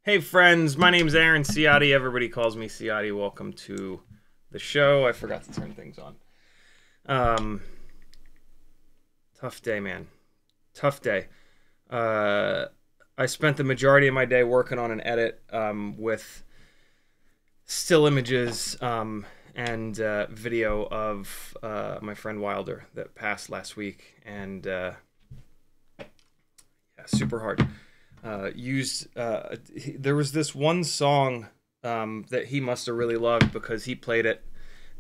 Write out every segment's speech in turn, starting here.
Hey friends, my name's Aaron Ciotti. Everybody calls me Ciotti. Welcome to the show. I forgot to turn things on. Tough day, man. Tough day. I spent the majority of my day working on an edit with still images and video of my friend Wilder that passed last week, and yeah, super hard. There was this one song that he must have really loved because he played it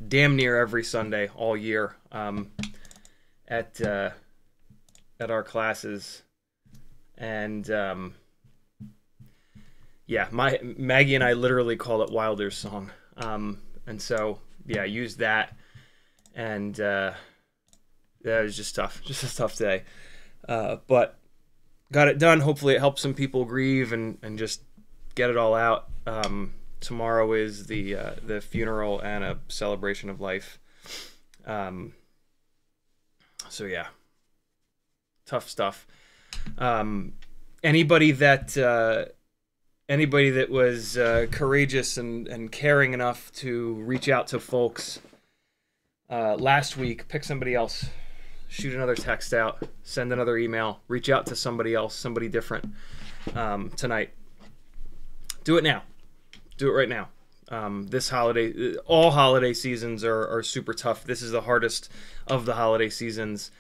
damn near every Sunday all year at our classes, and yeah, Maggie and I literally call it Wilder's song, and so yeah, I used that, and yeah, it was just tough, just a tough day, but got it done. Hopefully it helps some people grieve and just get it all out. Tomorrow is the funeral and a celebration of life. So yeah, tough stuff. Anybody that was courageous and caring enough to reach out to folks last week, pick somebody else. Shoot another text out, send another email, reach out to somebody else, somebody different tonight. Do it now. Do it right now. This holiday, all holiday seasons are super tough. This is the hardest of the holiday seasons.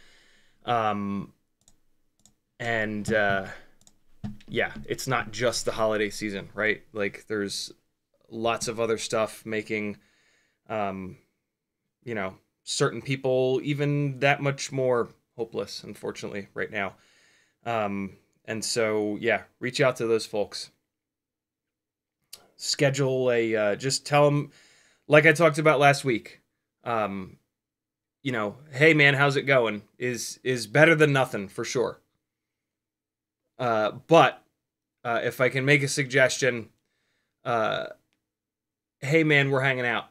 And yeah, it's not just the holiday season, right? Like there's lots of other stuff making, you know, certain people even that much more hopeless, unfortunately, right now. And so, yeah, reach out to those folks. Schedule a, just tell them, like I talked about last week, you know, hey man, how's it going? Is better than nothing for sure. But if I can make a suggestion, hey man, we're hanging out,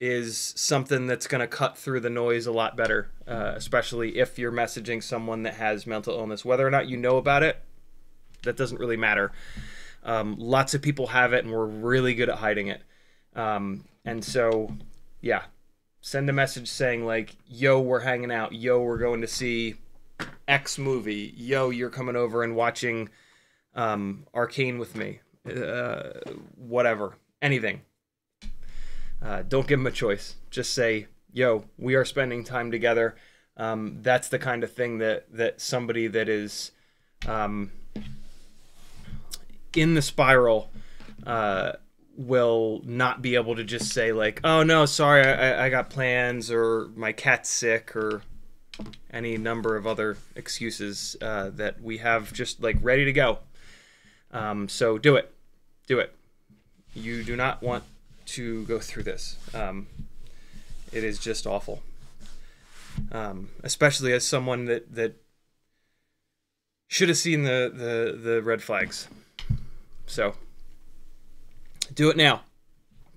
is something that's going to cut through the noise a lot better, especially if you're messaging someone that has mental illness. Whether or not you know about it, that doesn't really matter. Lots of people have it, and we're really good at hiding it. And so, yeah, send a message saying like, yo, we're hanging out. Yo, we're going to see X movie. Yo, you're coming over and watching Arcane with me. Whatever. Anything. Don't give them a choice. Just say, yo, we are spending time together. That's the kind of thing that somebody that is in the spiral will not be able to just say like, oh no, sorry, I got plans, or my cat's sick, or any number of other excuses that we have just like ready to go. So do it. Do it. You do not want to go through this. It is just awful. Especially as someone that should have seen the red flags. So do it now.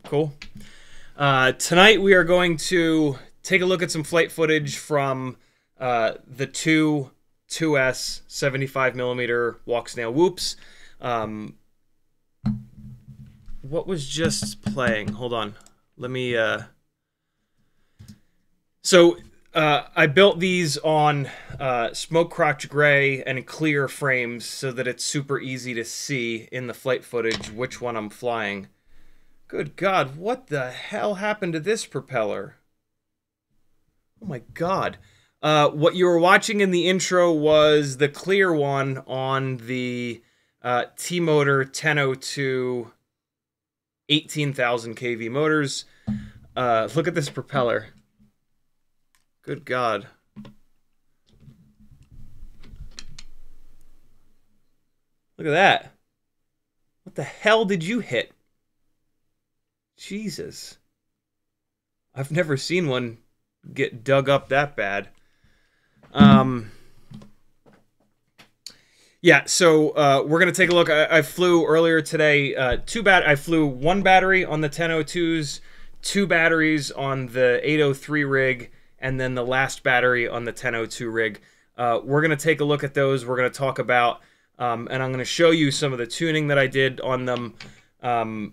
Cool. Tonight we are going to take a look at some flight footage from the two 2S 75mm walk snail whoops. What was just playing? Hold on. Let me... So I built these on smoke crotch gray and clear frames so that it's super easy to see in the flight footage which one I'm flying. Good God, what the hell happened to this propeller? Oh my God. What you were watching in the intro was the clear one on the T-Motor 1002 18,000 kV motors. Look at this propeller. Good God. Look at that. What the hell did you hit? Jesus. I've never seen one get dug up that bad. Yeah, so we're going to take a look. I flew earlier today, I flew one battery on the 1002s, two batteries on the 803 rig, and then the last battery on the 1002 rig. We're going to take a look at those. We're going to talk about, and I'm going to show you some of the tuning that I did on them. We're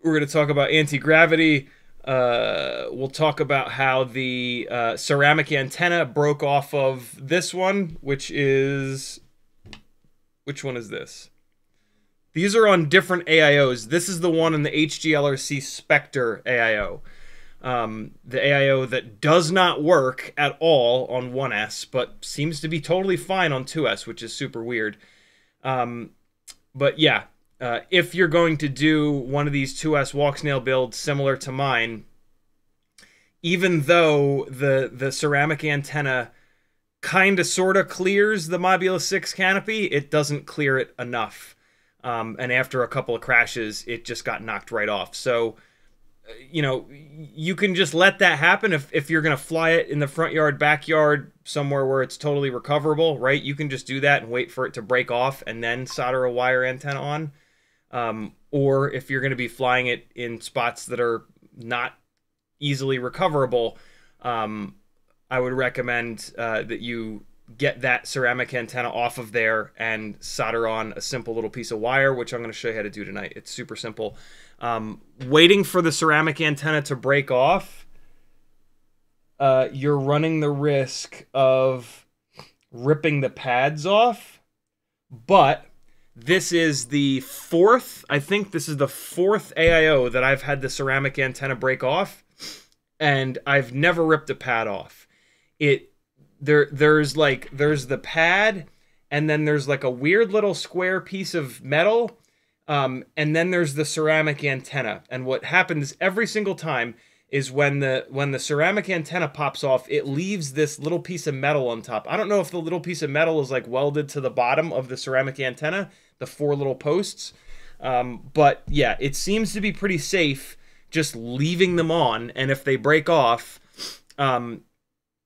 going to talk about anti-gravity. We'll talk about how the ceramic antenna broke off of this one, which is... Which one is this? These are on different AIOs. This is the one in the HGLRC Spectre AIO. The AIO that does not work at all on 1S, but seems to be totally fine on 2S, which is super weird. But yeah, if you're going to do one of these 2S walk snail builds similar to mine, even though the ceramic antenna kind of sort of clears the Modulus 6 canopy, it doesn't clear it enough. And after a couple of crashes, it just got knocked right off. So, you know, you can just let that happen if you're going to fly it in the front yard, backyard, somewhere where it's totally recoverable, right? You can just do that and wait for it to break off and then solder a wire antenna on. Or if you're going to be flying it in spots that are not easily recoverable, I would recommend that you get that ceramic antenna off of there and solder on a simple little piece of wire, which I'm going to show you how to do tonight. It's super simple. Waiting for the ceramic antenna to break off, you're running the risk of ripping the pads off. But this is the fourth, I think this is the fourth AIO that I've had the ceramic antenna break off, and I've never ripped a pad off. There's the pad, and then there's like a weird little square piece of metal, and then there's the ceramic antenna. And what happens every single time is when the ceramic antenna pops off, it leaves this little piece of metal on top. I don't know if the little piece of metal is like welded to the bottom of the ceramic antenna, the four little posts, but yeah, it seems to be pretty safe just leaving them on, and if they break off,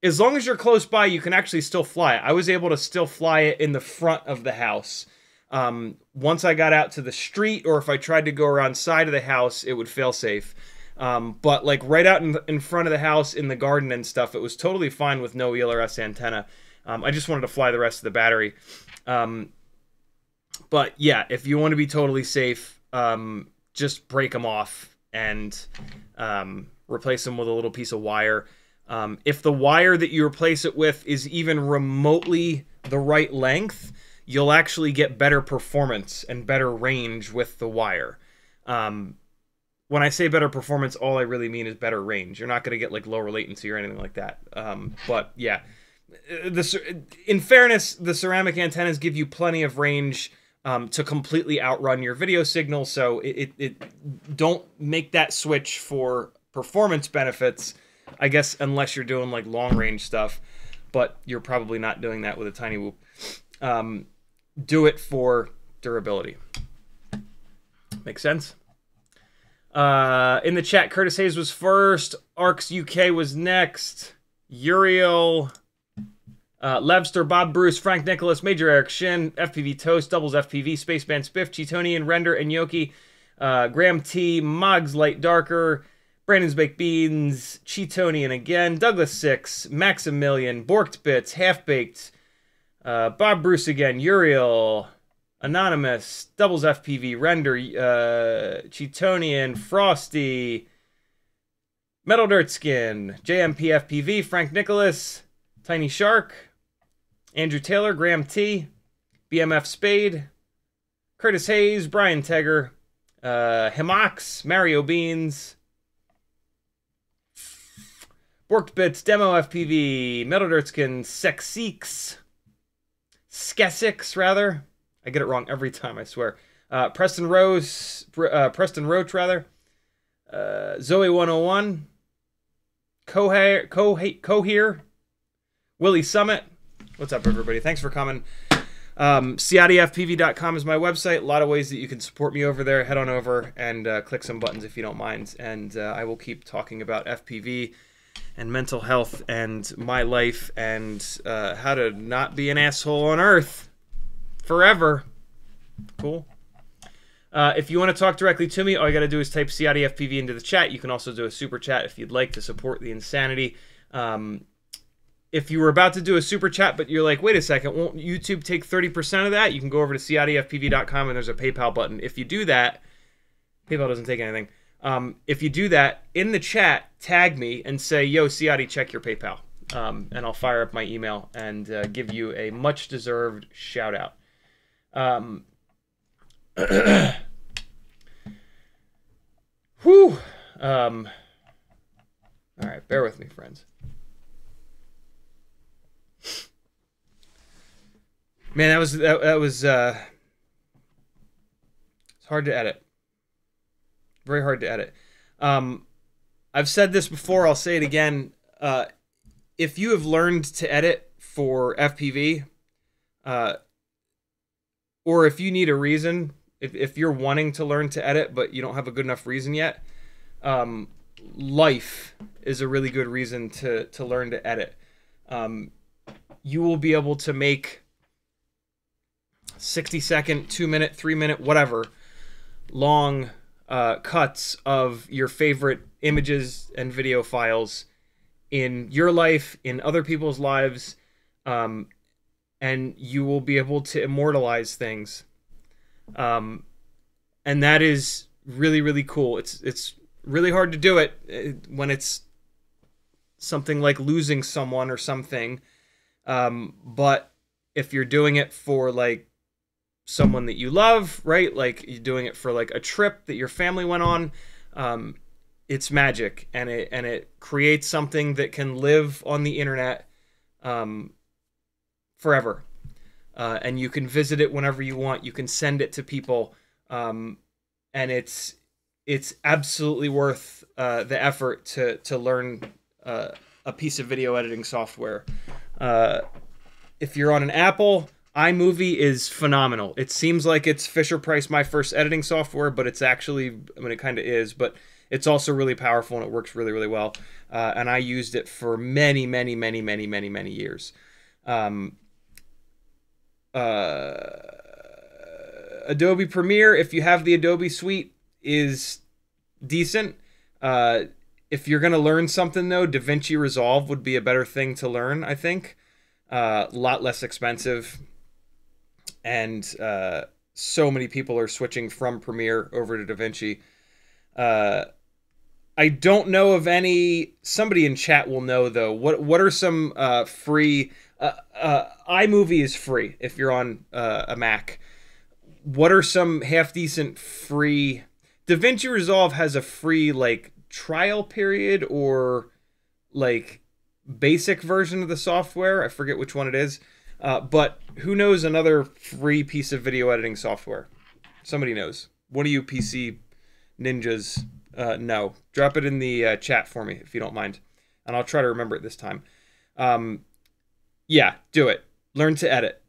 as long as you're close by, you can actually still fly it. I was able to still fly it in the front of the house. Once I got out to the street, or if I tried to go around side of the house, it would fail safe. But like right out in front of the house, in the garden and stuff, it was totally fine with no ELRS antenna. I just wanted to fly the rest of the battery. But yeah, if you want to be totally safe, just break them off and replace them with a little piece of wire. If the wire that you replace it with is even remotely the right length, you'll actually get better performance and better range with the wire. When I say better performance, all I really mean is better range. You're not going to get like lower latency or anything like that. But yeah, in fairness, the ceramic antennas give you plenty of range to completely outrun your video signal. So don't make that switch for performance benefits, I guess, unless you're doing like long range stuff. But you're probably not doing that with a Tiny Whoop. Do it for durability. Makes sense? In the chat, Curtis Hayes was first. Arcs UK was next. Uriel, Levster, Bob Bruce, Frank Nicholas, Major Eric Shin, FPV Toast, Doubles FPV, Spaceman Spiff, Cheetonian, Render, and Yoki, Graham T, Moggs Light Darker, Brandon's Baked Beans, Cheetonian again, Douglas 6, Maximilian, Borked Bits, Half Baked, Bob Bruce again, Uriel, Anonymous, Doubles FPV, Render, Cheetonian, Frosty, Metal Dirt Skin, JMP FPV, Frank Nicholas, Tiny Shark, Andrew Taylor, Graham T, BMF Spade, Curtis Hayes, Brian Tegger, Himox, Mario Beans, Borked Bits, Demo FPV, Metal Dirt Skin, Sexeeks, Skesix, rather. I get it wrong every time, I swear. Preston Roach, rather. Zoe 101. Cohere. Willie Summit. What's up, everybody? Thanks for coming. CiottiFPV.com is my website. A lot of ways that you can support me over there. Head on over and click some buttons if you don't mind. And I will keep talking about FPV and mental health and my life and how to not be an asshole on Earth forever. Cool. If you want to talk directly to me, all you got to do is type CiottiFPV into the chat. You can also do a super chat if you'd like to support the insanity. If you were about to do a super chat, but you're like, wait a second, won't YouTube take 30% of that? You can go over to CiottiFPV.com and there's a PayPal button. If you do that, PayPal doesn't take anything. If you do that, in the chat, tag me and say, yo, Ciotti, check your PayPal. And I'll fire up my email and give you a much-deserved shout-out. Whew. All right, bear with me, friends. Man, that was it's hard to edit. Very hard to edit. I've said this before, I'll say it again. If you have learned to edit for FPV, or if you need a reason, if you're wanting to learn to edit but you don't have a good enough reason yet, life is a really good reason to learn to edit. You will be able to make 60-second, 2-minute, 3-minute, whatever, long cuts of your favorite images and video files in your life, in other people's lives, and you will be able to immortalize things. And that is really, really cool. It's really hard to do it when it's something like losing someone or something. But if you're doing it for like someone that you love, right? Like you're doing it for like a trip that your family went on, it's magic, and it creates something that can live on the internet forever. And you can visit it whenever you want. You can send it to people, and it's absolutely worth the effort to learn a piece of video editing software. If you're on an Apple, iMovie is phenomenal. It seems like it's Fisher-Price my first editing software, but it's actually, I mean, it kind of is, but it's also really powerful and it works really, really well. And I used it for many, many, many, many, many, many years. Adobe Premiere, if you have the Adobe suite, is decent. If you're going to learn something, though, DaVinci Resolve would be a better thing to learn, I think. A lot less expensive. And so many people are switching from Premiere over to DaVinci. I don't know of any. Somebody in chat will know though. What are some free? iMovie is free if you're on a Mac. What are some half decent free? DaVinci Resolve has a free like trial period or like basic version of the software. I forget which one it is. But who knows another free piece of video editing software? Somebody knows. One of you PC ninjas know. Drop it in the chat for me if you don't mind. And I'll try to remember it this time. Yeah, do it. Learn to edit.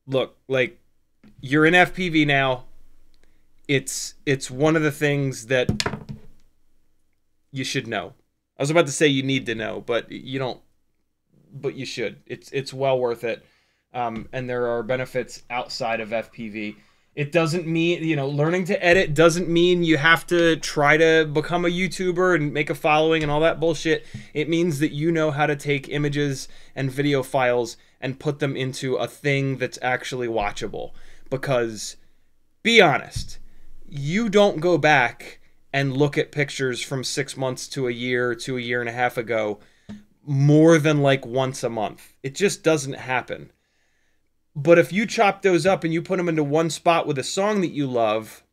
Look, like, you're in FPV now. It's one of the things that you should know. I was about to say you need to know, but you don't. But you should. It's well worth it. And there are benefits outside of FPV. It doesn't mean, you know, learning to edit doesn't mean you have to try to become a YouTuber and make a following and all that bullshit. It means that you know how to take images and video files and put them into a thing that's actually watchable. Because, be honest, you don't go back and look at pictures from 6 months to a year and a half ago more than like once a month. It just doesn't happen. But if you chop those up and you put them into one spot with a song that you love,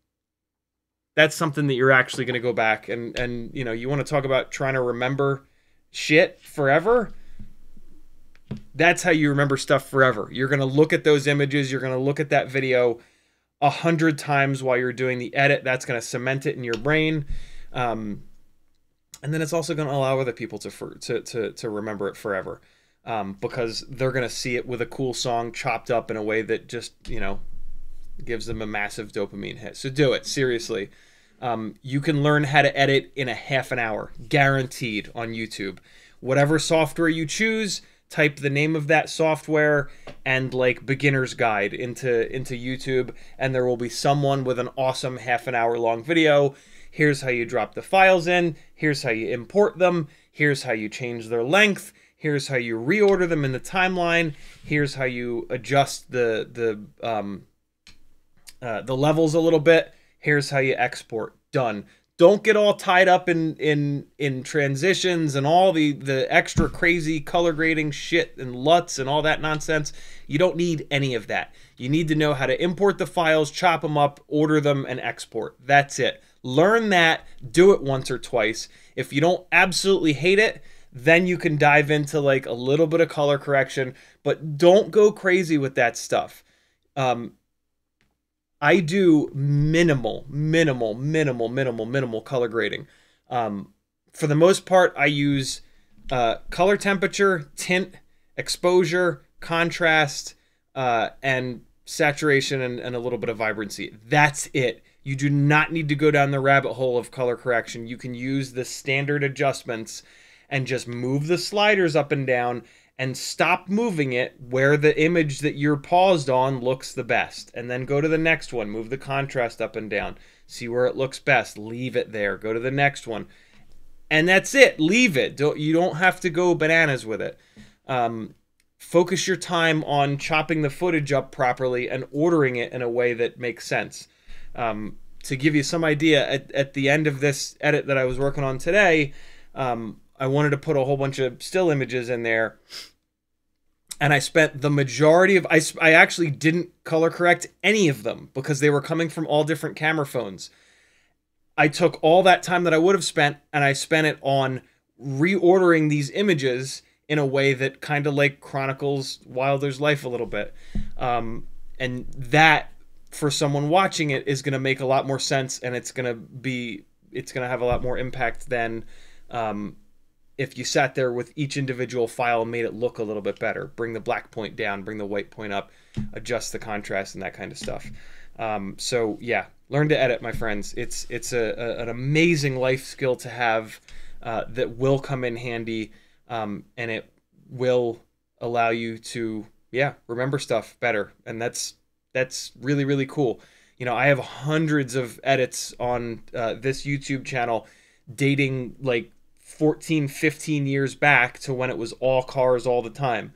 that's something that you're actually going to go back and you know, you want to talk about trying to remember shit forever. That's how you remember stuff forever. You're going to look at those images. You're going to look at that video 100 times while you're doing the edit. That's going to cement it in your brain. And then it's also going to allow other people to remember it forever. Because they're going to see it with a cool song chopped up in a way that just, you know, gives them a massive dopamine hit. So do it, seriously. You can learn how to edit in a half an hour, guaranteed, on YouTube. Whatever software you choose, type the name of that software and like beginner's guide into YouTube, and there will be someone with an awesome half an hour long video. Here's how you drop the files in. Here's how you import them. Here's how you change their length. Here's how you reorder them in the timeline. Here's how you adjust the levels a little bit. Here's how you export. Done. Don't get all tied up in transitions and all the extra crazy color grading shit and LUTs and all that nonsense. You don't need any of that. You need to know how to import the files, chop them up, order them, and export. That's it. Learn that. Do it once or twice. If you don't absolutely hate it, then you can dive into like a little bit of color correction, but don't go crazy with that stuff. I do minimal color grading. For the most part, I use color temperature, tint, exposure, contrast, and saturation and a little bit of vibrancy. That's it. You do not need to go down the rabbit hole of color correction. You can use the standard adjustments and just move the sliders up and down and stop moving it where the image that you're paused on looks the best. And then go to the next one, move the contrast up and down, see where it looks best, leave it there, go to the next one. And that's it, leave it. You don't have to go bananas with it. Focus your time on chopping the footage up properly and ordering it in a way that makes sense. To give you some idea, at the end of this edit that I was working on today, I wanted to put a whole bunch of still images in there, and I spent the majority of... I actually didn't color correct any of them because they were coming from all different camera phones. I took all that time that I would have spent, and I spent it on reordering these images in a way that kind of like chronicles Wilder's life a little bit. And that, for someone watching it, is going to make a lot more sense, and it's going to have a lot more impact than... if you sat there with each individual file and made it look a little bit better. Bring the black point down, bring the white point up, adjust the contrast and that kind of stuff. So yeah, learn to edit, my friends. It's an amazing life skill to have that will come in handy, and it will allow you to, yeah, remember stuff better. And that's really, really cool. You know, I have hundreds of edits on this YouTube channel dating like 14, 15 years back to when it was all cars all the time.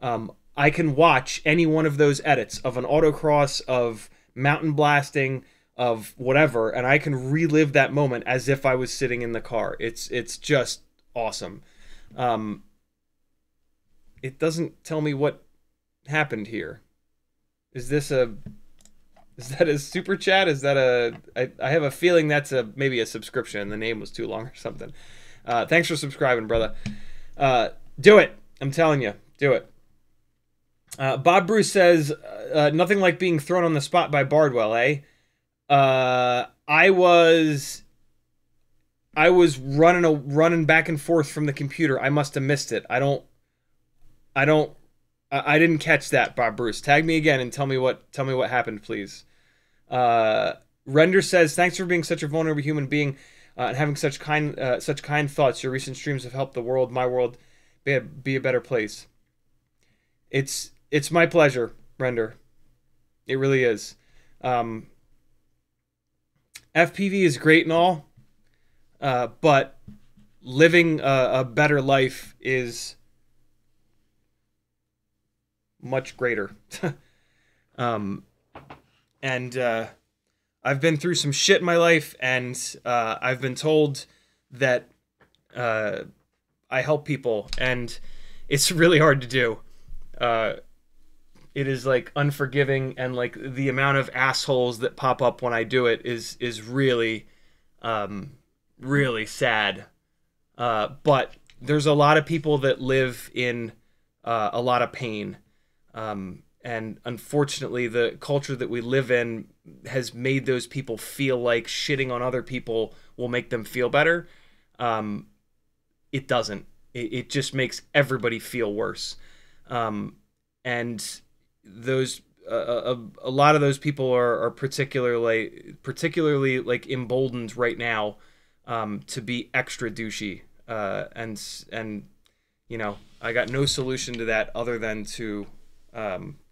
I can watch any one of those edits of an autocross, of mountain blasting, of whatever, and I can relive that moment as if I was sitting in the car. It's just awesome. It doesn't tell me what happened here. Is that a super chat? Is that I have a feeling that's maybe a subscription. The name was too long or something. Thanks for subscribing, brother. Do it. I'm telling you, do it. Bob Bruce says, nothing like being thrown on the spot by Bardwell, eh? I was running back and forth from the computer. I must have missed it. I didn't catch that, Bob Bruce. Tag me again and tell me what happened, please. Render says, thanks for being such a vulnerable human being and having such kind thoughts. Your recent streams have helped the world, my world, be a better place. It's my pleasure, Render. It really is. FPV is great and all, but living a better life is much greater. I've been through some shit in my life, and I've been told that I help people, and it's really hard to do. It is like unforgiving, and like the amount of assholes that pop up when I do it is really really sad. But there's a lot of people that live in a lot of pain, and unfortunately the culture that we live in has made those people feel like shitting on other people will make them feel better. It doesn't. It just makes everybody feel worse. And those a lot of those people are particularly like emboldened right now to be extra douchey, and you know, I got no solution to that other than to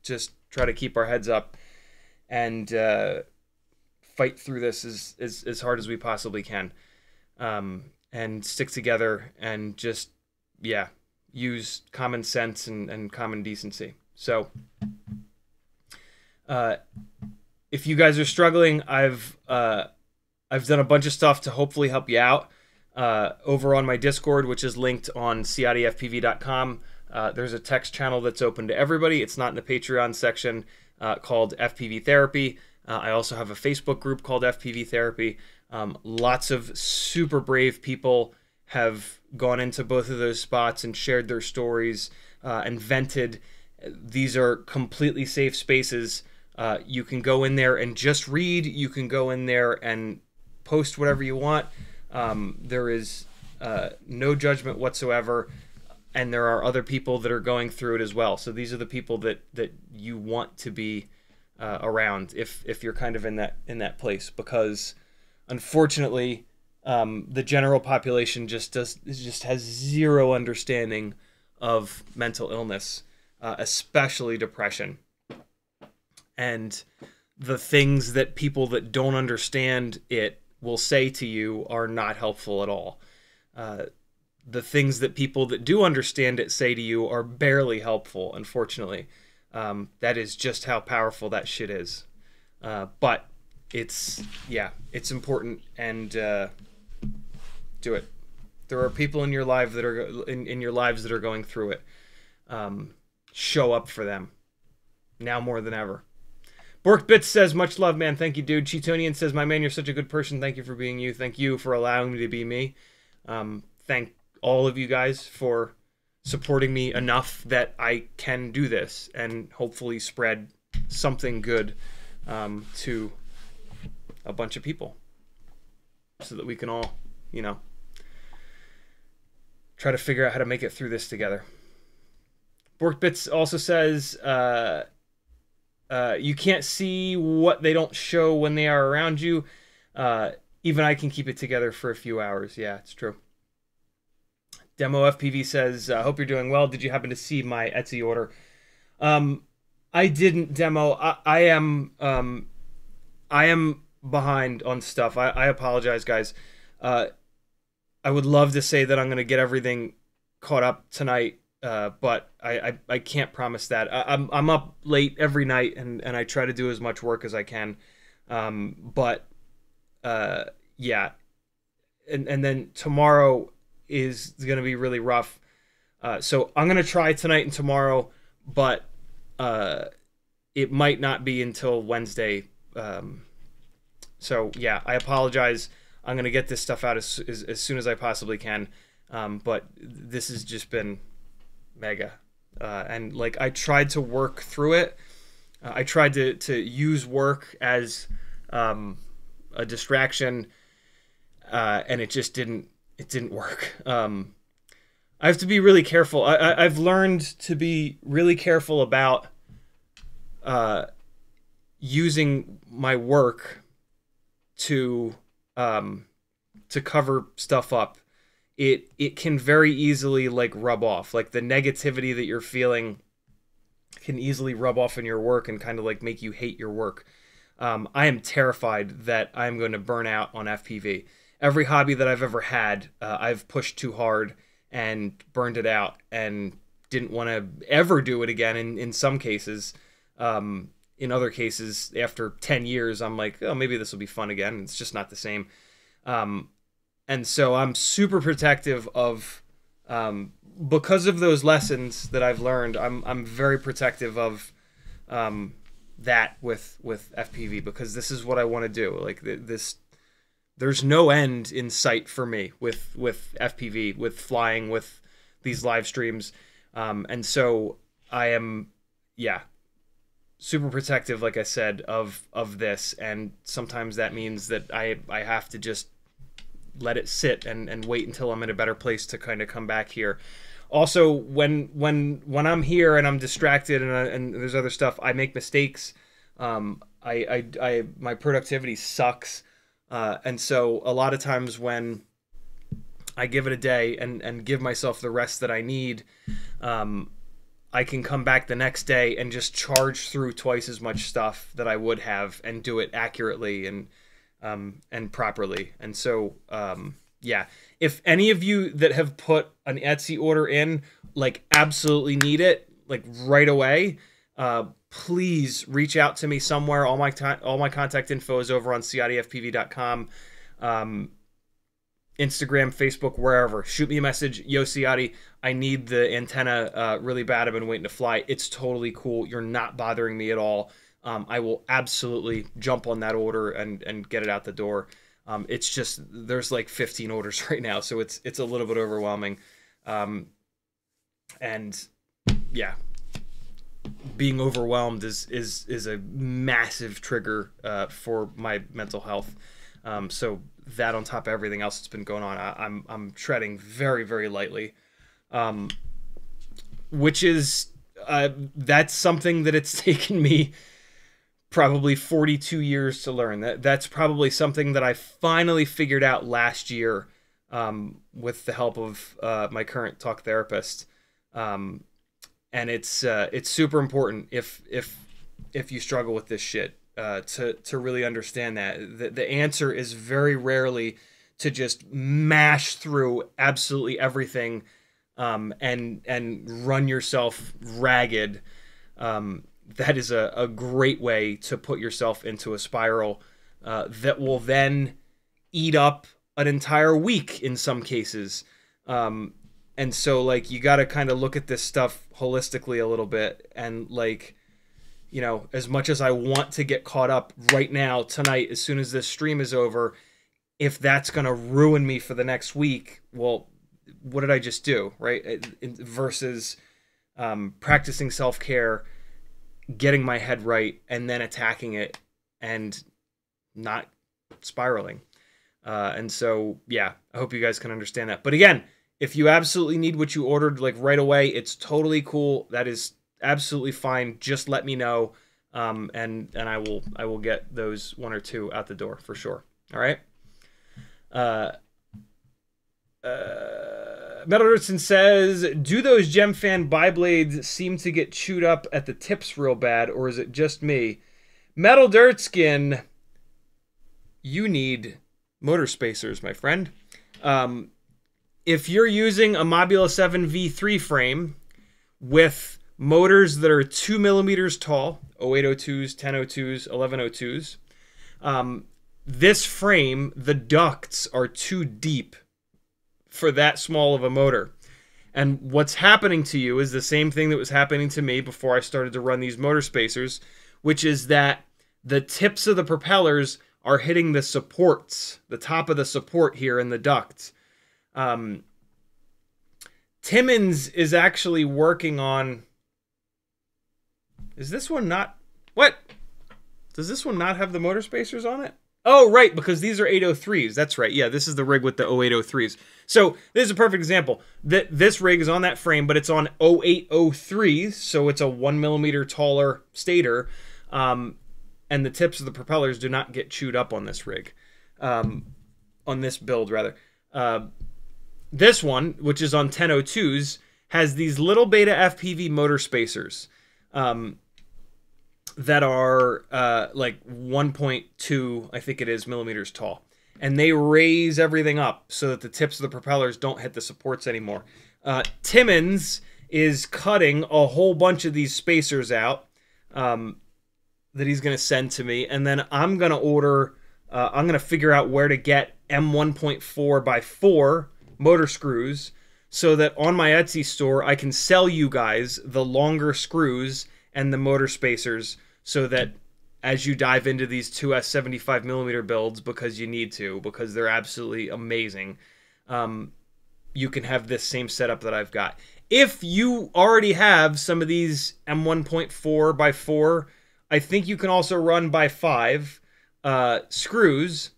just try to keep our heads up and fight through this as hard as we possibly can, and stick together and just use common sense and common decency. So if you guys are struggling, I've done a bunch of stuff to hopefully help you out. Over on my Discord, which is linked on CiottiFPV.com, there's a text channel that's open to everybody. It's not in the Patreon section, called FPV Therapy. I also have a Facebook group called FPV Therapy. Lots of super brave people have gone into both of those spots and shared their stories and vented. These are completely safe spaces. You can go in there and just read. You can go in there and post whatever you want. There is no judgment whatsoever, and there are other people that are going through it as well. So these are the people that you want to be around if you're kind of in that place, because unfortunately the general population just has zero understanding of mental illness, especially depression, and the things that people that don't understand it will say to you are not helpful at all. The things that people that do understand it say to you are barely helpful, unfortunately. That is just how powerful that shit is. But it's important, and do it. There are people in your life that are in your lives that are going through it. Show up for them now more than ever. Borkbits says, much love, man. Thank you, dude. Cheetonian says, my man, you're such a good person. Thank you for being you. Thank you for allowing me to be me. Thank all of you guys for supporting me enough that I can do this and hopefully spread something good to a bunch of people so that we can all, you know, try to figure out how to make it through this together. Borkbits also says, you can't see what they don't show when they are around you. Even I can keep it together for a few hours. Yeah, it's true. Demo FPV says, hope you're doing well. Did you happen to see my Etsy order? I didn't, Demo. I am behind on stuff. I apologize, guys. I would love to say that I'm going to get everything caught up tonight, but I can't promise that. I'm up late every night, and I try to do as much work as I can. But yeah, and then tomorrow is going to be really rough. So I'm going to try tonight and tomorrow, but it might not be until Wednesday. So yeah, I apologize. I'm going to get this stuff out as soon as I possibly can. But this has just been mega. And like, I tried to work through it. I tried to use work as a distraction, and it just didn't work. I have to be really careful. I've learned to be really careful about using my work to cover stuff up. It can very easily like rub off. Like the negativity that you're feeling can easily rub off in your work and kind of like make you hate your work. I am terrified that I'm going to burn out on FPV. Every hobby that I've ever had, I've pushed too hard and burned it out and didn't want to ever do it again in some cases. In other cases, after 10 years, I'm like, oh, maybe this will be fun again. It's just not the same. And so I'm super protective of, because of those lessons that I've learned, I'm very protective of that with FPV, because this is what I want to do. Like there's no end in sight for me with FPV, with flying, with these live streams. And so I am, yeah, super protective, like I said, of this. And sometimes that means that I have to just let it sit and wait until I'm in a better place to kind of come back here. Also, when I'm here and I'm distracted and there's other stuff, I make mistakes. My productivity sucks. And so a lot of times when I give it a day and give myself the rest that I need, I can come back the next day and just charge through twice as much stuff that I would have and do it accurately and properly. And so, yeah, if any of you that have put an Etsy order in, like absolutely need it, like right away, please reach out to me somewhere. All my contact info is over on CiottiFPV.com, Instagram, Facebook, wherever. Shoot me a message. Yo, Ciotti, I need the antenna really bad. I've been waiting to fly. It's totally cool. You're not bothering me at all. I will absolutely jump on that order and get it out the door. It's just, there's like 15 orders right now, so it's a little bit overwhelming. And yeah, being overwhelmed is a massive trigger for my mental health. So that on top of everything else that's been going on, I'm treading very, very lightly, which is that's something that it's taken me probably 42 years to learn. That's probably something that I finally figured out last year with the help of my current talk therapist. And it's super important if you struggle with this shit to really understand that the answer is very rarely to just mash through absolutely everything and run yourself ragged. That is a great way to put yourself into a spiral that will then eat up an entire week in some cases. And so, like, you got to kind of look at this stuff holistically a little bit. And, like, you know, as much as I want to get caught up right now, tonight, as soon as this stream is over, if that's going to ruin me for the next week, well, what did I just do, right? Versus practicing self-care, getting my head right, and then attacking it and not spiraling. And so, yeah, I hope you guys can understand that. But again, if you absolutely need what you ordered, like, right away, it's totally cool. That is absolutely fine. Just let me know, and I will get those one or two out the door for sure. All right. Metal Dirtson says, do those GemFan biblades seem to get chewed up at the tips real bad, or is it just me? Metal Dirtskin, you need motor spacers, my friend. If you're using a Mobula 7 V3 frame with motors that are 2 millimeters tall, 0802s, 1002s, 1102s, This frame, the ducts are too deep for that small of a motor. And what's happening to you is the same thing that was happening to me before I started to run these motor spacers, which is that the tips of the propellers are hitting the supports, the top of the support here in the ducts. Timmins is actually working on... Is this one not... What? Does this one not have the motor spacers on it? Oh, right, because these are 803s. That's right. Yeah, this is the rig with the 0803s. So this is a perfect example. This rig is on that frame, but it's on 0803s, so it's a 1 millimeter taller stator, and the tips of the propellers do not get chewed up on this rig, on this build, rather. This one, which is on 1002s, has these little BetaFPV motor spacers that are like 1.2, I think it is, millimeters tall. And they raise everything up so that the tips of the propellers don't hit the supports anymore. Timmins is cutting a whole bunch of these spacers out that he's going to send to me. And then I'm going to order, I'm going to figure out where to get M1.4 by 4 motor screws so that on my Etsy store I can sell you guys the longer screws and the motor spacers so that as you dive into these 2S 75mm builds, because you need to, because they're absolutely amazing, you can have this same setup that I've got. If you already have some of these M1.4 by 4, I think you can also run by 5 screws.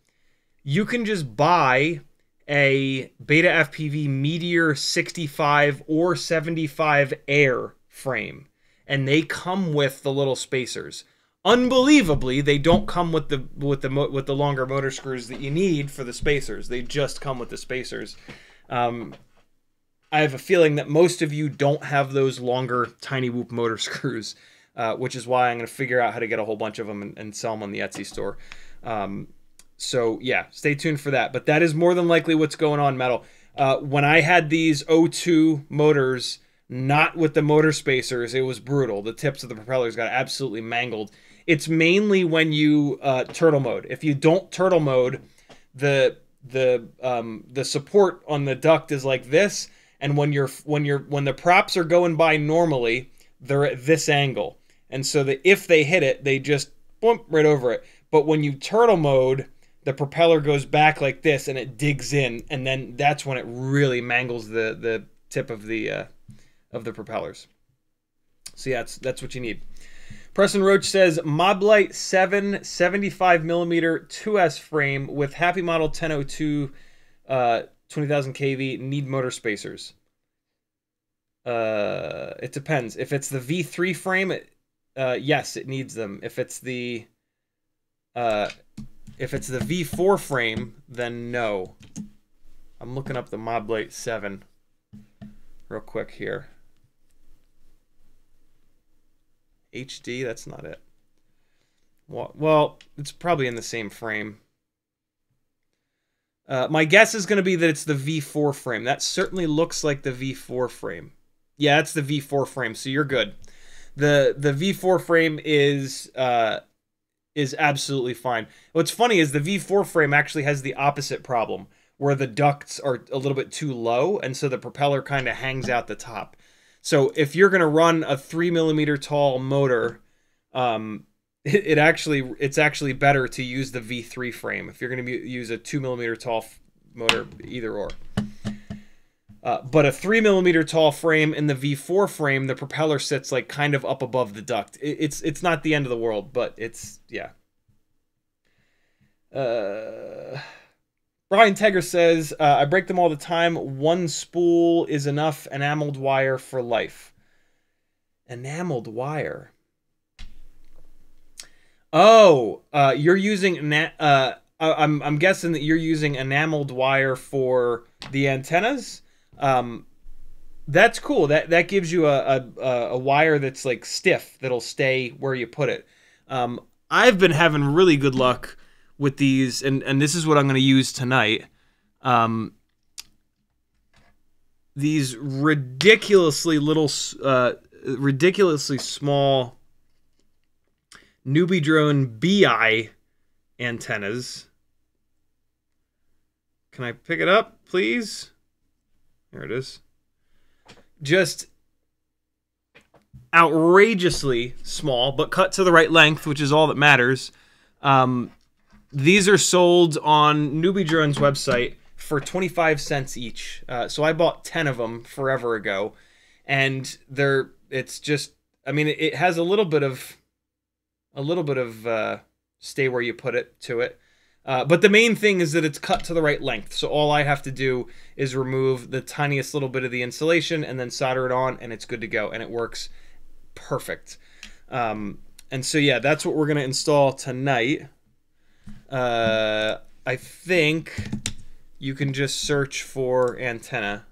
You can just buy a BetaFPV Meteor 65 or 75 Air frame, and they come with the little spacers. Unbelievably, they don't come with the longer motor screws that you need for the spacers. They just come with the spacers. I have a feeling that most of you don't have those longer Tiny Whoop motor screws, which is why I'm going to figure out how to get a whole bunch of them and sell them on the Etsy store. So yeah, stay tuned for that. But that is more than likely what's going on, Metal. When I had these O2 motors, not with the motor spacers, it was brutal. The tips of the propellers got absolutely mangled. It's mainly when you turtle mode. If you don't turtle mode, the support on the duct is like this, and when the props are going by normally, they're at this angle, and so that if they hit it, they just boom right over it. But when you turtle mode, the propeller goes back like this, and it digs in, and then that's when it really mangles the tip of the propellers. So yeah, that's what you need. Preston Roach says, Moblight 7 75mm 2S frame with Happy Model 1002 20,000 kV need motor spacers. It depends. If it's the V3 frame, yes, it needs them. If it's the V4 frame, then no. I'm looking up the Moblight 7 real quick here. HD, that's not it. Well, it's probably in the same frame. My guess is going to be that it's the V4 frame. That certainly looks like the V4 frame. Yeah, it's the V4 frame, so you're good. The V4 frame is absolutely fine. What's funny is the V4 frame actually has the opposite problem, where the ducts are a little bit too low, and so the propeller kind of hangs out the top. So if you're going to run a 3mm tall motor, it's actually better to use the V3 frame. If you're going to use a 2mm tall motor, either or. But a 3mm tall frame in the V4 frame, the propeller sits like kind of up above the duct. It's not the end of the world, but it's, yeah. Brian Tegger says, I break them all the time. One spool is enough enameled wire for life. Enameled wire. Oh, you're using, I'm guessing that you're using enameled wire for the antennas. That's cool. That gives you a wire that's like stiff, that'll stay where you put it. I've been having really good luck with these, and this is what I'm going to use tonight. These ridiculously little, ridiculously small Newbie Drone BI antennas. Can I pick it up, please? There it is. Just outrageously small, but cut to the right length, which is all that matters. These are sold on Newbie Drone's website for 25 cents each. So I bought 10 of them forever ago, and it's just, I mean, it has a little bit of stay where you put it to it. But the main thing is that it's cut to the right length. So all I have to do is remove the tiniest little bit of the insulation and then solder it on, and it's good to go. And it works perfect. And so, yeah, that's what we're going to install tonight. I think you can just search for antenna.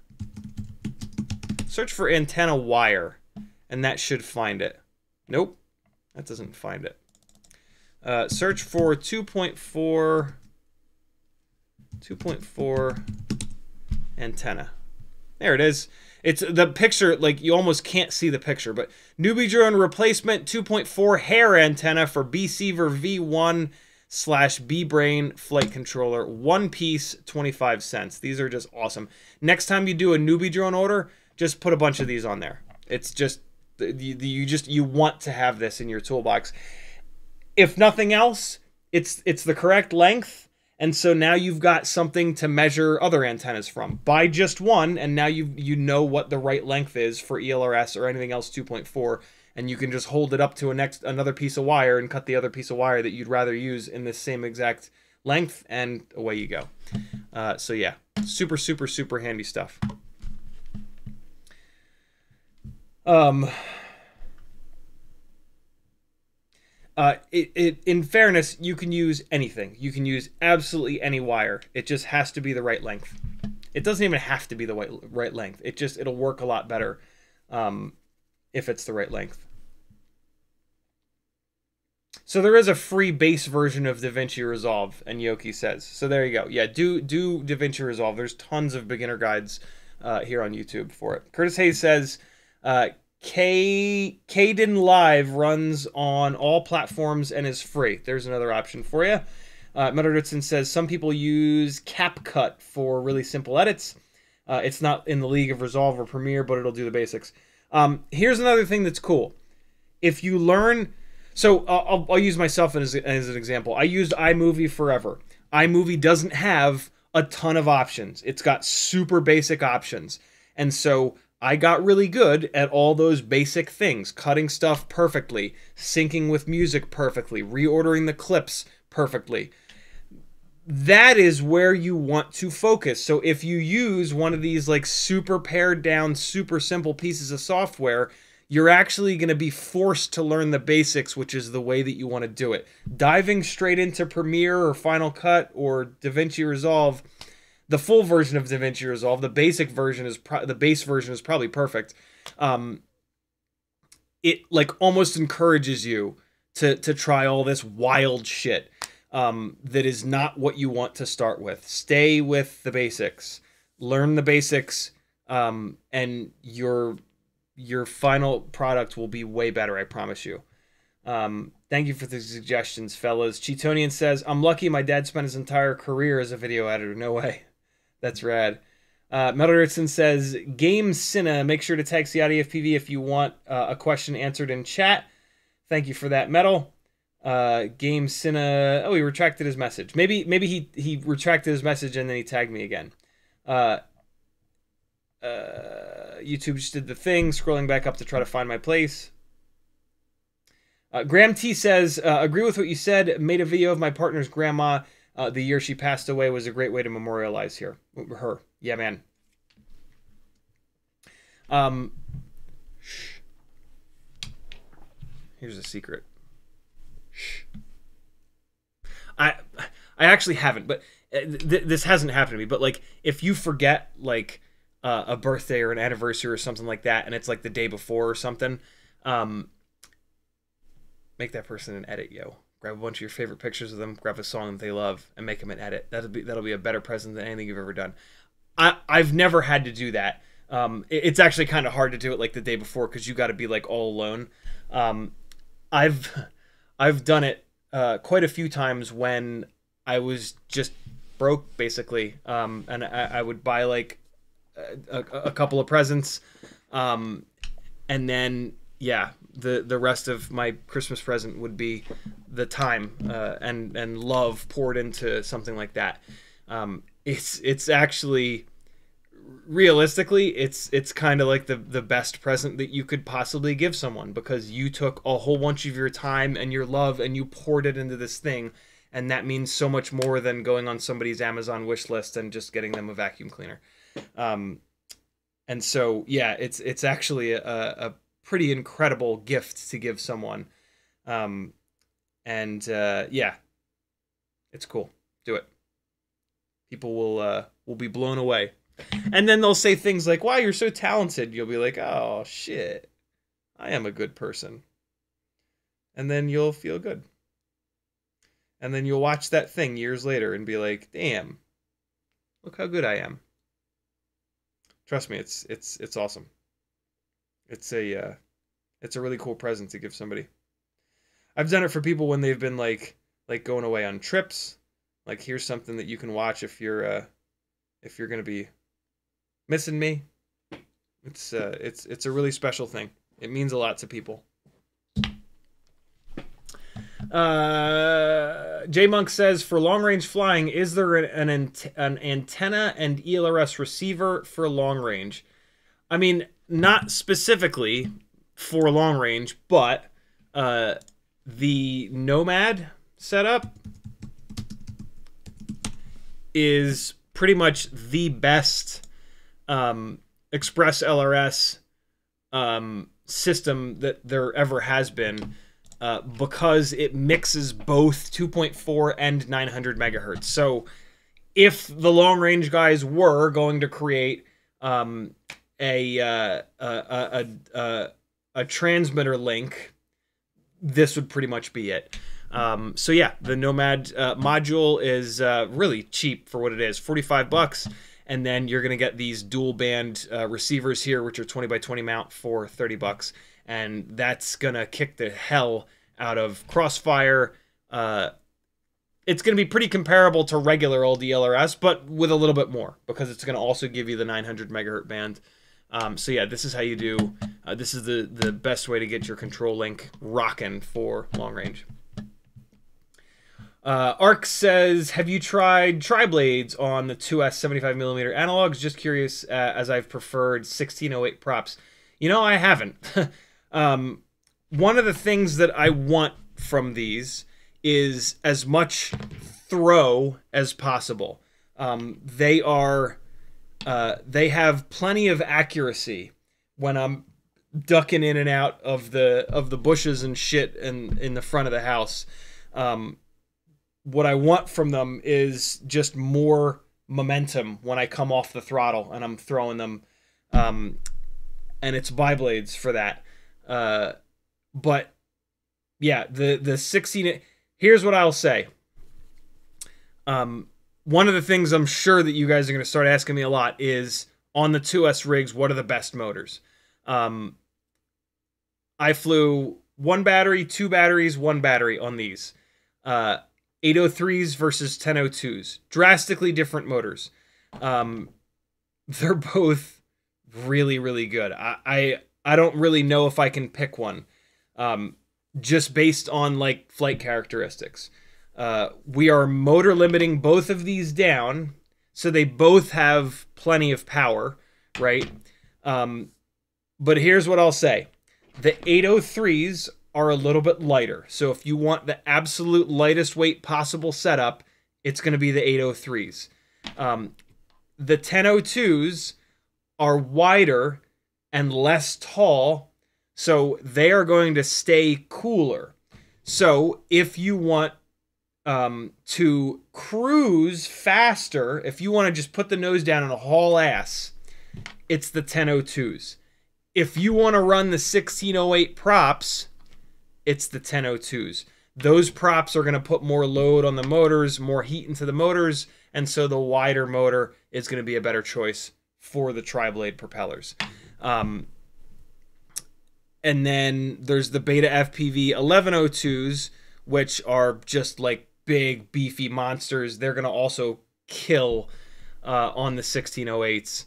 Search for antenna wire, and that should find it. Nope, that doesn't find it. Search for 2.4 antenna. There it is. It's the picture, like you almost can't see the picture, but Newbie Drone replacement 2.4 hair antenna for Beeceiver V1/B-Brain flight controller. One piece, 25 cents. These are just awesome. Next time you do a Newbie Drone order, just put a bunch of these on there. It's just, you want to have this in your toolbox. If nothing else, it's the correct length, and so now you've got something to measure other antennas from. Buy just one, and now you know what the right length is for ELRS or anything else 2.4, and you can just hold it up to another piece of wire and cut the other piece of wire that you'd rather use in this same exact length, and away you go. So yeah, super, super, super handy stuff. In fairness, you can use anything. You can use absolutely any wire. It just has to be the right length. It doesn't even have to be the right length. It'll work a lot better if it's the right length. So there is a free base version of DaVinci Resolve, and Yoki says. So there you go. Yeah, do DaVinci Resolve. There's tons of beginner guides here on YouTube for it. Curtis Hayes says, Kden Live runs on all platforms and is free. There's another option for you. Metal Ritson says some people use CapCut for really simple edits. It's not in the league of Resolve or Premiere, but it'll do the basics. Here's another thing that's cool. If you learn, so I'll use myself as an example. I used iMovie forever. iMovie doesn't have a ton of options. It's got super basic options, and so I got really good at all those basic things, cutting stuff perfectly, syncing with music perfectly, reordering the clips perfectly. That is where you want to focus. So if you use one of these like super pared down, super simple pieces of software, you're actually going to be forced to learn the basics, which is the way that you want to do it. Diving straight into Premiere or Final Cut or DaVinci Resolve, the full version of DaVinci Resolve, the basic version is the base version is probably perfect. It like almost encourages you to try all this wild shit that is not what you want to start with. Stay with the basics, learn the basics, and your final product will be way better. I promise you. Thank you for the suggestions, fellas. Cheetonian says, I'm lucky my dad spent his entire career as a video editor. No way. That's rad. Metal Ritson says, Game Cinna, make sure to tag CiottiFPV if you want a question answered in chat. Thank you for that, Metal. Game Cinna, oh, he retracted his message. Maybe he retracted his message and then he tagged me again. YouTube just did the thing, scrolling back up to try to find my place. Graham T says, agree with what you said, made a video of my partner's grandma. The year she passed away was a great way to memorialize her. Yeah, man. Shh. Here's a secret. Shh. I actually haven't, but this hasn't happened to me. But like, if you forget like a birthday or an anniversary or something like that, and it's like the day before or something, make that person an edit, yo. Grab a bunch of your favorite pictures of them, grab a song that they love, and make them an edit. That'll be a better present than anything you've ever done. I've never had to do that. It's actually kind of hard to do it like the day before because you got to be like all alone. I've done it quite a few times when I was just broke, basically, and I would buy like a couple of presents, and then yeah, the rest of my Christmas present would be the time and love poured into something like that. It's actually, realistically, it's kind of like the best present that you could possibly give someone, because you took a whole bunch of your time and your love and you poured it into this thing, and that means so much more than going on somebody's Amazon wish list and just getting them a vacuum cleaner. And so yeah, it's actually a pretty incredible gift to give someone. Yeah, it's cool. Do it. People will be blown away. And then they'll say things like, wow, you're so talented. You'll be like, oh, shit, I am a good person. And then you'll feel good. And then you'll watch that thing years later and be like, damn, look how good I am. Trust me, it's awesome. It's a really cool present to give somebody. I've done it for people when they've been like going away on trips. Like, here's something that you can watch if you're gonna be missing me. It's a really special thing. It means a lot to people. J Monk says, for long range flying, is there an antenna and ELRS receiver for long range? I mean, not specifically for long range, but the Nomad setup is pretty much the best Express LRS system that there ever has been, because it mixes both 2.4 and 900 megahertz. So if the long range guys were going to create a transmitter link, this would pretty much be it. So yeah, the Nomad module is really cheap for what it is, $45, and then you're gonna get these dual band receivers here, which are 20 by 20 mount for $30, and that's gonna kick the hell out of Crossfire. It's gonna be pretty comparable to regular old ELRS, but with a little bit more, because it's gonna also give you the 900 megahertz band. So yeah, this is how you do. This is the best way to get your control link rocking for long range. Arc says, have you tried tri-blades on the 2S 75mm analogs? Just curious, as I've preferred 1608 props. You know, I haven't. One of the things that I want from these is as much throw as possible. They have plenty of accuracy when I'm ducking in and out of the bushes and shit in the front of the house. What I want from them is just more momentum when I come off the throttle and I'm throwing them, and it's biblades for that. But yeah, the 16. Here's what I'll say. One of the things I'm sure that you guys are going to start asking me a lot is, on the 2S rigs, what are the best motors? I flew 1 battery, 2 batteries, 1 battery on these. 803s versus 1002s. Drastically different motors. They're both really, really good. I don't really know if I can pick one, just based on like flight characteristics. We are motor limiting both of these down, so they both have plenty of power, right? But here's what I'll say. The 803s are a little bit lighter. So if you want the absolute lightest weight possible setup, it's going to be the 803s. The 1002s are wider and less tall, so they are going to stay cooler. So if you want to cruise faster, if you want to just put the nose down and haul ass, it's the 1002s. If you want to run the 1608 props, it's the 1002s. Those props are going to put more load on the motors, more heat into the motors, and so the wider motor is going to be a better choice for the tri-blade propellers. And then there's the BetaFPV 1102s, which are just like big, beefy monsters. They're going to also kill on the 1608s.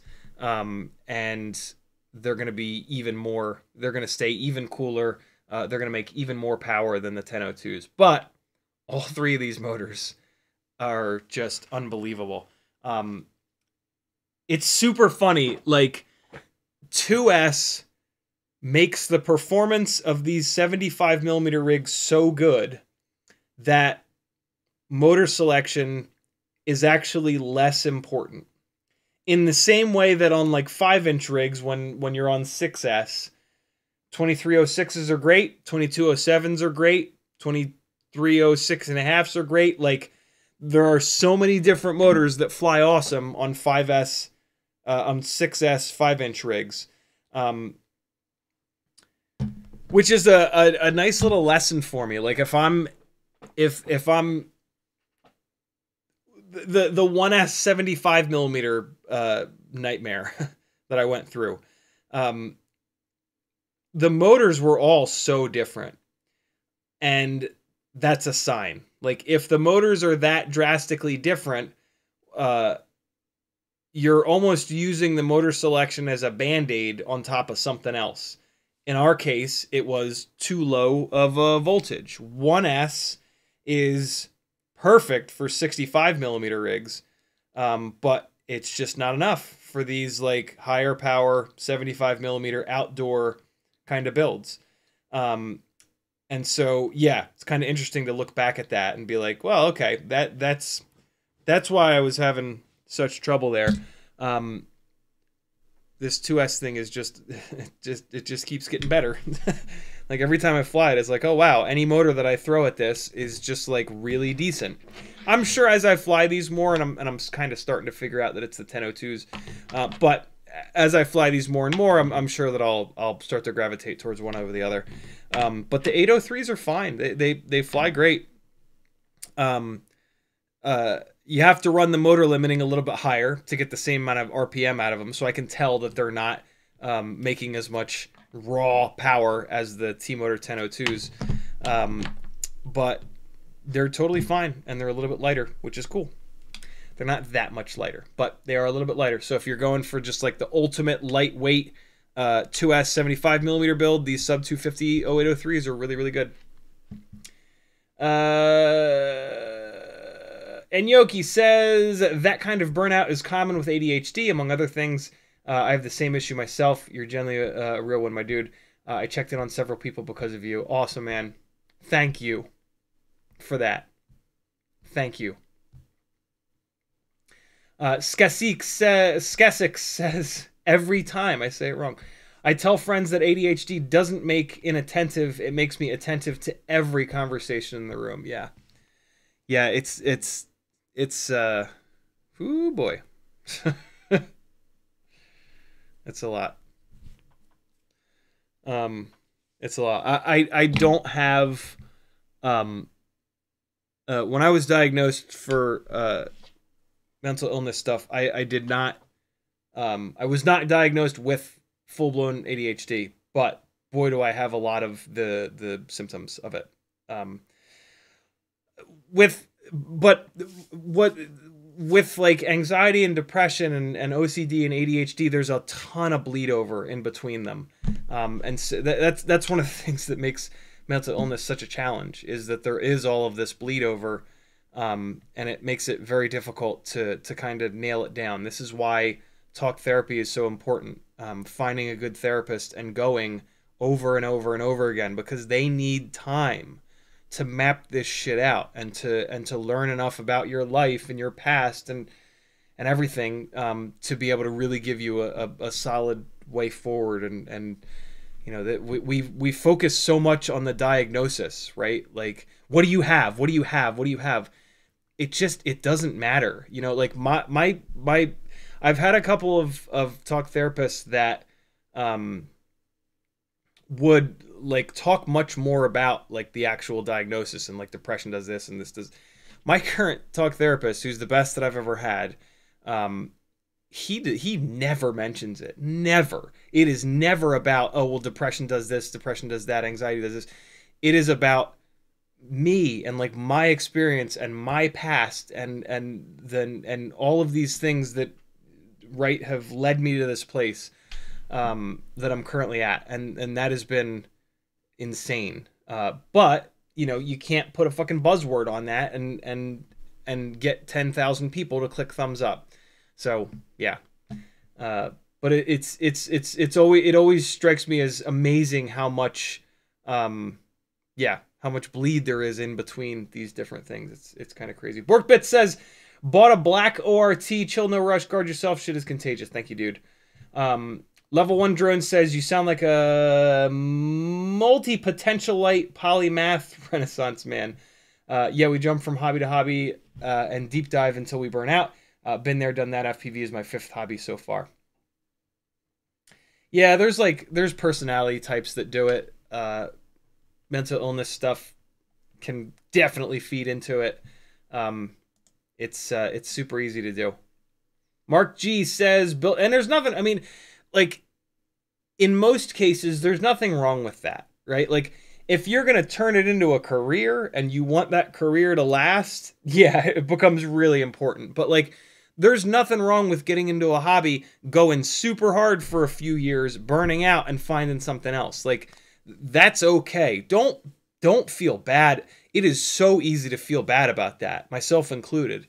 And they're going to be even more, they're going to stay even cooler. They're going to make even more power than the 1002s. But all three of these motors are just unbelievable. It's super funny. Like, 2S makes the performance of these 75mm rigs so good that motor selection is actually less important. In the same way that on like 5-inch rigs, when you're on 6S, 2306s are great, 2207s are great, 2306.5s are great. Like, there are so many different motors that fly awesome on 5S, on 6S 5-inch rigs, which is a nice little lesson for me. Like, if I'm the 1S 75mm nightmare that I went through, the motors were all so different, and that's a sign. Like, if the motors are that drastically different, you're almost using the motor selection as a band-aid on top of something else. In our case, it was too low of a voltage. 1S is perfect for 65mm rigs, but it's just not enough for these like higher power 75mm outdoor kind of builds. And so, yeah, it's kind of interesting to look back at that and be like, well, okay, that's why I was having such trouble there. This 2S thing is just keeps getting better. Like, every time I fly it, it's like, oh wow, any motor that I throw at this is just like really decent. I'm sure as I fly these more, and I'm kind of starting to figure out that it's the 1002s, but as I fly these more and more, I'm sure that I'll start to gravitate towards one over the other. But the 803s are fine. They fly great. You have to run the motor limiting a little bit higher to get the same amount of RPM out of them, so I can tell that they're not making as much raw power as the T-Motor 1002s. But they're totally fine, and they're a little bit lighter, which is cool. They're not that much lighter, but they are a little bit lighter. So if you're going for just like the ultimate lightweight 2S 75mm build, these sub 250 0803s are really, really good. And Yoki says that kind of burnout is common with ADHD, among other things. I have the same issue myself. You're generally a real one, my dude. I checked in on several people because of you. Awesome, man. Thank you for that. Thank you. Skasik says, every time I say it wrong, I tell friends that ADHD doesn't make inattentive. It makes me attentive to every conversation in the room. Yeah. Yeah, it's ooh boy. It's a lot. It's a lot. I don't have, when I was diagnosed for, mental illness stuff, I did not, I was not diagnosed with full-blown ADHD, but boy, do I have a lot of the symptoms of it. With like anxiety and depression and OCD and ADHD, there's a ton of bleed over in between them. And so that's one of the things that makes mental illness such a challenge, is that there is all of this bleed over, and it makes it very difficult to kind of nail it down. This is why talk therapy is so important. Finding a good therapist and going over and over and over again, because they need time to map this shit out and to learn enough about your life and your past and everything, to be able to really give you a solid way forward. And you know, that we focus so much on the diagnosis, right? Like, what do you have? What do you have? What do you have? It doesn't matter. You know, like my I've had a couple of talk therapists that would like talk much more about like the actual diagnosis and like depression does this and this does. My current talk therapist, who's the best that I've ever had, he never mentions it. Never. It is never about, oh well, depression does this, depression does that, anxiety does this. It is about me and like my experience and my past and all of these things that have led me to this place that I'm currently at, and that has been insane. But you know, you can't put a fucking buzzword on that and get 10,000 people to click thumbs up. So yeah, but it always strikes me as amazing how much how much bleed there is in between these different things. It's kind of crazy. Borkbit says, bought a black ORT, chill, no rush, guard yourself, shit is contagious. Thank you, dude. Level 1 Drone says, you sound like a multi-potentialite polymath renaissance man. Yeah, we jump from hobby to hobby and deep dive until we burn out. Been there, done that. FPV is my 5th hobby so far. Yeah, there's personality types that do it. Mental illness stuff can definitely feed into it. It's super easy to do. Mark G says, and there's nothing, I mean, like, in most cases, there's nothing wrong with that, right? Like, if you're going to turn it into a career and you want that career to last, yeah, it becomes really important. But, like, there's nothing wrong with getting into a hobby, going super hard for a few years, burning out, and finding something else. Like, that's okay. Don't feel bad. It is so easy to feel bad about that, myself included.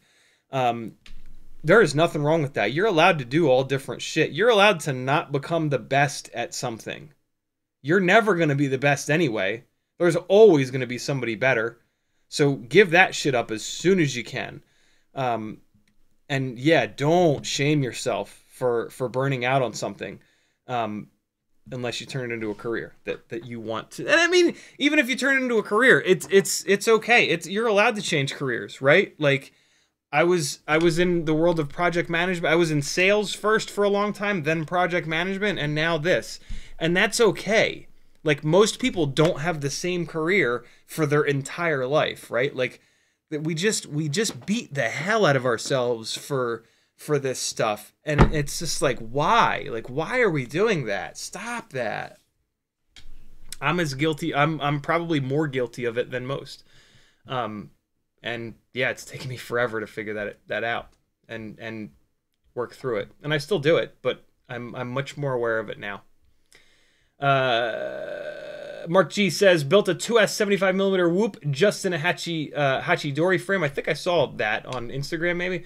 There is nothing wrong with that. You're allowed to do all different shit. You're allowed to not become the best at something. You're never going to be the best anyway. There's always going to be somebody better. So give that shit up as soon as you can. And yeah, don't shame yourself for burning out on something. Unless you turn it into a career that you want to. And I mean, even if you turn it into a career, it's okay. You're allowed to change careers, right? Like, I was in the world of project management. I was in sales first for a long time, then project management, and now this. And that's okay. Like, most people don't have the same career for their entire life, right? Like, we just beat the hell out of ourselves for this stuff, and it's just like, why? Like, why are we doing that? Stop that. I'm as guilty. I'm probably more guilty of it than most. And yeah, it's taken me forever to figure that out and work through it. And I still do it, but I'm much more aware of it now. Mark G says, built a 2S 75mm whoop just in a Hachidori frame. I think I saw that on Instagram, maybe.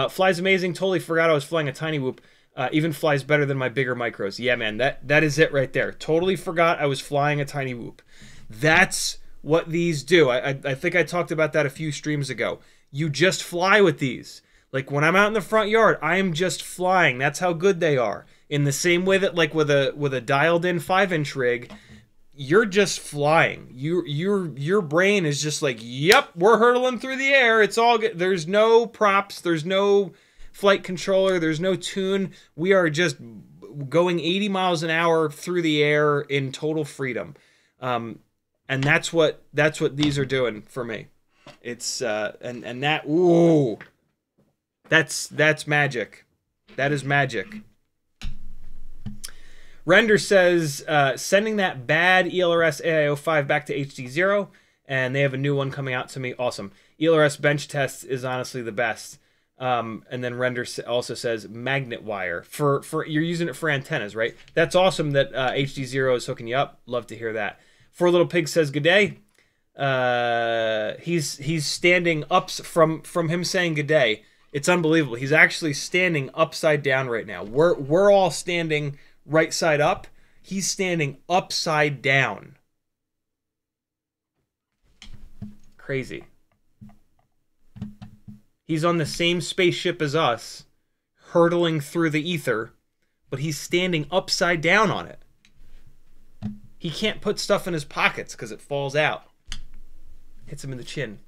Flies amazing. Totally forgot I was flying a Tiny Whoop. Even flies better than my bigger micros. Yeah, man, that is it right there. Totally forgot I was flying a Tiny Whoop. That's what these do. I think I talked about that a few streams ago. You just fly with these. Like, when I'm out in the front yard, I am just flying. That's how good they are. In the same way that, like, with a dialed-in 5-inch rig, you're just flying. Your brain is just like, yep, we're hurtling through the air. It's all good. There's no props. There's no flight controller. There's no tune. We are just going 80 miles an hour through the air in total freedom. And that's what these are doing for me. It's and that, ooh, that's magic. That is magic. Render says, sending that bad ELRS AIO 5 back to HD0, and they have a new one coming out to me. Awesome. ELRS bench test is honestly the best. And then Render also says magnet wire. For you're using it for antennas, right? That's awesome that HD0 is hooking you up. Love to hear that. Four Little Pig says, good day. He's standing up from him saying good day. It's unbelievable. He's actually standing upside down right now. We're all standing right side up. He's standing upside down. Crazy. He's on the same spaceship as us, hurtling through the ether, but he's standing upside down on it. He can't put stuff in his pockets because it falls out. Hits him in the chin.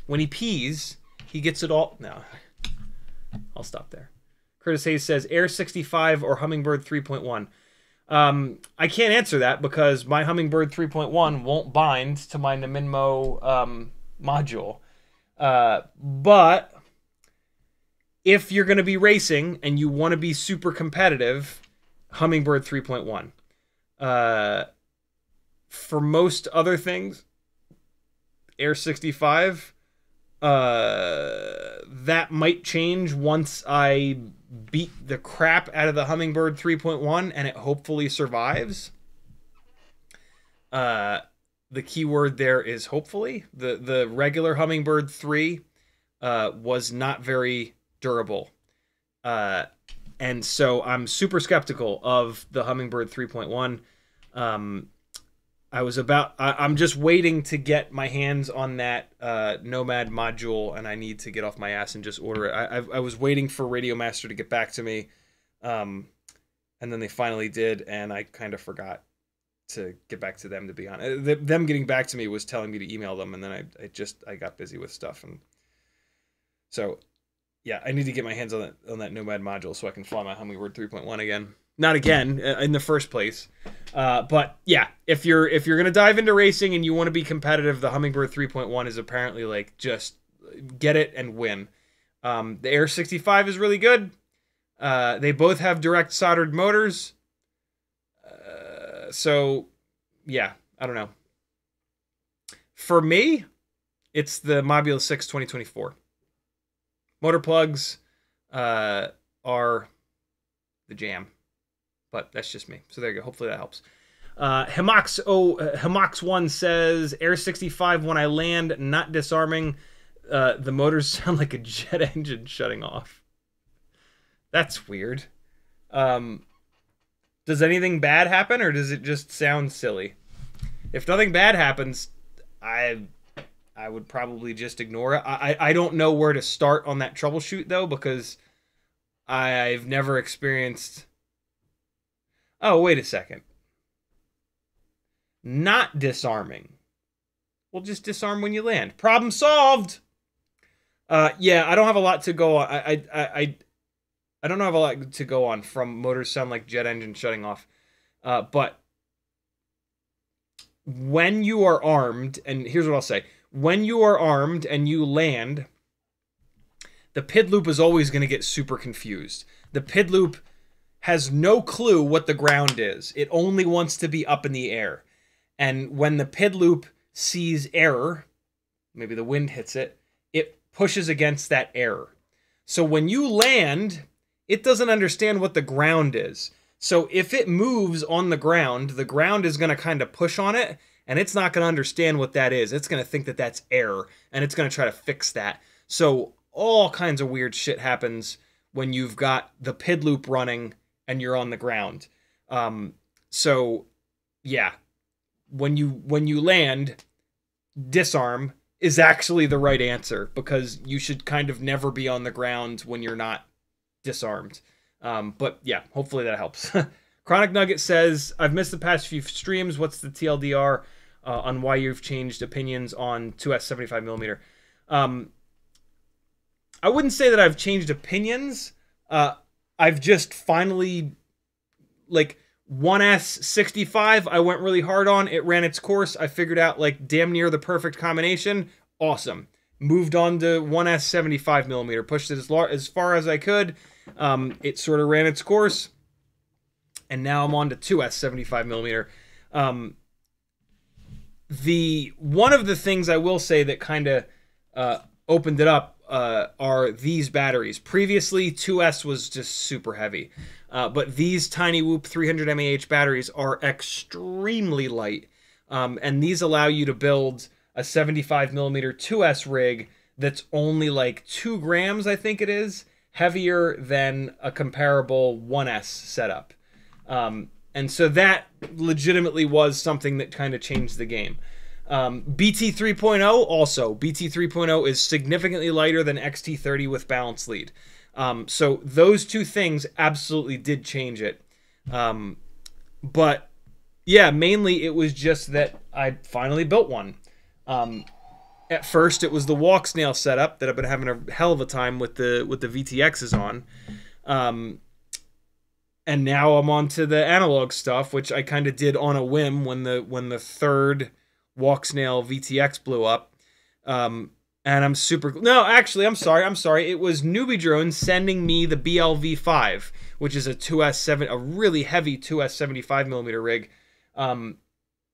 When he pees, he gets it all... No. I'll stop there. Curtis Hayes says, Air 65 or Hummingbird 3.1. I can't answer that because my Hummingbird 3.1 won't bind to my Naminmo module. But if you're going to be racing and you want to be super competitive, Hummingbird 3.1. For most other things, Air 65. That might change once I beat the crap out of the Hummingbird 3.1 and it hopefully survives. The key word there is hopefully. The regular Hummingbird 3 was not very durable. And so I'm super skeptical of the Hummingbird 3.1. I'm just waiting to get my hands on that Nomad module, and I need to get off my ass and just order it. I was waiting for Radio Master to get back to me, and then they finally did, and I kind of forgot to get back to them, to be honest. Them getting back to me was telling me to email them, and then I got busy with stuff, and so yeah, I need to get my hands on that Nomad module so I can fly my Hummingbird 3.1 again. Not again in the first place, but yeah, if you're gonna dive into racing and you want to be competitive, the Hummingbird 3.1 is apparently like just get it and win. The Air 65 is really good. They both have direct soldered motors, so yeah, I don't know. For me, it's the Mobula 6 2024. Motor plugs are the jam. But that's just me. So there you go. Hopefully that helps. Himox1 says, Air 65, when I land, not disarming, the motors sound like a jet engine shutting off. That's weird. Does anything bad happen, or does it just sound silly? If nothing bad happens, I would probably just ignore it. I don't know where to start on that troubleshoot, though, because I've never experienced... Oh, wait a second. Not disarming. We'll just disarm when you land. Problem solved! Yeah, I don't have a lot to go on. I don't have a lot to go on from motors sound like jet engine shutting off. But when you are armed, and here's what I'll say. When you are armed and you land, the PID loop is always going to get super confused. The PID loop has no clue what the ground is. It only wants to be up in the air. And when the PID loop sees error, maybe the wind hits it, it pushes against that error. So when you land, it doesn't understand what the ground is. So if it moves on the ground is going to kind of push on it, and it's not going to understand what that is. It's going to think that that's error, and it's going to try to fix that. So all kinds of weird shit happens when you've got the PID loop running and you're on the ground. So yeah, when you land, disarm is actually the right answer, because you should kind of never be on the ground when you're not disarmed. But yeah, hopefully that helps. Chronic Nugget says, I've missed the past few streams. What's the TLDR on why you've changed opinions on 2S 75mm? I wouldn't say that I've changed opinions. I've just finally, like, 1S 65, I went really hard on. It ran its course. I figured out, like, damn near the perfect combination. Awesome. Moved on to 1S 75mm. Pushed it as far as I could. It sort of ran its course. And now I'm on to 2S 75mm. One of the things I will say that kind of opened it up are these batteries. Previously, 2S was just super heavy. But these Tiny Whoop 300 mAh batteries are extremely light. And these allow you to build a 75mm 2S rig that's only like 2 grams, I think it is, heavier than a comparable 1S setup. And so that legitimately was something that kind of changed the game. BT 3.0 also. BT 3.0 is significantly lighter than XT30 with balanced lead. So those two things absolutely did change it. But yeah, mainly it was just that I finally built one. At first it was the walk snail setup that I've been having a hell of a time with the VTXs on. And now I'm on to the analog stuff, which I kind of did on a whim when the third walk snail VTX blew up. And I'm super... No, actually, I'm sorry. It was Newbie Drone sending me the BLV5, which is a 2S7, a really heavy 2S 75mm rig.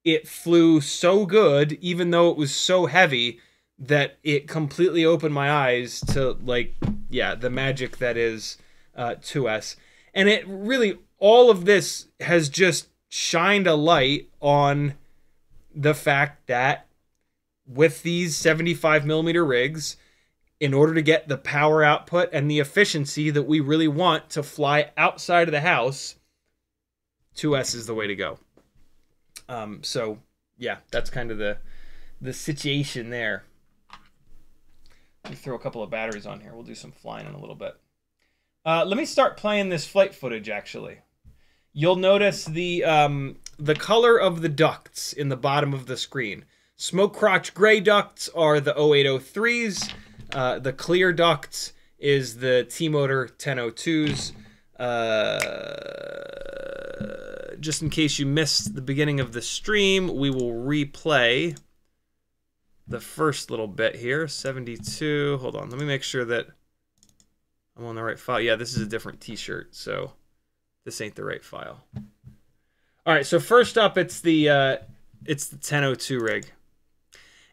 it flew so good, even though it was so heavy, that it completely opened my eyes to, like, yeah, the magic that is 2S. And it really, all of this has just shined a light on the fact that with these 75mm rigs, in order to get the power output and the efficiency that we really want to fly outside of the house, 2S is the way to go. So yeah, that's kind of the situation there. Let me throw a couple of batteries on here. We'll do some flying in a little bit. Let me start playing this flight footage, actually. You'll notice the color of the ducts in the bottom of the screen. Smoke crotch gray ducts are the 0803s. The clear ducts is the T-Motor 1002s. Just in case you missed the beginning of the stream, we will replay the first little bit here. 72. Hold on. Let me make sure that I'm on the right file. Yeah, this is a different t-shirt, so this ain't the right file. All right, so first up, it's the 1002 rig.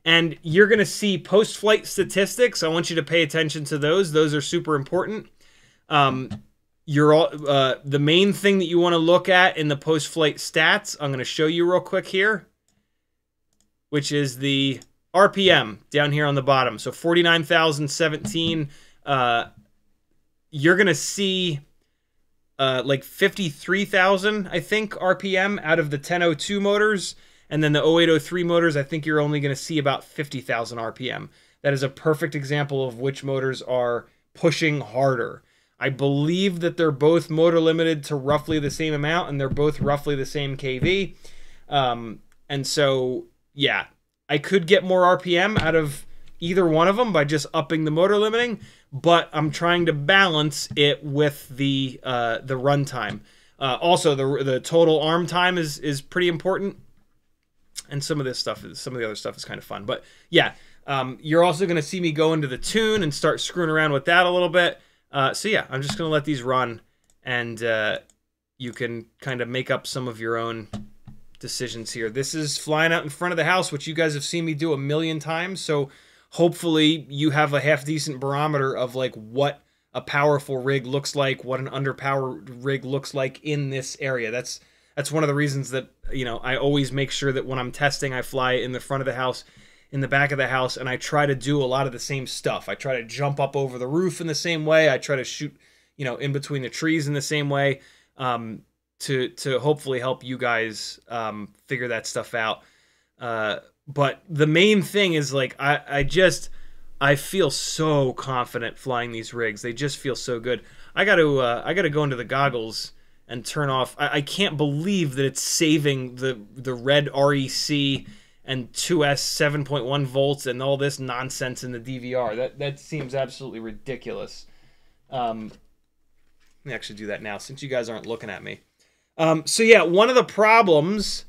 And you're going to see post-flight statistics. I want you to pay attention to those. Those are super important. The main thing that you want to look at in the post-flight stats, I'm going to show you real quick here, which is the RPM down here on the bottom. So 49,017. You're going to see like 53,000, I think, RPM out of the 1002 motors. And then the 0803 motors, I think you're only going to see about 50,000 RPM. That is a perfect example of which motors are pushing harder. I believe that they're both motor limited to roughly the same amount, and they're both roughly the same KV. And so, yeah, I could get more RPM out of either one of them by just upping the motor limiting, but I'm trying to balance it with the runtime. Also, the total arm time is pretty important. And some of this stuff some of the other stuff is kind of fun. But yeah, you're also going to see me go into the tune and start screwing around with that a little bit. So yeah, I'm just going to let these run, and you can kind of make up some of your own decisions here. This is flying out in front of the house, which you guys have seen me do a million times. So hopefully you have a half decent barometer of like what a powerful rig looks like, what an underpowered rig looks like in this area. That's one of the reasons that, you know, I always make sure that when I'm testing, I fly in the front of the house, in the back of the house, and I try to do a lot of the same stuff. I try to jump up over the roof in the same way. I try to shoot, you know, in between the trees in the same way, to hopefully help you guys figure that stuff out. But the main thing is, like, I feel so confident flying these rigs. They just feel so good. I got to go into the goggles and turn off. I can't believe that it's saving the red REC and 2S 7.1 volts and all this nonsense in the DVR. That seems absolutely ridiculous. Let me actually do that now, since you guys aren't looking at me. So yeah, one of the problems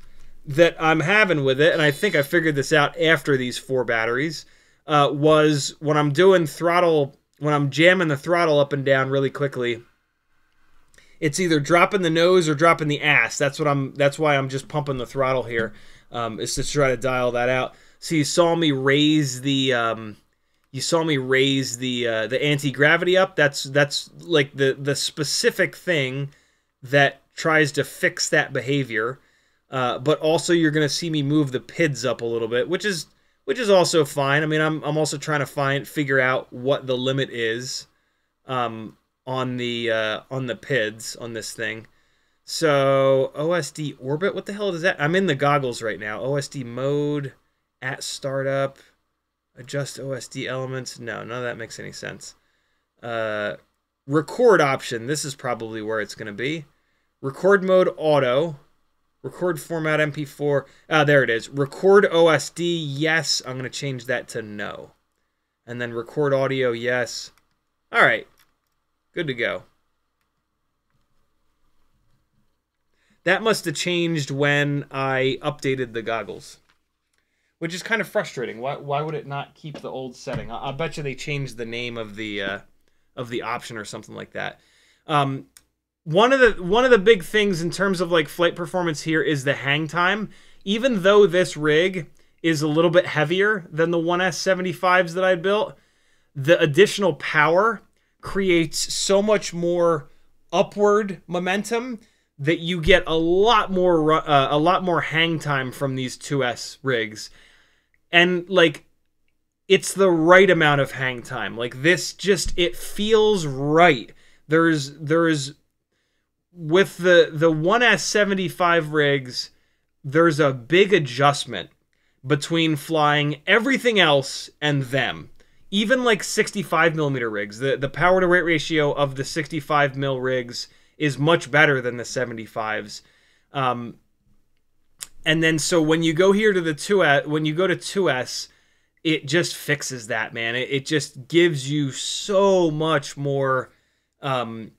that I'm having with it, and I think I figured this out after these 4 batteries, was when I'm doing throttle, when I'm jamming the throttle up and down really quickly, it's either dropping the nose or dropping the ass. That's why I'm just pumping the throttle here, is to try to dial that out. So you saw me raise the anti-gravity up. That's like the specific thing that tries to fix that behavior. But also you're going to see me move the PIDs up a little bit, which is also fine. I mean, I'm also trying to figure out what the limit is on the PIDs on this thing. So OSD orbit, what the hell is that? I'm in the goggles right now. OSD mode at startup, adjust OSD elements. No, none of that makes any sense. Record option. This is probably where it's going to be. Record mode auto. Record format MP4. There it is. Record OSD, yes. I'm going to change that to no. And then record audio, yes. All right. Good to go. That must have changed when I updated the goggles, which is kind of frustrating. Why would it not keep the old setting? I bet you they changed the name of the option or something like that. One of the big things in terms of like flight performance here is the hang time. even though this rig is a little bit heavier than the 1S75s that I built, the additional power creates so much more upward momentum that you get a lot more hang time from these 2S rigs. And like, it's the right amount of hang time. Like, this just, it feels right. There's with the 1S75 rigs, there's a big adjustment between flying everything else and them. Even like 65mm rigs, the power to weight ratio of the 65mm rigs is much better than the 75s. And then so when you go here to the 2S, when you go to 2S, it just fixes that, man. It just gives you so much more throttle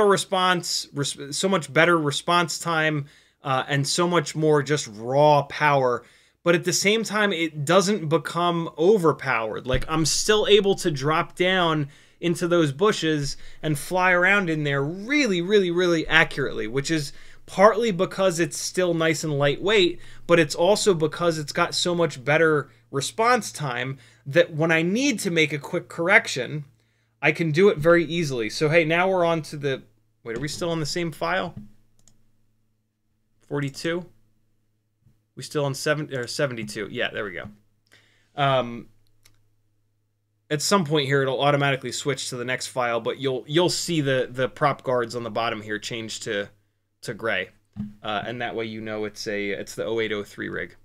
response, so much better response time, and so much more just raw power. But at the same time, it doesn't become overpowered. Like, I'm still able to drop down into those bushes and fly around in there really, really, really accurately, which is partly because it's still nice and lightweight, but it's also because it's got so much better response time that when I need to make a quick correction, I can do it very easily. So, hey, now we're on to the... Wait, are we still on the same file? 42? We still on 72? Yeah, there we go. At some point here, it'll automatically switch to the next file, but you'll see the prop guards on the bottom here change to gray, and that way you know it's the 0803 rig.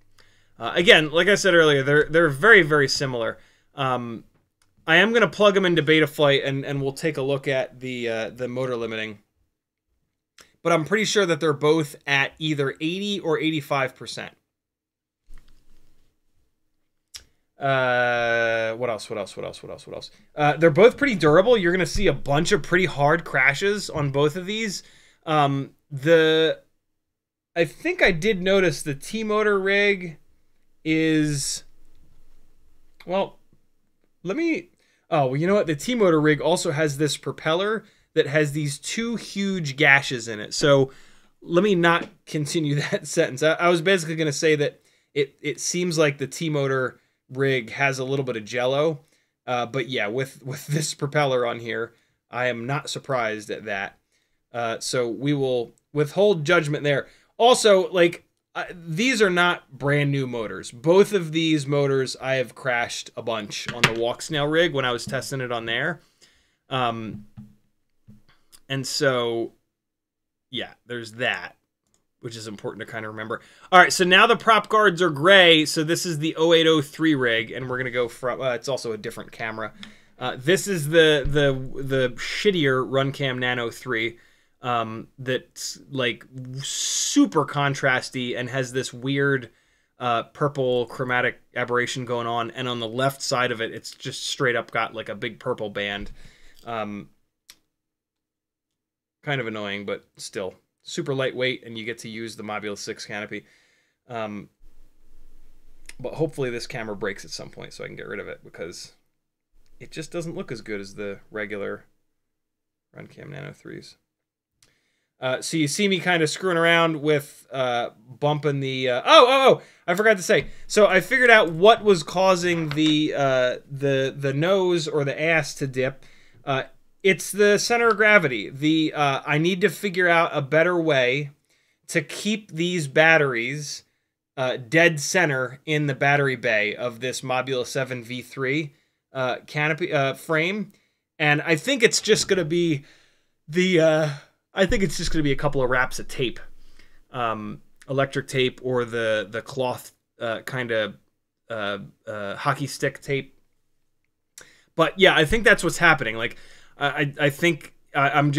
Again, like I said earlier, they're very, very similar. I am going to plug them into Betaflight, and we'll take a look at the motor limiting. But I'm pretty sure that they're both at either 80 or 85%. What else? They're both pretty durable. You're going to see a bunch of pretty hard crashes on both of these. I think I did notice the T-motor rig is... Well, let me... Oh, well, you know what? The T-motor rig also has this propeller that has these two huge gashes in it. So let me not continue that sentence. I was basically going to say that it seems like the T-motor rig has a little bit of jello. But yeah, with this propeller on here, I am not surprised at that. So we will withhold judgment there. Also, like, these are not brand new motors. Both of these motors I have crashed a bunch on the Walk Snail rig when I was testing it on there. And so, yeah, there's that, which is important to kind of remember. All right, so now the prop guards are gray. So this is the 0803 rig, and we're going to go from... it's also a different camera. This is the shittier Runcam Nano 3 that's, like, super contrasty and has this weird purple chromatic aberration going on. And on the left side of it, it's just straight up got, like, a big purple band. Kind of annoying, but still super lightweight, and you get to use the Module 6 canopy. But hopefully this camera breaks at some point so I can get rid of it, because it just doesn't look as good as the regular Runcam Nano 3s. So you see me kind of screwing around with bumping the... I forgot to say. So I figured out what was causing the nose or the ass to dip. It's the center of gravity. I need to figure out a better way to keep these batteries dead center in the battery bay of this Module 7 V3 canopy frame, and I think it's just going to be a couple of wraps of tape, electric tape, or the cloth kind of hockey stick tape. But yeah, I think that's what's happening. Like, I think I'm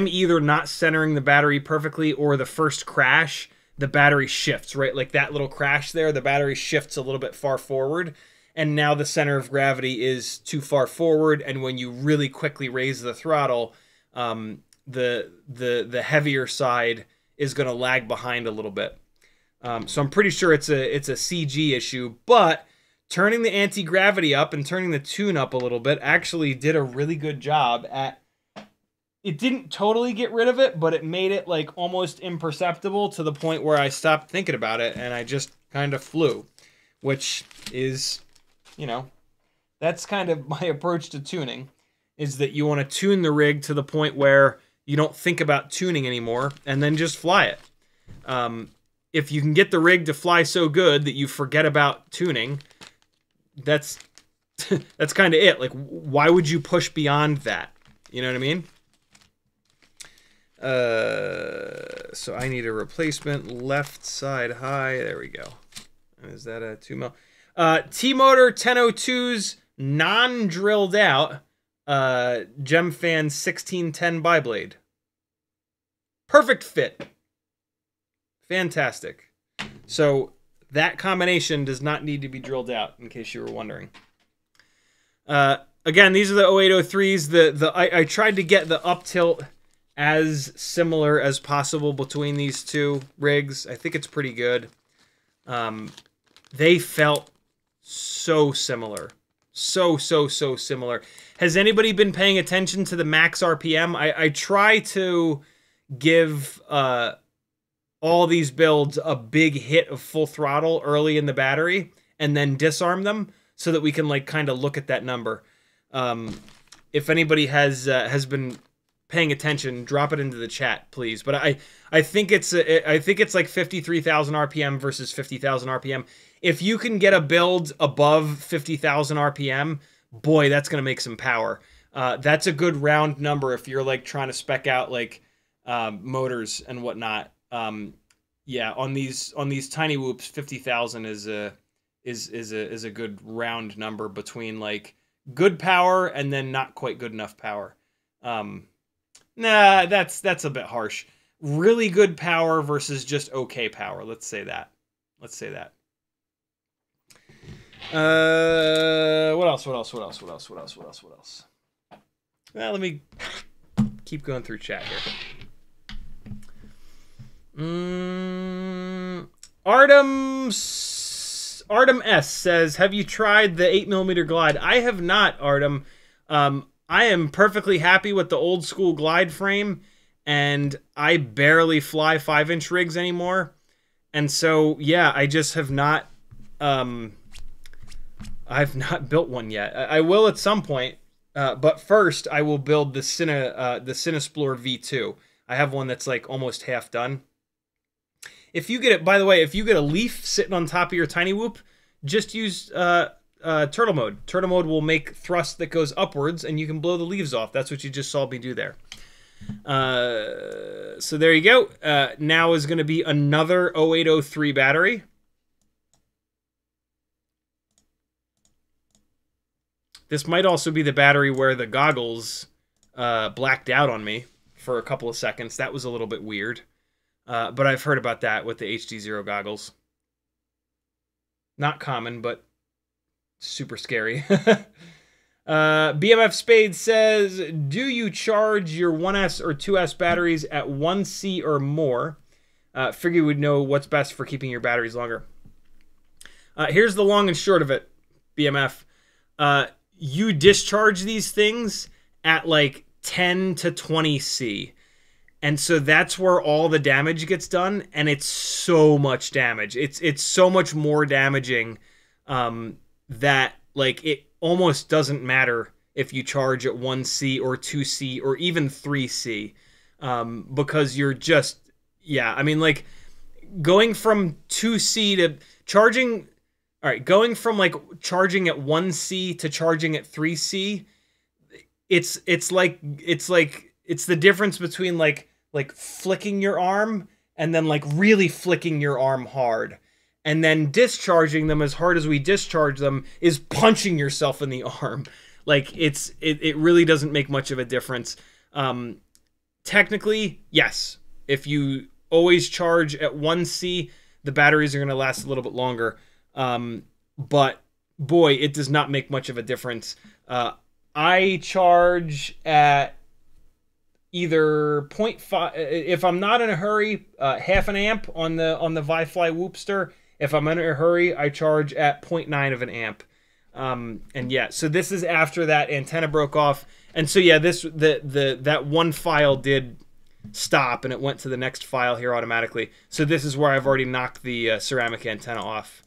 either not centering the battery perfectly, or the first crash, the battery shifts, right? Like that little crash there, the battery shifts a little bit far forward, and now the center of gravity is too far forward, and when you really quickly raise the throttle, the heavier side is going to lag behind a little bit. So I'm pretty sure it's a CG issue, but turning the anti-gravity up and turning the tune up a little bit actually did a really good job at it didn't totally get rid of it, but it made it like almost imperceptible to the point where I stopped thinking about it and I just kind of flew, which is, you know, that's kind of my approach to tuning, is that you want to tune the rig to the point where you don't think about tuning anymore and then just fly it. If you can get the rig to fly so good that you forget about tuning, that's that's kind of it. Like, why would you push beyond that? You know what I mean? So I need a replacement left side high. There we go. Is that a 2 mil? T-Motor 1002's non-drilled out GemFan 1610 biblade. Perfect fit. Fantastic. So that combination does not need to be drilled out, in case you were wondering. Again, these are the 0803s. I tried to get the up tilt as similar as possible between these two rigs. I think it's pretty good. They felt so similar. So similar. Has anybody been paying attention to the max RPM? I try to give all these builds a big hit of full throttle early in the battery and then disarm them so that we can like kind of look at that number. If anybody has been paying attention, drop it into the chat, please. But I think it's like 53,000 RPM versus 50,000 RPM. If you can get a build above 50,000 RPM, boy, that's gonna make some power. That's a good round number if you're like trying to spec out like motors and whatnot. Yeah, on these Tiny Whoops, 50,000 is a good round number between like good power and then not quite good enough power. Nah, that's a bit harsh. Really good power versus just okay power. Let's say that. Let's say that. What else? Well, let me keep going through chat here. Artem S says, have you tried the 8mm glide? I have not, Artem. I am perfectly happy with the old school glide frame, and I barely fly 5-inch rigs anymore. And so, yeah, I just have not, I've not built one yet. I will at some point, but first I will build the Cinesplore V2. I have one that's like almost half done. If you get it, by the way, if you get a leaf sitting on top of your Tiny Whoop, just use turtle mode. Turtle mode will make thrust that goes upwards, and you can blow the leaves off. That's what you just saw me do there. So there you go. Now is going to be another 0803 battery. This might also be the battery where the goggles blacked out on me for a couple of seconds. That was a little bit weird. But I've heard about that with the HD0 goggles. Not common, but super scary. BMF Spade says, do you charge your 1S or 2S batteries at 1C or more? Figure you would know what's best for keeping your batteries longer. Here's the long and short of it, BMF. You discharge these things at like 10 to 20C. And so that's where all the damage gets done, and it's so much damage. It's so much more damaging that like it almost doesn't matter if you charge at 1C or 2C or even 3C, because you're just, yeah, I mean, like going from 2C to charging, all right, going from like charging at 1C to charging at 3C, it's the difference between like flicking your arm and then like really flicking your arm hard. And then discharging them as hard as we discharge them is punching yourself in the arm. Like it really doesn't make much of a difference. Technically, yes. If you always charge at 1C, the batteries are going to last a little bit longer. But boy, it does not make much of a difference. I charge at either 0.5, if I'm not in a hurry, half an amp on the ViFly Whoopster. If I'm in a hurry, I charge at 0.9 of an amp. And yeah, so this is after that antenna broke off. And so yeah, that one file did stop and it went to the next file here automatically. So this is where I've already knocked the ceramic antenna off.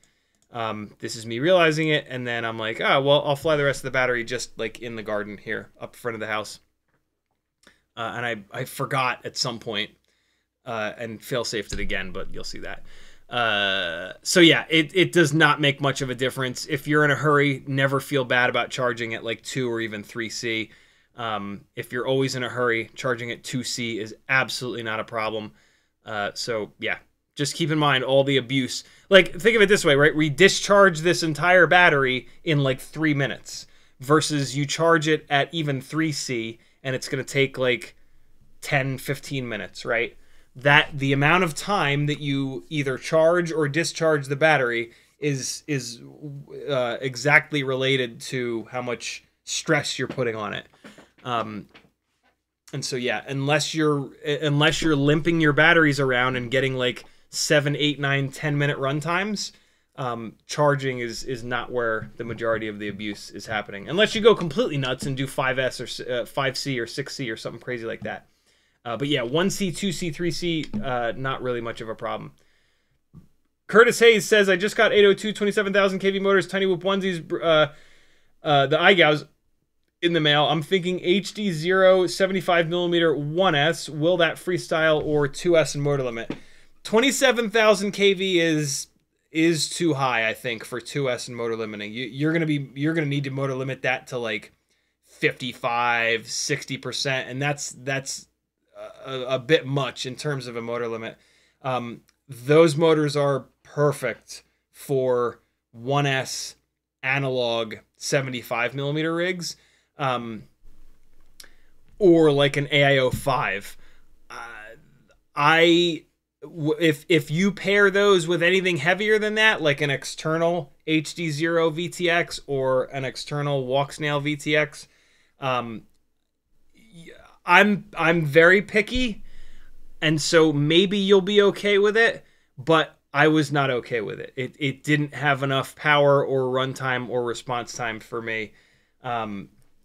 This is me realizing it, and then I'm like, oh, well, I'll fly the rest of the battery just like in the garden here up front of the house. And I forgot at some point and fail-safed it again, but you'll see that. So yeah, it does not make much of a difference. If you're in a hurry, never feel bad about charging at like 2 or even 3C. If you're always in a hurry, charging at 2C is absolutely not a problem. So yeah, just keep in mind all the abuse. Like, think of it this way, right? We discharge this entire battery in like 3 minutes versus you charge it at even 3C and it's going to take like 10, 15 minutes, right? That the amount of time that you either charge or discharge the battery is exactly related to how much stress you're putting on it. And so yeah, unless you're limping your batteries around and getting like 7, 8, 9, 10-minute run times, charging is not where the majority of the abuse is happening. Unless you go completely nuts and do 5S or 5C or 6C or something crazy like that. But yeah, 1C, 2C, 3C, not really much of a problem. Curtis Hayes says, I just got 802 27,000 kV motors, Tiny Whoop Onesies, the iGows in the mail. I'm thinking HD0 75mm 1S. Will that freestyle or 2S in motor limit? 27,000 kV is too high, I think, for 2S and motor limiting. You're gonna need to motor limit that to like 55, 60%, and that's a bit much in terms of a motor limit. Those motors are perfect for 1S analog 75mm rigs, or like an AIO 5. If you pair those with anything heavier than that, like an external HD0 VTX or an external walk snail VTX, I'm very picky, and so maybe you'll be okay with it, but I was not okay with it. It didn't have enough power or runtime or response time for me.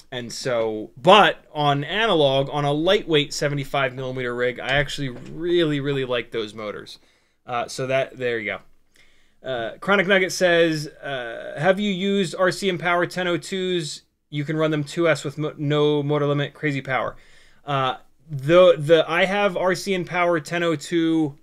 And so, but on analog, on a lightweight 75mm rig, I actually really, really like those motors. So there you go. Chronic Nugget says, have you used RCM Power 1002s? You can run them 2S with no motor limit, crazy power. I have RCN Power 1002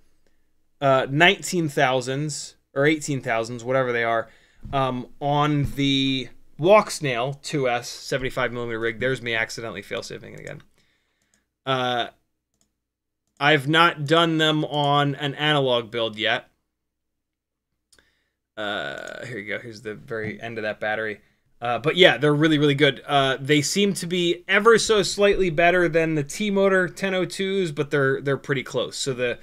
19,000s or 18,000s, whatever they are, on the walk snail 2S 75mm rig. There's me accidentally fail-safing it again. I've not done them on an analog build yet. Here you go. Here's the very end of that battery. But yeah, they're really, really good. They seem to be ever so slightly better than the T-Motor 1002s, but they're pretty close. So the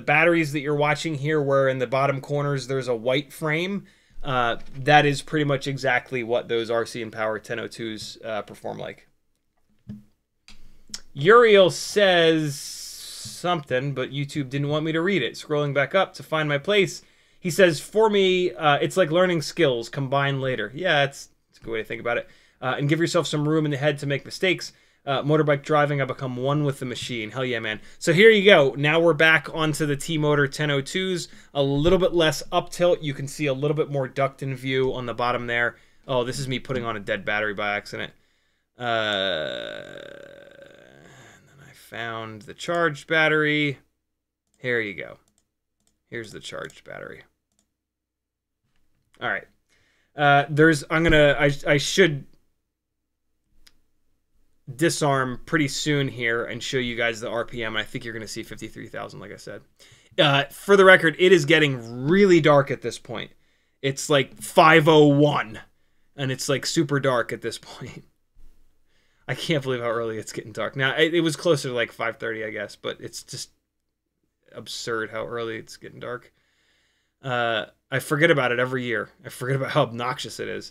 batteries that you're watching here, where in the bottom corners there's a white frame, that is pretty much exactly what those RC and Power 1002s perform like. Uriel says something, but YouTube didn't want me to read it. Scrolling back up to find my place. He says, for me, it's like learning skills, combine later. Yeah, it's a good way to think about it. And give yourself some room in the head to make mistakes. Motorbike driving, I become one with the machine. Hell yeah, man. So here you go. Now we're back onto the T-Motor 1002s. A little bit less up tilt. You can see a little bit more duct in view on the bottom there. Oh, this is me putting on a dead battery by accident. And then I found the charged battery. Here you go. Here's the charged battery. All right. I should disarm pretty soon here and show you guys the RPM. I think you're going to see 53,000, like I said. For the record, it is getting really dark at this point. It's like 5:01, and it's like super dark at this point. I can't believe how early it's getting dark. Now, it was closer to like 5:30, I guess, but it's just absurd how early it's getting dark. I forget about it every year. I forget about how obnoxious it is.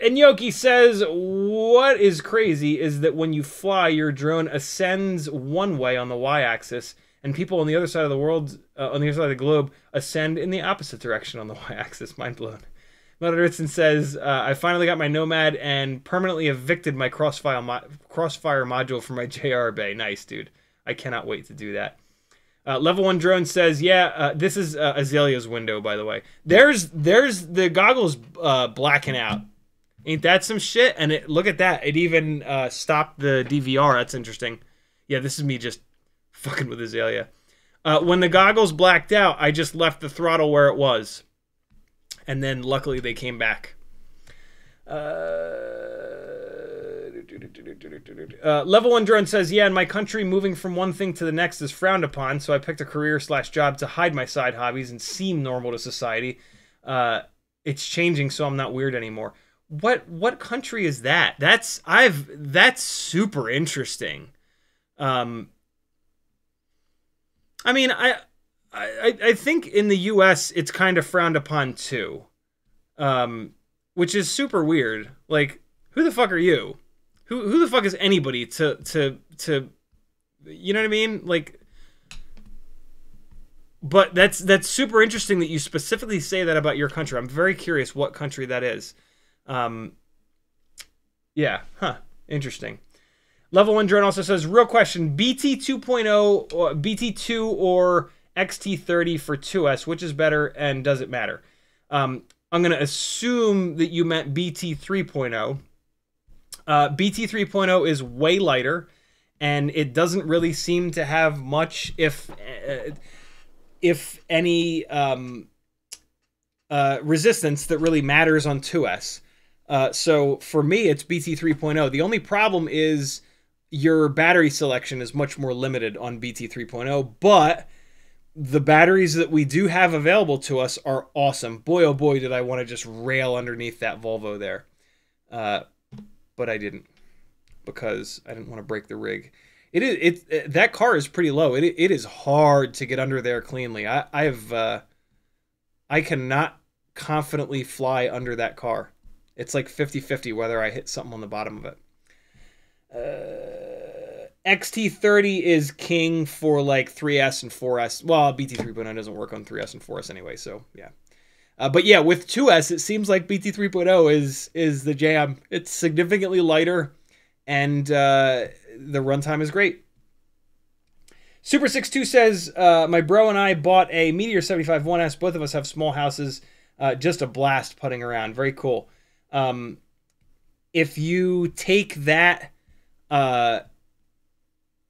And Yoki says, what is crazy is that when you fly, your drone ascends one way on the y-axis and people on the other side of the world, on the other side of the globe, ascend in the opposite direction on the y-axis. Mind blown. Mother Ritson says, I finally got my Nomad and permanently evicted my Crossfire module from my JR Bay. Nice, dude. I cannot wait to do that. Level 1 Drone says, yeah, this is Azalea's window, by the way. There's the goggles blacking out. Ain't that some shit? And look at that. It even stopped the DVR. That's interesting. Yeah, this is me just fucking with Azalea. When the goggles blacked out, I just left the throttle where it was. And then luckily they came back. Level 1 Drone says, yeah, in my country, moving from one thing to the next is frowned upon, so I picked a career/job to hide my side hobbies and seem normal to society. It's changing, so I'm not weird anymore. What country is that? That's super interesting. I mean, I think in the US it's kind of frowned upon too. Which is super weird. Like, who the fuck are you? Who the fuck is anybody to you know what I mean? Like, but that's super interesting that you specifically say that about your country. I'm very curious what country that is. Yeah, interesting. Level 1 Drone also says, real question, BT 2.0 or BT2 or XT30 for 2S, which is better and does it matter? I'm going to assume that you meant BT 3.0. BT 3.0 is way lighter, and it doesn't really seem to have much, if any, resistance that really matters on 2S. So for me, it's BT 3.0. The only problem is your battery selection is much more limited on BT 3.0, but the batteries that we do have available to us are awesome. Boy, oh boy, did I want to just rail underneath that Volvo there. But I didn't, because I didn't want to break the rig. That car is pretty low. It is hard to get under there cleanly. I cannot confidently fly under that car. It's like 50-50 whether I hit something on the bottom of it. XT30 is king for like 3S and 4S. Well, BT 3.0 doesn't work on 3S and 4S anyway, so yeah. But yeah, with 2S, it seems like BT 3.0 is the jam. It's significantly lighter, and the runtime is great. Super62 says, my bro and I bought a Meteor 75 1S. Both of us have small houses. Just a blast putting around. Very cool. If you take that,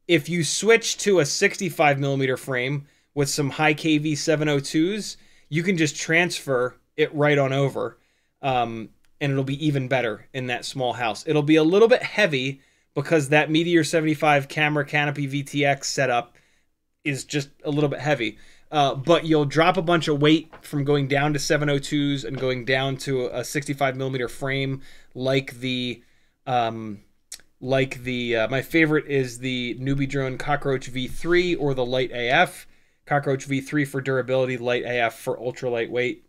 if you switch to a 65mm frame with some high KV 702s, you can just transfer it right on over, and it'll be even better in that small house. It'll be a little bit heavy because that Meteor 75 camera canopy VTX setup is just a little bit heavy. But you'll drop a bunch of weight from going down to 702s and going down to a 65mm frame, like the my favorite is the Newbie Drone Cockroach V3 or the Light AF. Cockroach V3 for durability, Light AF for ultra lightweight.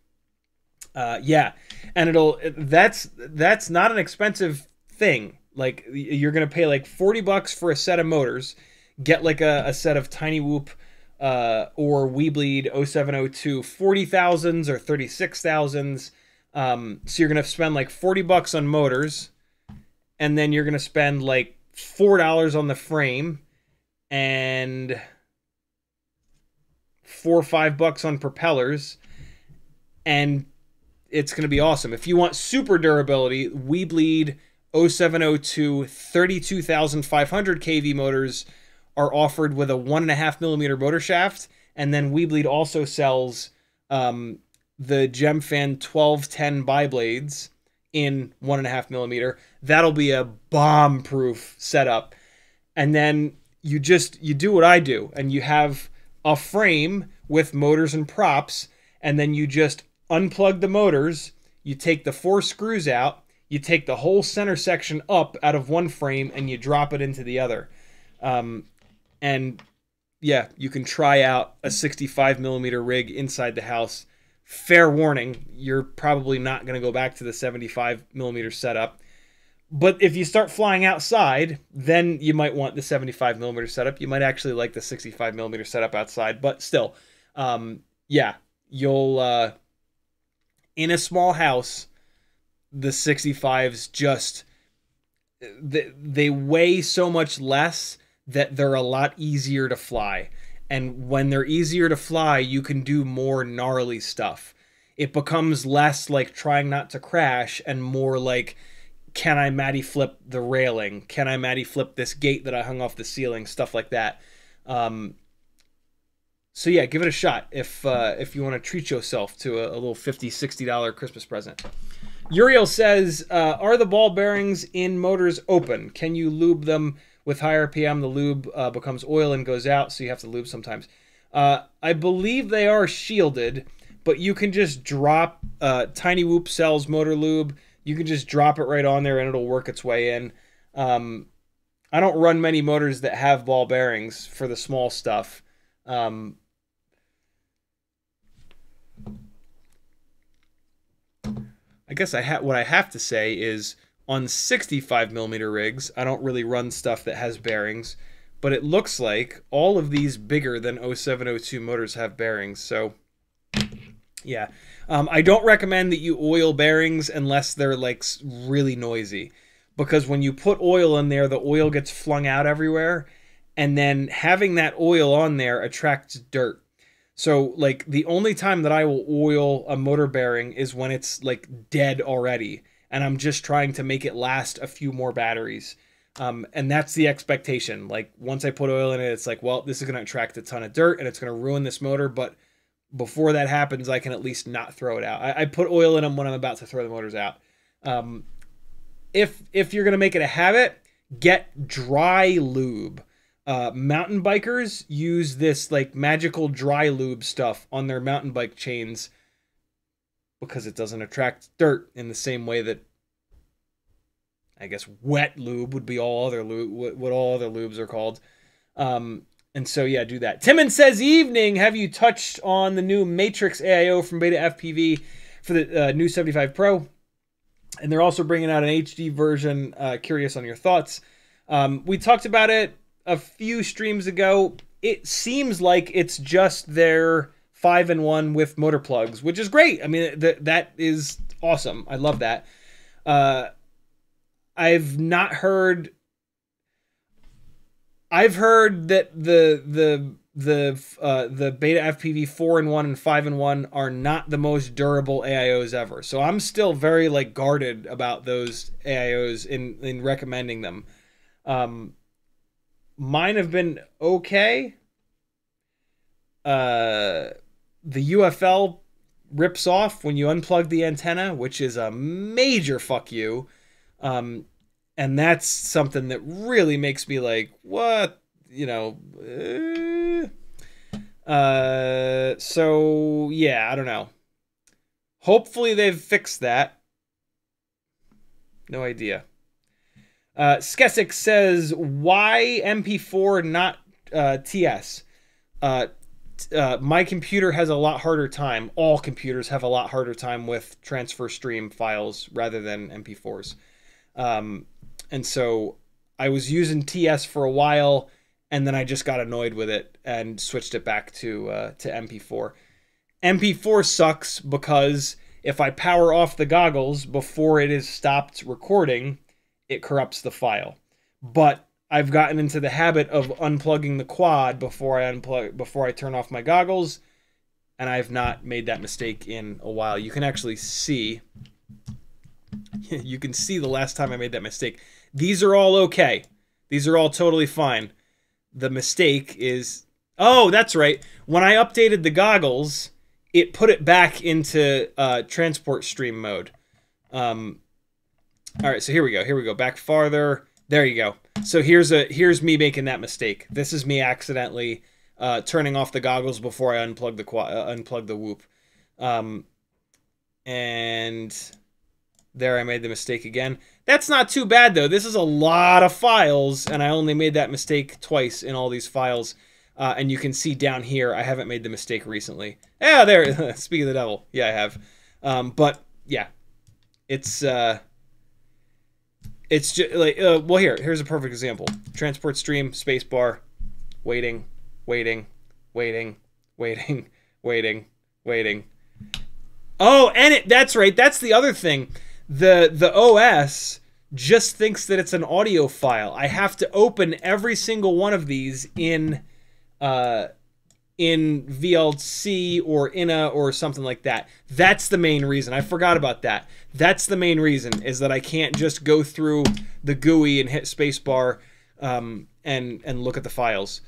Yeah, and that's not an expensive thing. Like, you're gonna pay like $40 for a set of motors, get like a set of Tiny Whoop or Weebleed 0702 40,000s or 36,000s. So you're gonna spend like $40 on motors, and then you're gonna spend like $4 on the frame, and $4 or $5 on propellers, and it's going to be awesome. If you want super durability, Weebleed 0702 32,500 kV motors are offered with a 1.5mm motor shaft, and then Weebleed also sells the GemFan 1210 biblades in 1.5mm. That'll be a bomb-proof setup. And then you do what I do, and you have a frame with motors and props, and then you just unplug the motors, you take the 4 screws out, you take the whole center section up out of one frame, and you drop it into the other. And yeah, you can try out a 65mm rig inside the house. Fair warning, you're probably not going to go back to the 75mm setup. But if you start flying outside, then you might want the 75mm setup. You might actually like the 65mm setup outside, but still, yeah, you'll in a small house, the 65s just they weigh so much less that they're a lot easier to fly. And when they're easier to fly, you can do more gnarly stuff. It becomes less like trying not to crash and more like, can I Matty flip the railing? Can I Matty flip this gate that I hung off the ceiling? Stuff like that. So yeah, give it a shot if you want to treat yourself to a little $50, $60 Christmas present. Uriel says, are the ball bearings in motors open? Can you lube them with high RPM? The lube becomes oil and goes out, so you have to lube sometimes. I believe they are shielded, but you can just drop Tiny Whoop sells motor lube. You can just drop it right on there and it'll work its way in. I don't run many motors that have ball bearings for the small stuff. I guess what I have to say is on 65mm rigs, I don't really run stuff that has bearings, but it looks like all of these bigger than 0702 motors have bearings. So yeah, I don't recommend that you oil bearings unless they're like really noisy, because when you put oil in there, the oil gets flung out everywhere, and then having that oil on there attracts dirt. So, like, the only time that I will oil a motor bearing is when it's, like, dead already, and I'm just trying to make it last a few more batteries. And that's the expectation. Like, once I put oil in it, it's like, well, this is going to attract a ton of dirt, and it's going to ruin this motor, but before that happens, I can at least not throw it out. I put oil in them when I'm about to throw the motors out. If you're going to make it a habit, get dry lube. Mountain bikers use this like magical dry lube stuff on their mountain bike chains because it doesn't attract dirt in the same way that, I guess, wet lube would be all other lube, what all other lubes are called. And so yeah, do that. Timon says, evening, have you touched on the new Matrix AIO from BetaFPV for the new 75 Pro? And they're also bringing out an HD version. Curious on your thoughts. We talked about it a few streams ago. It seems like it's just their 5-in-1 with motor plugs, which is great. I mean, that is awesome. I love that. I've not heard. I've heard that the BetaFPV 4-in-1 and 5-in-1 are not the most durable AIOs ever. So I'm still very like guarded about those AIOs in recommending them. Mine have been okay. The UFL rips off when you unplug the antenna, which is a major fuck you. And that's something that really makes me like, what? You know. So, yeah, I don't know. Hopefully they've fixed that. No idea. Skesic says, why MP4 not TS? My computer has a lot harder time. All computers have a lot harder time with transfer stream files rather than MP4s. And so I was using TS for a while, and then I just got annoyed with it and switched it back to MP4. MP4 sucks because if I power off the goggles before it is stopped recording, it corrupts the file. But I've gotten into the habit of unplugging the quad before I turn off my goggles, and I've not made that mistake in a while. You can actually see, you can see the last time I made that mistake. These are all okay. These are all totally fine. The mistake is, oh, that's right. When I updated the goggles, it put it back into transport stream mode. All right, so here we go. Here we go. Back farther. There you go. So here's me making that mistake. This is me accidentally turning off the goggles before I unplug the whoop. And there I made the mistake again. That's not too bad though. This is a lot of files, and I only made that mistake twice in all these files. And you can see down here, I haven't made the mistake recently. Yeah, there. Speak of the devil. Yeah, I have. But yeah, it's It's just like, well, here's a perfect example. Transport stream, spacebar, waiting, waiting, waiting, waiting, waiting, waiting. Oh, and that's right. That's the other thing. The OS just thinks that it's an audio file. I have to open every single one of these in VLC or INA or something like that. That's the main reason. I forgot about that. That's the main reason, is that I can't just go through the GUI and hit spacebar and look at the files.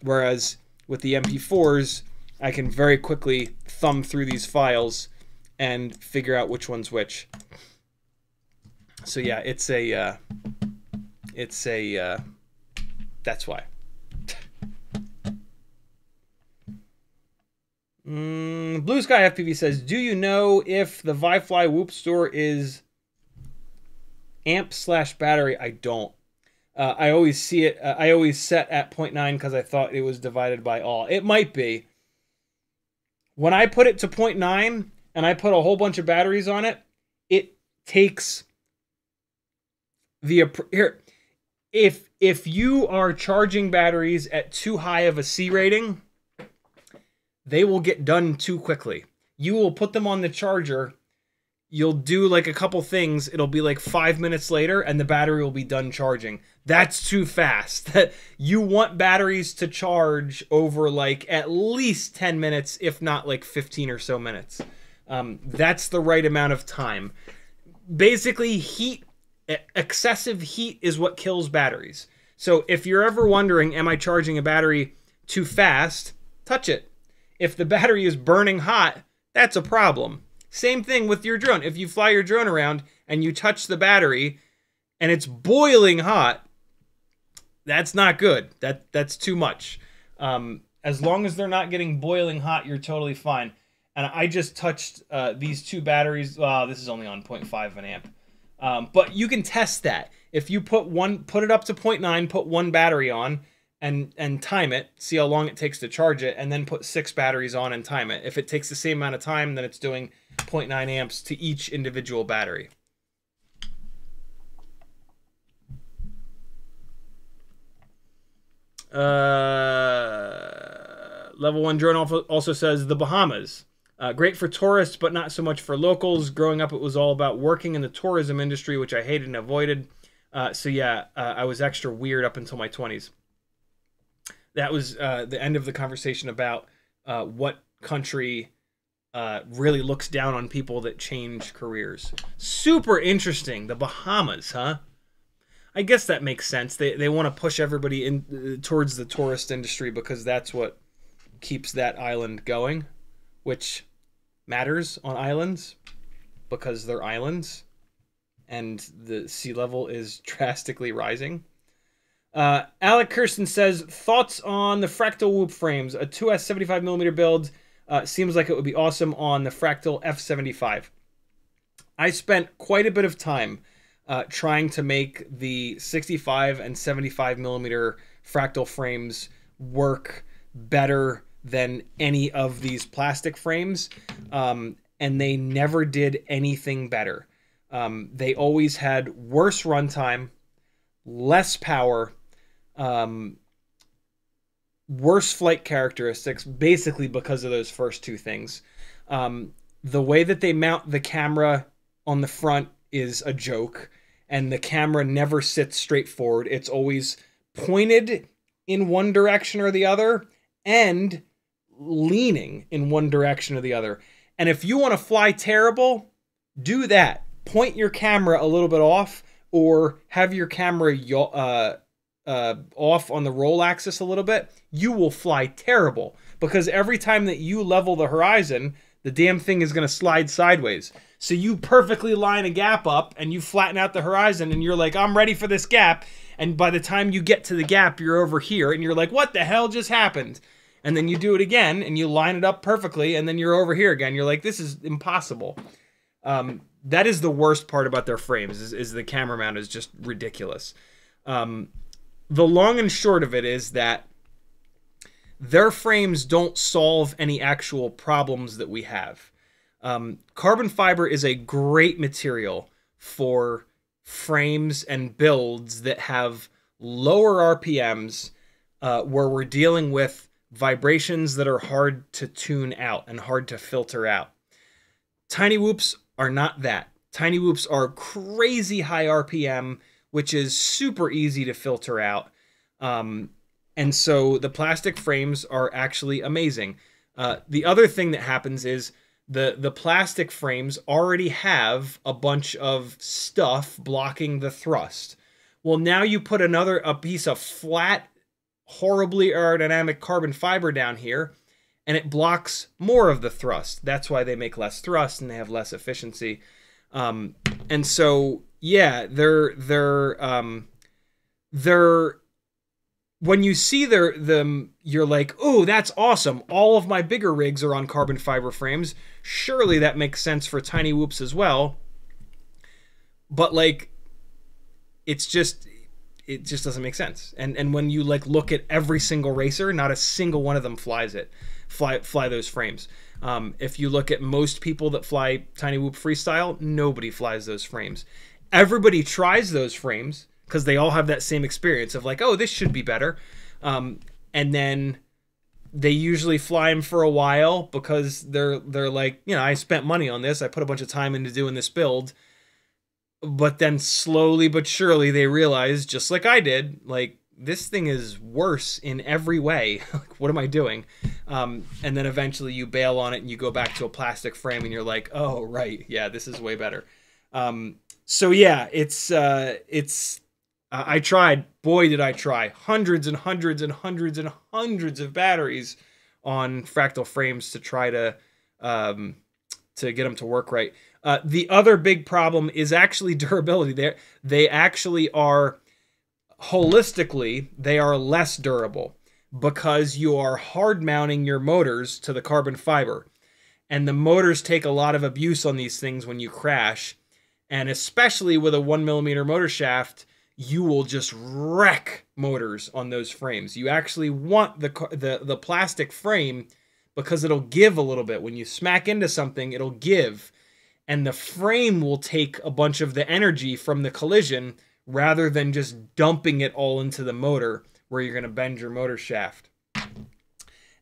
Whereas with the MP4s, I can very quickly thumb through these files and figure out which one's which. So yeah, that's why. Blue Sky FPV says, do you know if the Vifly Whoop store is amp/battery? I don't. I always see it. I always set at 0.9 because I thought it was divided by all. It might be. When I put it to 0.9 and I put a whole bunch of batteries on it, it takes the here. If you are charging batteries at too high of a C rating, they will get done too quickly. You will put them on the charger, you'll do like a couple things, it'll be like 5 minutes later, and the battery will be done charging. That's too fast. You want batteries to charge over like at least 10 minutes, if not like 15 or so minutes. That's the right amount of time. Basically, excessive heat is what kills batteries. So if you're ever wondering, am I charging a battery too fast? Touch it. If the battery is burning hot, that's a problem. Same thing with your drone. If you fly your drone around and you touch the battery and it's boiling hot, that's not good. That's too much. As long as they're not getting boiling hot, you're totally fine. And I just touched these two batteries. This is only on 0.5 of an amp. But you can test that. If you put it up to 0.9, put one battery on, and time it, see how long it takes to charge it, and then put 6 batteries on and time it. If it takes the same amount of time, then it's doing 0.9 amps to each individual battery. Level 1 drone also says the Bahamas. Great for tourists, but not so much for locals. Growing up, it was all about working in the tourism industry, which I hated and avoided. So yeah, I was extra weird up until my 20s. That was the end of the conversation about what country really looks down on people that change careers. Super interesting. The Bahamas, huh? I guess that makes sense. They want to push everybody in towards the tourist industry because that's what keeps that island going, which matters on islands because they're islands and the sea level is drastically rising. Alec Kirsten says, thoughts on the Fractal Whoop frames? A 2S 75mm build seems like it would be awesome on the Fractal F75. I spent quite a bit of time trying to make the 65 and 75mm Fractal frames work better than any of these plastic frames, and they never did anything better. They always had worse runtime, less power, worse flight characteristics, basically because of those first two things. The way that they mount the camera on the front is a joke, and the camera never sits straight forward. It's always pointed in one direction or the other and leaning in one direction or the other. And if you want to fly terrible, do that. Point your camera a little bit off, or have your camera off on the roll axis a little bit. You will fly terrible because every time that you level the horizon, the damn thing is going to slide sideways. So you perfectly line a gap up and you flatten out the horizon and you're like, I'm ready for this gap. And by the time you get to the gap, you're over here and you're like, what the hell just happened? And then you do it again and you line it up perfectly and then you're over here again. You're like, this is impossible. That is the worst part about their frames, is the camera mount is just ridiculous. The long and short of it is that their frames don't solve any actual problems that we have. Carbon fiber is a great material for frames and builds that have lower RPMs, where we're dealing with vibrations that are hard to tune out and hard to filter out. Tiny Whoops are not that. Tiny Whoops are crazy high RPM, which is super easy to filter out. And so the plastic frames are actually amazing. The other thing that happens is the plastic frames already have a bunch of stuff blocking the thrust. Well, now you put a piece of flat, horribly aerodynamic carbon fiber down here, and it blocks more of the thrust. That's why they make less thrust and they have less efficiency. And so, yeah, they're when you see them, you're like, oh, that's awesome. All of my bigger rigs are on carbon fiber frames. Surely that makes sense for Tiny Whoops as well. But like, it just doesn't make sense. And when you like look at every single racer, not a single one of them fly those frames. If you look at most people that fly Tiny Whoop Freestyle, nobody flies those frames. Everybody tries those frames because they all have that same experience of like, oh, this should be better. And then they usually fly them for a while because they're like, you know, I spent money on this. I put a bunch of time into doing this build. But then slowly but surely they realize, just like I did, like, this thing is worse in every way. Like, what am I doing? And then eventually you bail on it and you go back to a plastic frame and you're like, oh, right. Yeah, this is way better. So yeah, I tried. Boy, did I try. Hundreds and hundreds and hundreds and hundreds of batteries on fractal frames to try to get them to work right. The other big problem is actually durability. They actually are, holistically, they are less durable because you are hard mounting your motors to the carbon fiber. And the motors take a lot of abuse on these things when you crash. And especially with a 1mm motor shaft, you will just wreck motors on those frames. You actually want the plastic frame because it'll give a little bit. When you smack into something, it'll give. And the frame will take a bunch of the energy from the collision rather than just dumping it all into the motor where you're going to bend your motor shaft.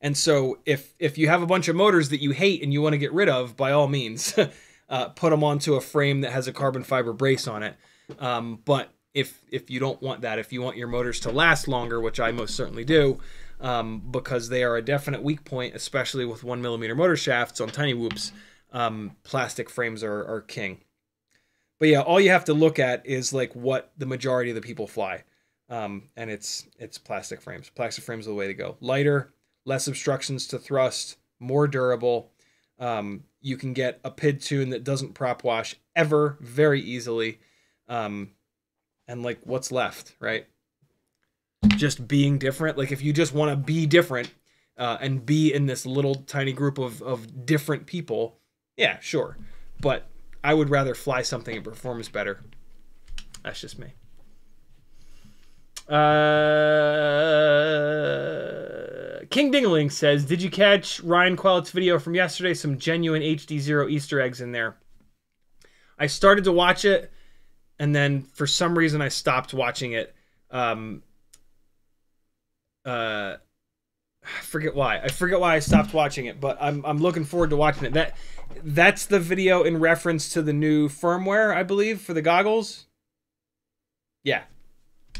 And so if you have a bunch of motors that you hate and you want to get rid of, by all means, put them onto a frame that has a carbon fiber brace on it. But if you don't want that, if you want your motors to last longer, which I most certainly do, because they are a definite weak point, especially with 1mm motor shafts on Tiny Whoops, plastic frames are king. But yeah, all you have to look at is like what the majority of the people fly. And it's plastic frames. Plastic frames are the way to go. Lighter, less obstructions to thrust, more durable. You can get a PID tune that doesn't prop wash ever very easily. And like, what's left, right? Just being different. Like, if you just want to be different and be in this little tiny group of different people, yeah, sure. But I would rather fly something that performs better. That's just me. King Dingaling says, did you catch Ryan Quellet's video from yesterday? Some genuine HD0 Easter eggs in there. I started to watch it, and then for some reason I stopped watching it. I forget why. I forget why I stopped watching it, but I'm looking forward to watching it. That's the video in reference to the new firmware, I believe, for the goggles. Yeah.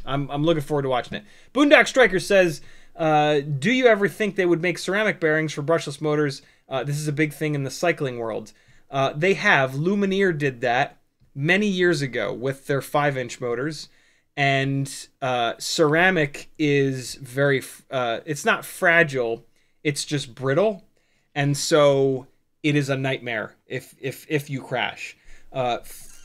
I'm looking forward to watching it. Boondock Striker says, do you ever think they would make ceramic bearings for brushless motors? This is a big thing in the cycling world. They have. Lumineer did that many years ago with their 5-inch motors. And ceramic is very, it's not fragile, it's just brittle. And so it is a nightmare if you crash.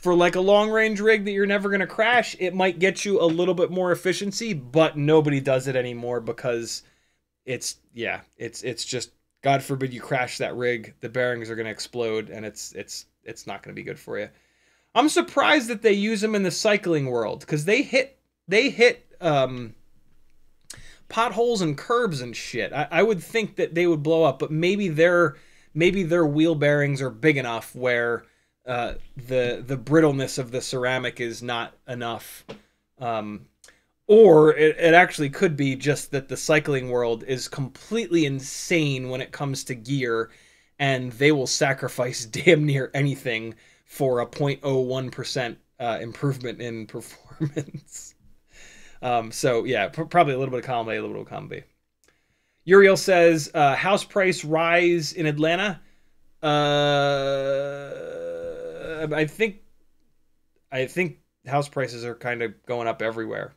For like a long range rig that you're never going to crash, it might get you a little bit more efficiency, but nobody does it anymore because it's just, God forbid you crash that rig, the bearings are going to explode and it's not going to be good for you. I'm surprised that they use them in the cycling world because they hit potholes and curbs and shit. I would think that they would blow up, but maybe their wheel bearings are big enough where the brittleness of the ceramic is not enough. Or it actually could be just that the cycling world is completely insane when it comes to gear, and they will sacrifice damn near anything for a 0.01% improvement in performance. So yeah, probably a little bit of column A, a little bit of column B. Uriel says, house price rise in Atlanta. I think house prices are kind of going up everywhere.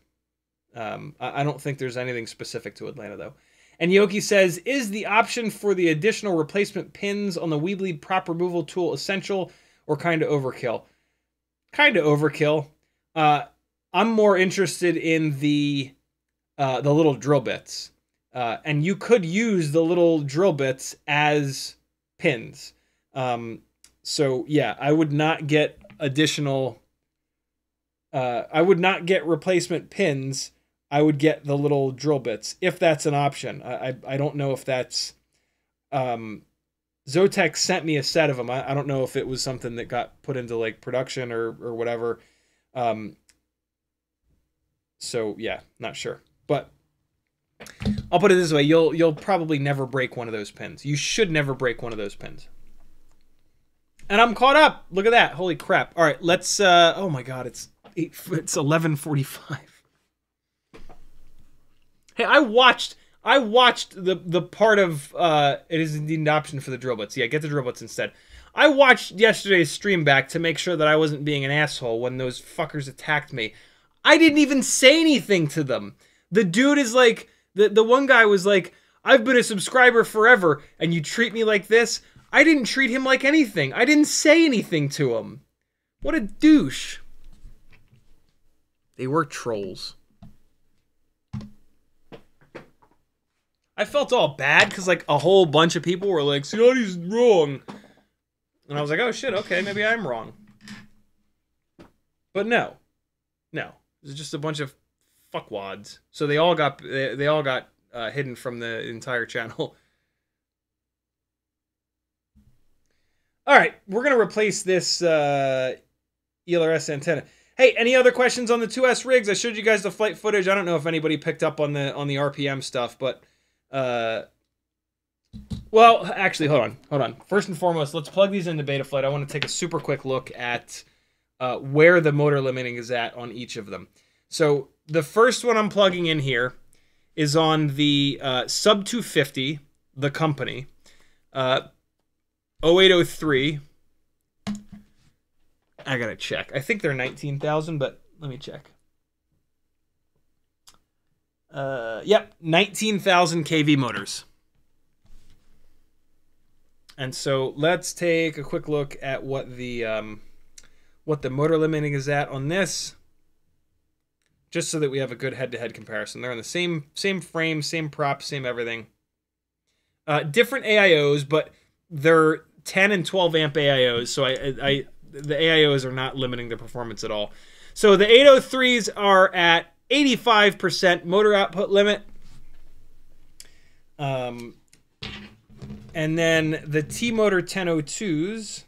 I don't think there's anything specific to Atlanta, though. And Yoki says, is the option for the additional replacement pins on the Weebly prop removal tool essential or kind of overkill? Kind of overkill. I'm more interested in the little drill bits. And you could use the little drill bits as pins. So, yeah, I would not get additional... I would not get replacement pins. I would get the little drill bits, if that's an option. I don't know if that's... Zotex sent me a set of them. I don't know if it was something that got put into like production or whatever. So, yeah, not sure. But I'll put it this way. You'll probably never break one of those pins. You should never break one of those pins. And I'm caught up. Look at that. Holy crap. All right, let's... oh, my God. It's 11:45. Hey, I watched the part of it is indeed an option for the drill bits. Yeah, get the drill bits instead. I watched yesterday's stream back to make sure that I wasn't being an asshole when those fuckers attacked me. I didn't even say anything to them. The dude is like, the one guy was like, I've been a subscriber forever, and you treat me like this? I didn't treat him like anything. I didn't say anything to him. What a douche. They were trolls. I felt all bad because like a whole bunch of people were like, Ciotti's wrong. And I was like, oh shit, okay, maybe I'm wrong. But no. No. It was just a bunch of fuckwads. So they all got hidden from the entire channel. Alright, we're gonna replace this ELRS antenna. Hey, any other questions on the 2S rigs? I showed you guys the flight footage. I don't know if anybody picked up on the RPM stuff, but well, actually, hold on. First and foremost, let's plug these into Betaflight. I want to take a super quick look at where the motor limiting is at on each of them. So the first one I'm plugging in here is on the Sub 250, the company, 0803. I gotta check. I think they're 19,000, but let me check. Yep, 19,000 kV motors. And so let's take a quick look at what the motor limiting is at on this, just so that we have a good head-to-head comparison. They're on the same frame, same prop, same everything. Different AIOs, but they're 10 and 12 amp AIOs, so the AIOs are not limiting the performance at all. So the 803s are at 85% motor output limit. And then the T-Motor 1002s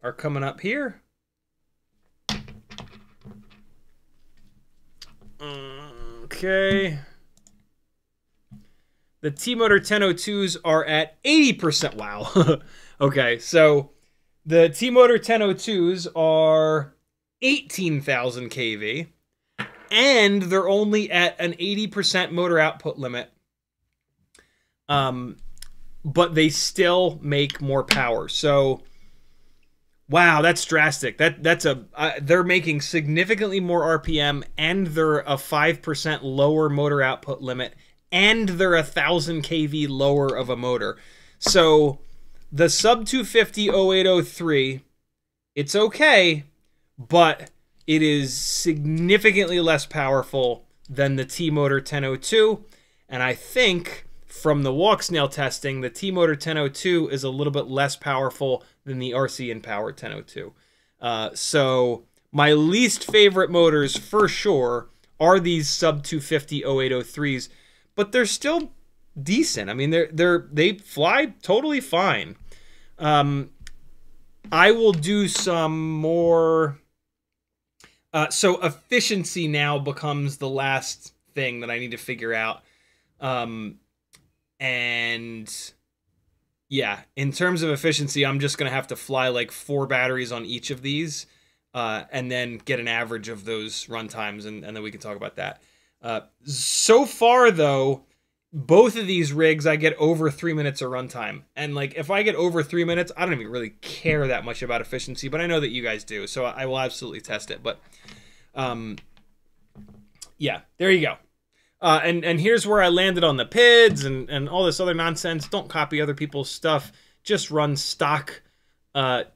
are coming up here. Okay. The T-Motor 1002s are at 80%. Wow. Okay, so the T-Motor 1002s are 18,000 kV, and they're only at an 80% motor output limit. But they still make more power. So, wow, that's drastic. They're making significantly more RPM, and they're a 5% lower motor output limit, and they're 1,000 kV lower of a motor. So the Sub 250 0803, it's okay, but it is significantly less powerful than the T-Motor 1002, and I think from the walk snail testing, the T-Motor 1002 is a little bit less powerful than the RC and Power 1002. So my least favorite motors for sure are these Sub 250 0803s, but they're still decent. I mean, they fly totally fine. I will do some more. So efficiency now becomes the last thing that I need to figure out. And yeah, in terms of efficiency, I'm just going to have to fly like 4 batteries on each of these, and then get an average of those runtimes, and then we can talk about that. So far, though, both of these rigs, I get over 3 minutes of runtime. And like, if I get over 3 minutes, I don't even really care that much about efficiency, but I know that you guys do, so I will absolutely test it. But yeah, there you go. And here's where I landed on the PIDs and all this other nonsense. Don't copy other people's stuff. Just run stock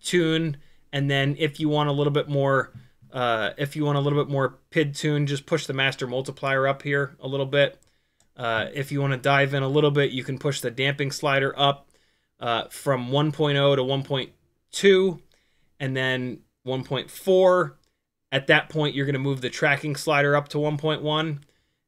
tune, and then if you want a little bit more, PID tune, just push the master multiplier up here a little bit. If you want to dive in a little bit, you can push the damping slider up from 1.0 to 1.2, and then 1.4. At that point, you're going to move the tracking slider up to 1.1.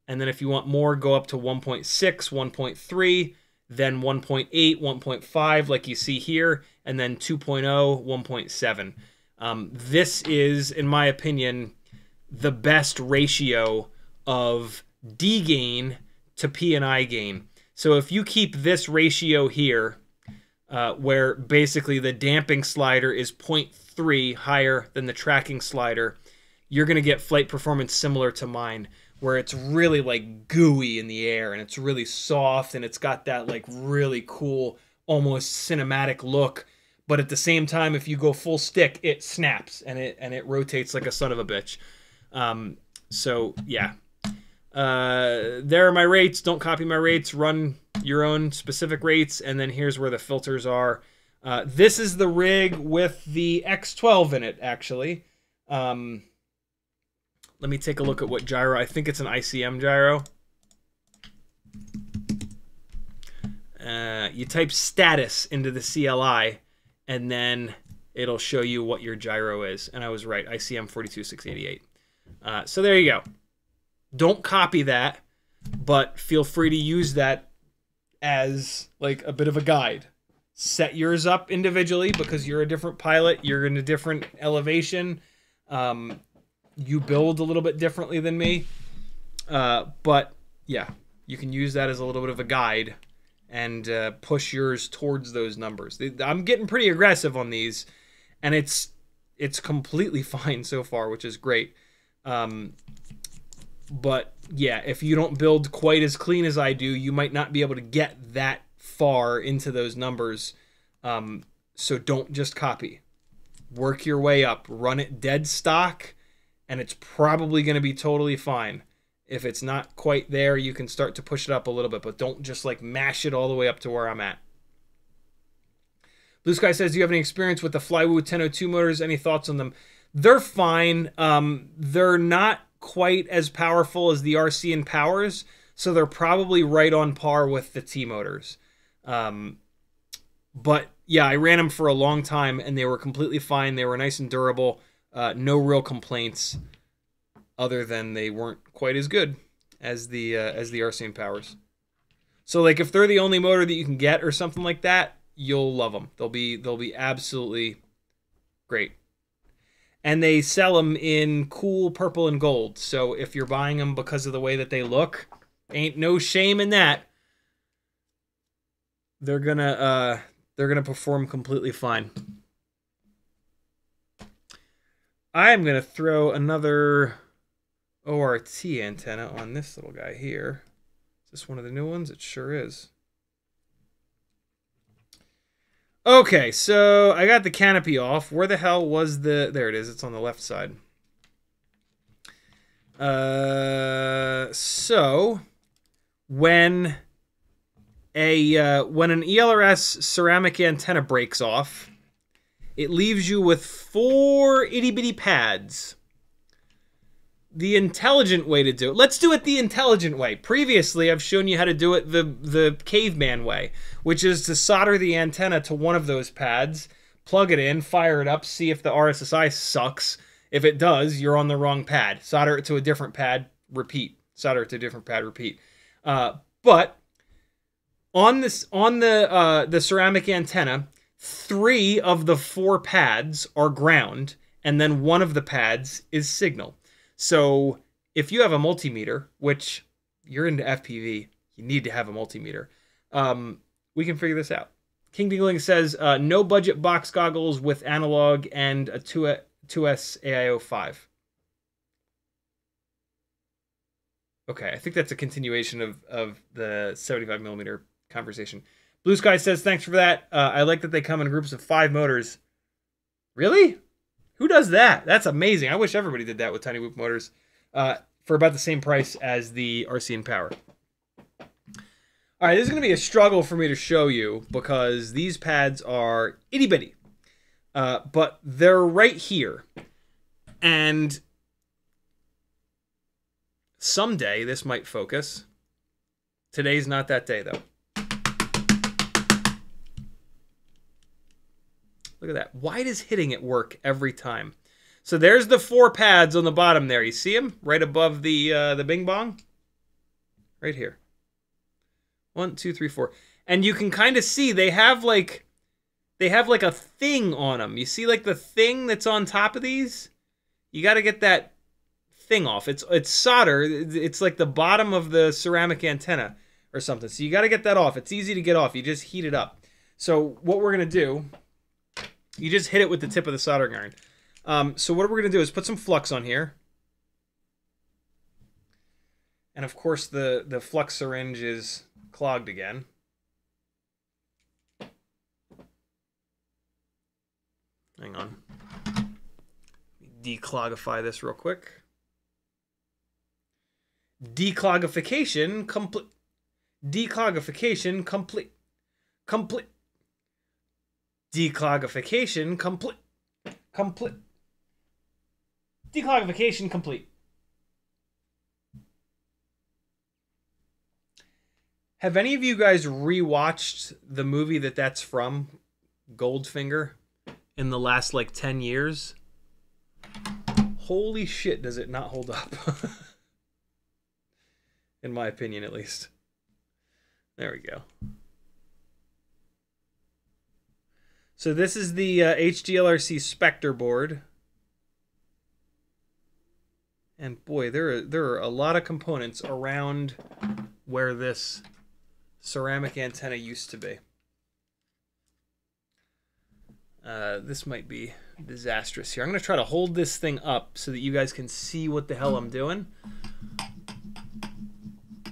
And then if you want more, go up to 1.6, 1.3, then 1.8, 1.5, like you see here, and then 2.0, 1.7. This is, in my opinion, the best ratio of D gain to P and I gain. So if you keep this ratio here, where basically the damping slider is 0.3 higher than the tracking slider, you're going to get flight performance similar to mine, where it's really like gooey in the air and it's really soft and it's got that like really cool, almost cinematic look. But at the same time, if you go full stick, it snaps and it rotates like a son of a bitch. So yeah, there are my rates. Don't copy my rates. Run your own specific rates. And then here's where the filters are. This is the rig with the X12 in it, actually. Let me take a look at what gyro. I think it's an ICM gyro. You type status into the CLI, and then it'll show you what your gyro is. And I was right, ICM 42688. So there you go. Don't copy that, but feel free to use that as like a bit of a guide. Set yours up individually because you're a different pilot. You're in a different elevation. You build a little bit differently than me, but yeah, you can use that as a little bit of a guide and push yours towards those numbers. I'm getting pretty aggressive on these, and it's completely fine so far, which is great. But yeah, if you don't build quite as clean as I do, you might not be able to get that far into those numbers. So don't just copy. Work your way up. Run it dead stock, and it's probably going to be totally fine. If it's not quite there, you can start to push it up a little bit, but don't just like mash it all the way up to where I'm at. Blue Sky says, do you have any experience with the Flywoo 1002 motors? Any thoughts on them? They're fine. They're not quite as powerful as the RC and Powers, so they're probably right on par with the T motors. But yeah, I ran them for a long time, and they were completely fine. They were nice and durable. No real complaints, other than they weren't quite as good as the RC and Powers. So like if they're the only motor that you can get or something like that, you'll love them. They'll be absolutely great. And they sell them in cool purple and gold. So if you're buying them because of the way that they look, ain't no shame in that. They're gonna perform completely fine. I'm gonna throw another ORT antenna on this little guy here. Is this one of the new ones? It sure is. Okay, so I got the canopy off. Where the hell was the... There it is. It's on the left side. So when an ELRS ceramic antenna breaks off, it leaves you with 4 itty-bitty pads. The intelligent way to do it... Let's do it the intelligent way. Previously, I've shown you how to do it the caveman way, which is to solder the antenna to one of those pads, plug it in, fire it up, see if the RSSI sucks. If it does, you're on the wrong pad. Solder it to a different pad, repeat. Solder it to a different pad, repeat. But on the ceramic antenna, 3 of the 4 pads are ground, and then 1 of the pads is signal. So if you have a multimeter, which you're into FPV, you need to have a multimeter, we can figure this out. King Dingling says, no budget box goggles with analog and a 2S AIO 5. Okay, I think that's a continuation of the 75mm conversation. Blue Sky says, thanks for that. I like that they come in groups of 5 motors. Really? Who does that? That's amazing. I wish everybody did that with Tiny Whoop motors for about the same price as the RC Power. All right, this is going to be a struggle for me to show you because these pads are itty-bitty. But they're right here. And someday this might focus. Today's not that day, though. Look at that. Why does hitting it work every time? So there's the 4 pads on the bottom there. You see them? Right above the bing bong? Right here. 1, 2, 3, 4. And you can kind of see they have like a thing on them. You see like the thing that's on top of these? You got to get that thing off. It's solder. It's like the bottom of the ceramic antenna or something. So you got to get that off. It's easy to get off. You just heat it up. So what we're going to do, you just hit it with the tip of the soldering iron. So what we're going to do is put some flux on here. And of course the flux syringe is clogged again. Hang on. Decloggify this real quick. Decloggification complete. Decloggification complete. Complete. Decloggification complete. Complete. Decloggification complete. Have any of you guys rewatched the movie that's from, Goldfinger, in the last like 10 years? Holy shit, does it not hold up? In my opinion, at least. There we go. So this is the HDLRC Spectre board. And boy, there are a lot of components around where this ceramic antenna used to be. This might be disastrous here. I'm going to try to hold this thing up so that you guys can see what the hell I'm doing.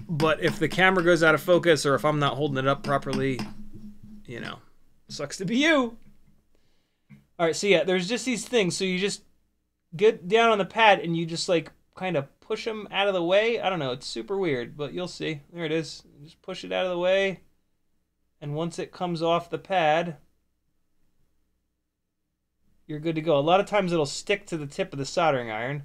But if the camera goes out of focus or if I'm not holding it up properly, you know, sucks to be you. All right, so yeah, there's just these things. So you just get down on the pad and you just like kind of push them out of the way. I don't know, it's super weird, but you'll see. There it is. Just push it out of the way. And once it comes off the pad, you're good to go. A lot of times it'll stick to the tip of the soldering iron.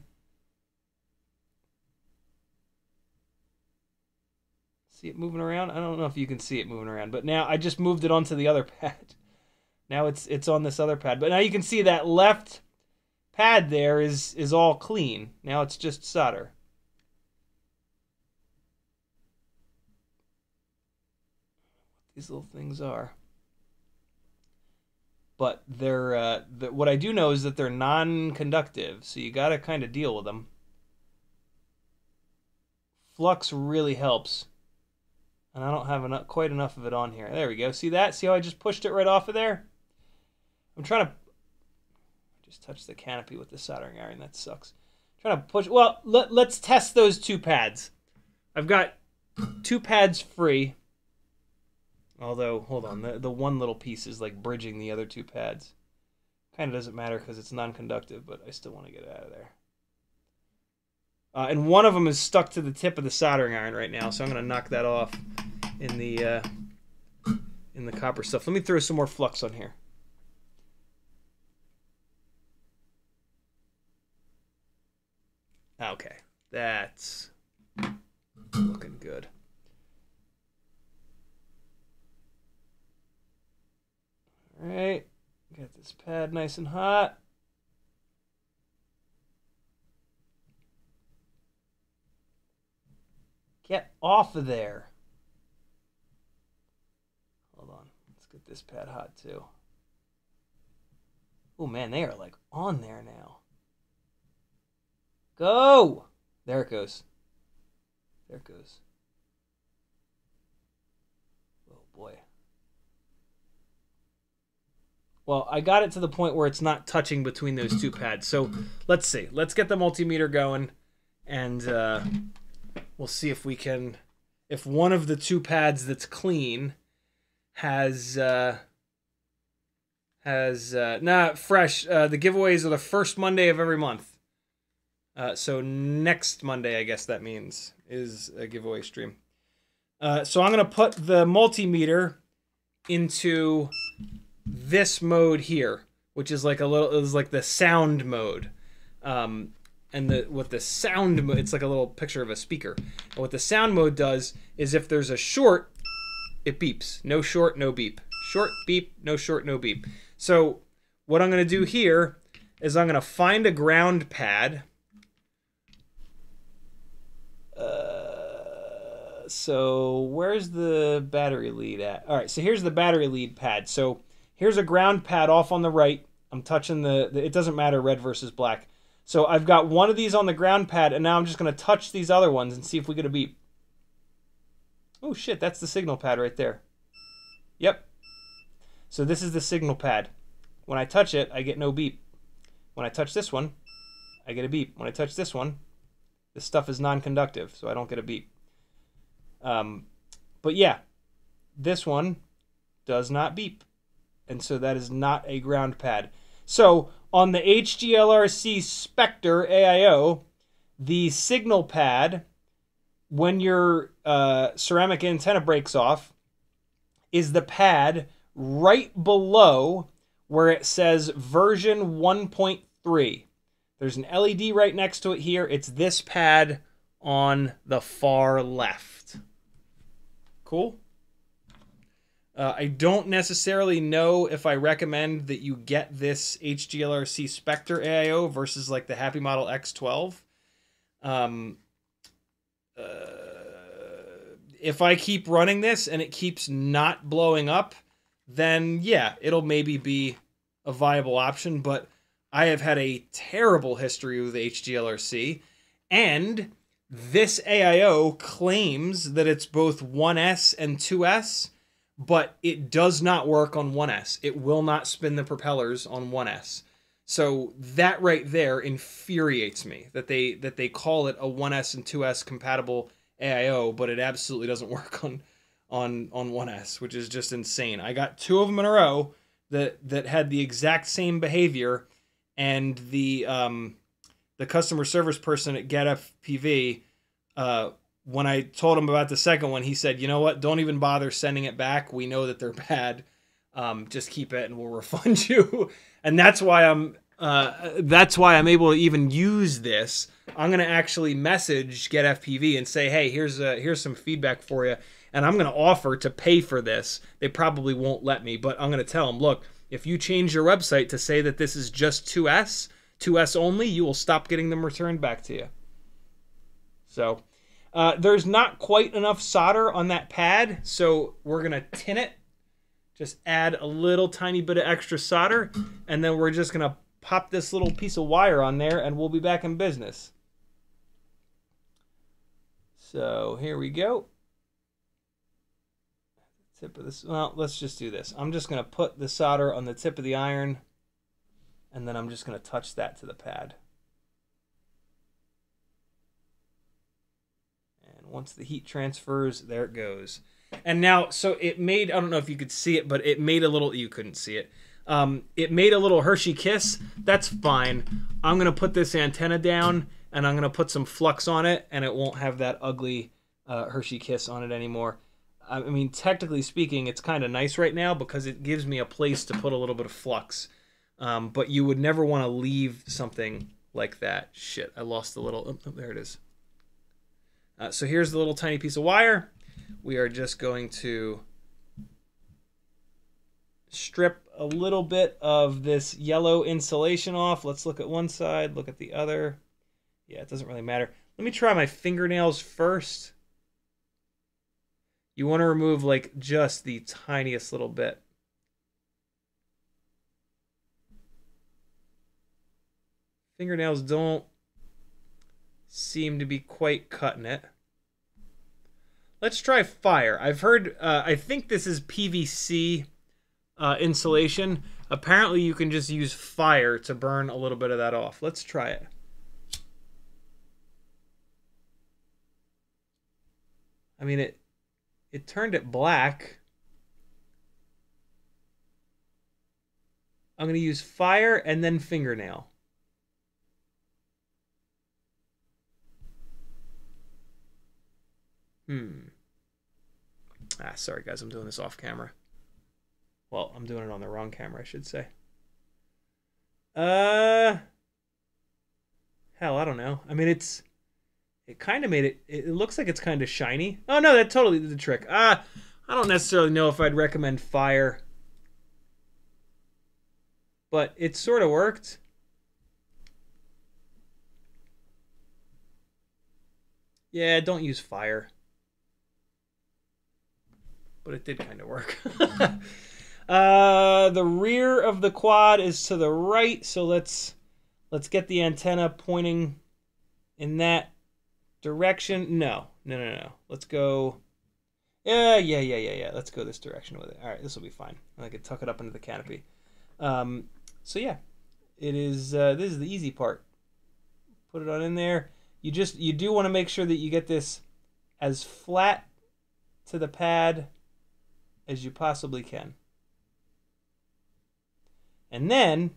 See it moving around? I don't know if you can see it moving around, but now I just moved it onto the other pad. Now it's on this other pad. But now you can see that left pad there is all clean. Now it's just solder. These little things are. But they're what I do know is that they're non-conductive, so you got to kind of deal with them. Flux really helps. And I don't have quite enough of it on here. There we go. See that? See how I just pushed it right off of there? I'm trying to just touch the canopy with the soldering iron. That sucks. I'm trying to push. Well, let's test those 2 pads. I've got 2 pads free. Although, hold on. The one little piece is like bridging the other 2 pads. Kind of doesn't matter because it's non-conductive, but I still want to get it out of there. And one of them is stuck to the tip of the soldering iron right now, so I'm going to knock that off in the copper stuff. Let me throw some more flux on here. Okay, that's looking good. All right, get this pad nice and hot. Get off of there. Hold on. Let's get this pad hot too. Oh man, they are like on there now. Go! There it goes. There it goes. Oh boy. Well, I got it to the point where it's not touching between those two pads. So let's see. Let's get the multimeter going, and we'll see if we can, if one of the two pads that's clean has fresh. The giveaways are the first Monday of every month. So next Monday, I guess that means, is a giveaway stream. So I'm gonna put the multimeter into this mode here, which is like the sound mode. And with the sound mode, it's like a little picture of a speaker. And what the sound mode does is if there's a short, it beeps. No short, no beep. Short, beep, no short, no beep. So what I'm going to do here is I'm going to find a ground pad. So where's the battery lead at? All right, so here's the battery lead pad. So here's a ground pad off on the right. I'm touching it doesn't matter red versus black. So I've got one of these on the ground pad, and now I'm just going to touch these other ones and see if we get a beep. Oh shit, that's the signal pad right there. Yep. So this is the signal pad. When I touch it, I get no beep. When I touch this one, I get a beep. When I touch this one, this stuff is non-conductive, so I don't get a beep. But yeah, this one does not beep. And so that is not a ground pad. So on the HGLRC Spectre AIO, the signal pad, when your ceramic antenna breaks off, is the pad right below where it says version 1.3. There's an LED right next to it here. It's this pad on the far left. Cool? I don't necessarily know if I recommend that you get this HGLRC Spectre AIO versus like the happymodel X12. If I keep running this and it keeps not blowing up, then yeah, it'll maybe be a viable option, but I have had a terrible history with HGLRC, and this AIO claims that it's both 1S and 2S, but it does not work on 1S. It will not spin the propellers on 1S. So that right there infuriates me, that they call it a 1S and 2S compatible AIO, but it absolutely doesn't work on 1S, which is just insane. I got two of them in a row that had the exact same behavior, and the customer service person at BetaFPV, when I told him about the second one, he said, "You know what? Don't even bother sending it back. We know that they're bad. Just keep it, and we'll refund you." And that's why I'm able to even use this. I'm gonna actually message GetFPV and say, "Hey, here's some feedback for you," and I'm gonna offer to pay for this. They probably won't let me, but I'm gonna tell them, "Look, if you change your website to say that this is just 2S only, you will stop getting them returned back to you." So there's not quite enough solder on that pad, so we're gonna tin it. Just add a little tiny bit of extra solder, and then we're just gonna pop this little piece of wire on there, and we'll be back in business. So here we go. Tip of this. Well, let's just do this. I'm just gonna put the solder on the tip of the iron, and then I'm just gonna touch that to the pad. And once the heat transfers, there it goes. And now, so it made, I don't know if you could see it, but it made a little, you couldn't see it. It made a little Hershey kiss. That's fine. I'm going to put this antenna down, and I'm going to put some flux on it, and it won't have that ugly Hershey kiss on it anymore. I mean, technically speaking, it's kind of nice right now because it gives me a place to put a little bit of flux. But you would never want to leave something like that. Shit, I lost the little, oh, there it is. So here's the little tiny piece of wire. We are just going to strip a little bit of this yellow insulation off. Let's look at one side, look at the other. Yeah, it doesn't really matter. Let me try my fingernails first. You want to remove like just the tiniest little bit. Fingernails don't seem to be quite cutting it. Let's try fire. I've heard, I think this is PVC insulation. Apparently you can just use fire to burn a little bit of that off. Let's try it. I mean, it turned it black. I'm going to use fire and then fingernail. Sorry guys, I'm doing this off camera. Well, I'm doing it on the wrong camera, I should say. Hell, I don't know. I mean, it kind of made it, it looks like it's kind of shiny. Oh no, that totally did the trick. I don't necessarily know if I'd recommend fire, but it sort of worked. Yeah, don't use fire. But it did kind of work. The rear of the quad is to the right, so let's get the antenna pointing in that direction. No. Let's go. Yeah. Let's go this direction with it. All right, this will be fine. I can tuck it up into the canopy. So yeah, it is. This is the easy part. Put it on in there. You do want to make sure that you get this as flat to the pad as you possibly can. And then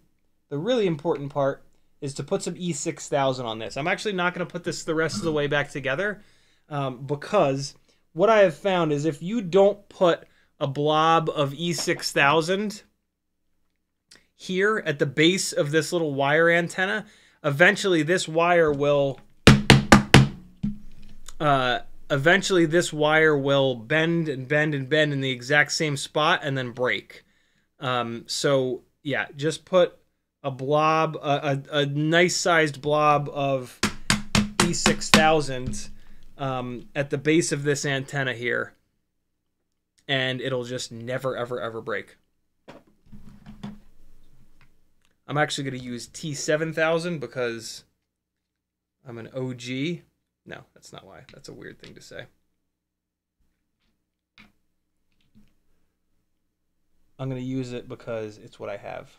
the really important part is to put some E6000 on this. I'm actually not going to put this the rest of the way back together because what I have found is if you don't put a blob of E6000 here at the base of this little wire antenna, eventually this wire will bend and bend and bend in the exact same spot and then break. So yeah, just put a blob, a nice sized blob of E6000 at the base of this antenna here, and it'll just never ever break. I'm actually going to use T7000 because I'm an OG. No, that's not why. That's a weird thing to say. I'm going to use it because it's what I have.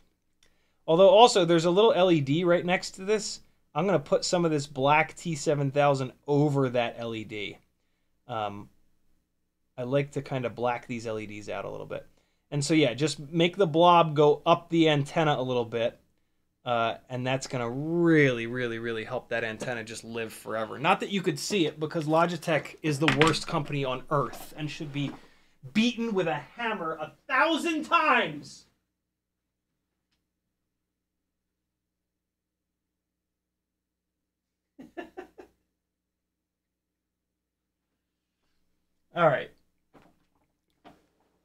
Although also there's a little LED right next to this. I'm going to put some of this black T7000 over that LED. I like to kind of black these LEDs out a little bit. And so yeah, just make the blob go up the antenna a little bit. And that's going to really help that antenna just live forever. Not that you could see it, because Logitech is the worst company on earth and should be beaten with a hammer 1,000 times. All right.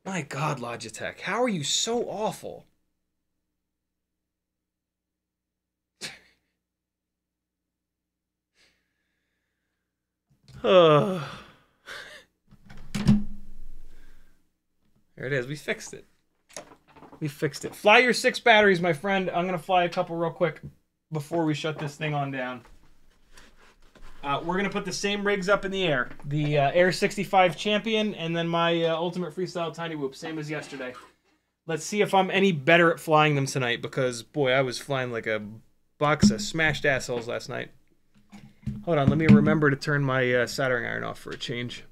My God, Logitech, how are you so awful? There it is. We fixed it. We fixed it. Fly your 6 batteries, my friend. I'm going to fly a couple real quick before we shut this thing on down. We're going to put the same rigs up in the air. The Air 65 Champion and then my Ultimate Freestyle Tiny Whoop, same as yesterday. Let's see if I'm any better at flying them tonight, because, boy, I was flying like a box of smashed assholes last night. Hold on, let me remember to turn my soldering iron off for a change.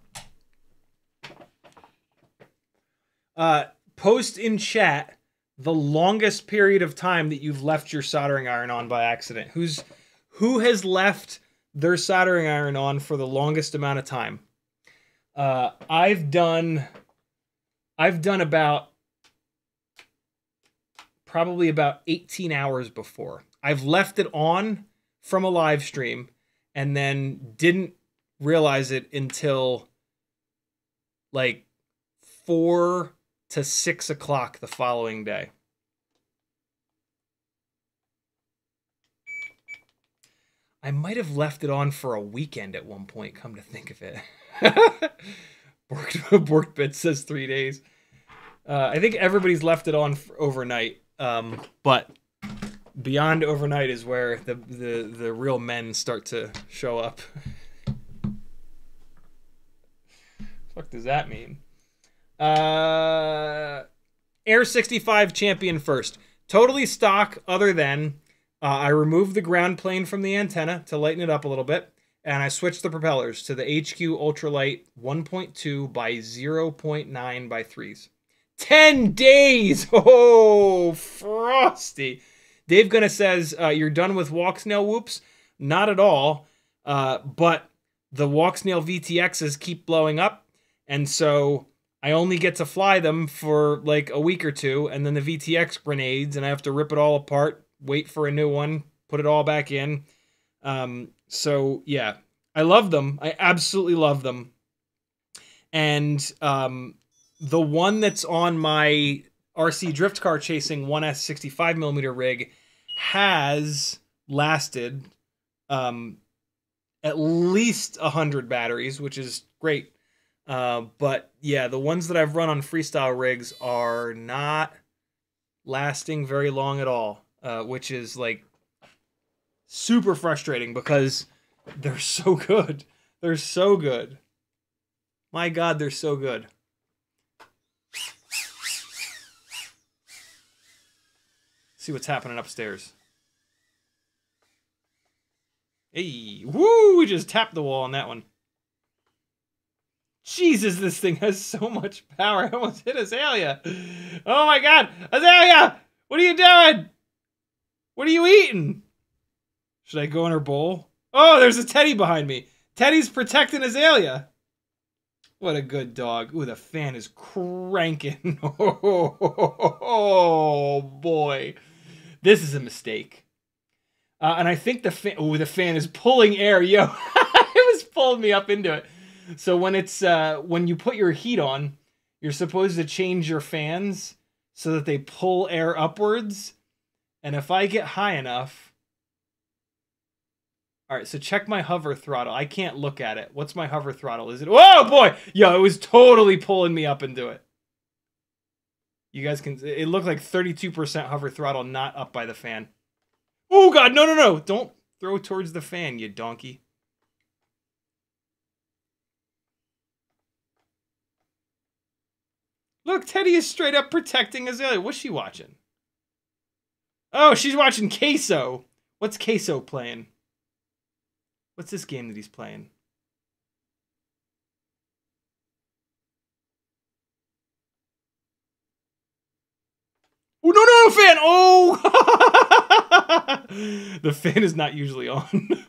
Post in chat the longest period of time that you've left your soldering iron on by accident. Who has left their soldering iron on for the longest amount of time? I've done probably about 18 hours before. I've left it on from a live stream and then didn't realize it until like 4 to 6 o'clock the following day. I might have left it on for a weekend at one point, come to think of it. Borkbit says 3 days. I think everybody's left it on for overnight. But Beyond overnight is where the real men start to show up. What does that mean? Air 65 champion first. Totally stock other than I removed the ground plane from the antenna to lighten it up a little bit, and I switched the propellers to the HQ Ultralight 1.2 by 0.9 by 3s. 10 days! Oh, frosty. Dave Gunna says, you're done with walk snail whoops? Not at all, but the walk snail VTXs keep blowing up, and so I only get to fly them for like a week or two, and then the VTX grenades, and I have to rip it all apart, wait for a new one, put it all back in. So, yeah, I love them. I absolutely love them. And the one that's on my RC drift car chasing 1S 65mm rig has lasted at least 100 batteries, which is great. But yeah, the ones that I've run on freestyle rigs are not lasting very long at all, which is like super frustrating because they're so good. They're so good. My God, they're so good. See what's happening upstairs. Hey, woo! We just tapped the wall on that one. Jesus, this thing has so much power. I almost hit Azalea. Oh my God, Azalea! What are you doing? What are you eating? Should I go in her bowl? Oh, there's a Teddy behind me. Teddy's protecting Azalea. What a good dog. Ooh, the fan is cranking. Oh, boy. This is a mistake. And I think the fan... Ooh, the fan is pulling air. Yo, it was pulling me up into it. So when it's... when you put your heat on, you're supposed to change your fans so that they pull air upwards. And if I get high enough... All right, so check my hover throttle. I can't look at it. What's my hover throttle? Is it... Whoa, boy! Yo, it was totally pulling me up into it. You guys can... It looked like 32% hover throttle, not up by the fan. Oh, God, no, no, no. Don't throw towards the fan, you donkey. Look, Teddy is straight up protecting Azalea. What's she watching? Oh, she's watching Queso. What's Queso playing? What's this game that he's playing? Oh, no, no, fan! Oh! The fan is not usually on.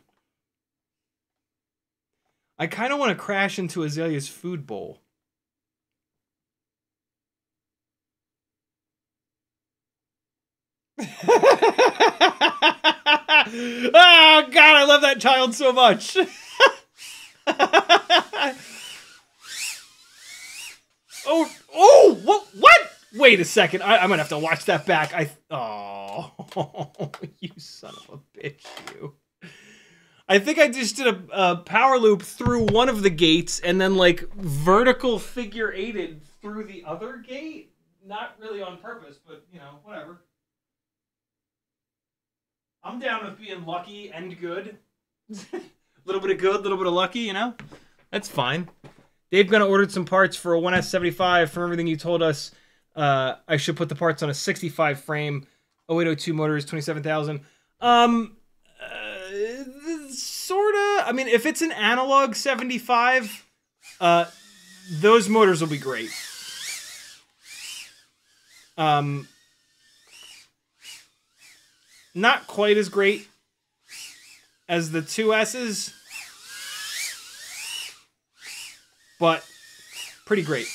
I kind of want to crash into Azalea's food bowl. Oh, God, I love that child so much. Oh, what? Wait a second. I'm gonna have to watch that back. Oh, you son of a bitch, you. I think I just did a power loop through one of the gates and then like vertical figure eighted through the other gate. Not really on purpose, but you know, whatever. I'm down with being lucky and good. A little bit of good, a little bit of lucky, you know? That's fine. Dave Gunna ordered some parts for a 1S75 from everything you told us. I should put the parts on a 65 frame. 0802 motors, 27,000. Sorta. I mean, if it's an analog 75, those motors will be great. Not quite as great as the 2S's, but pretty great.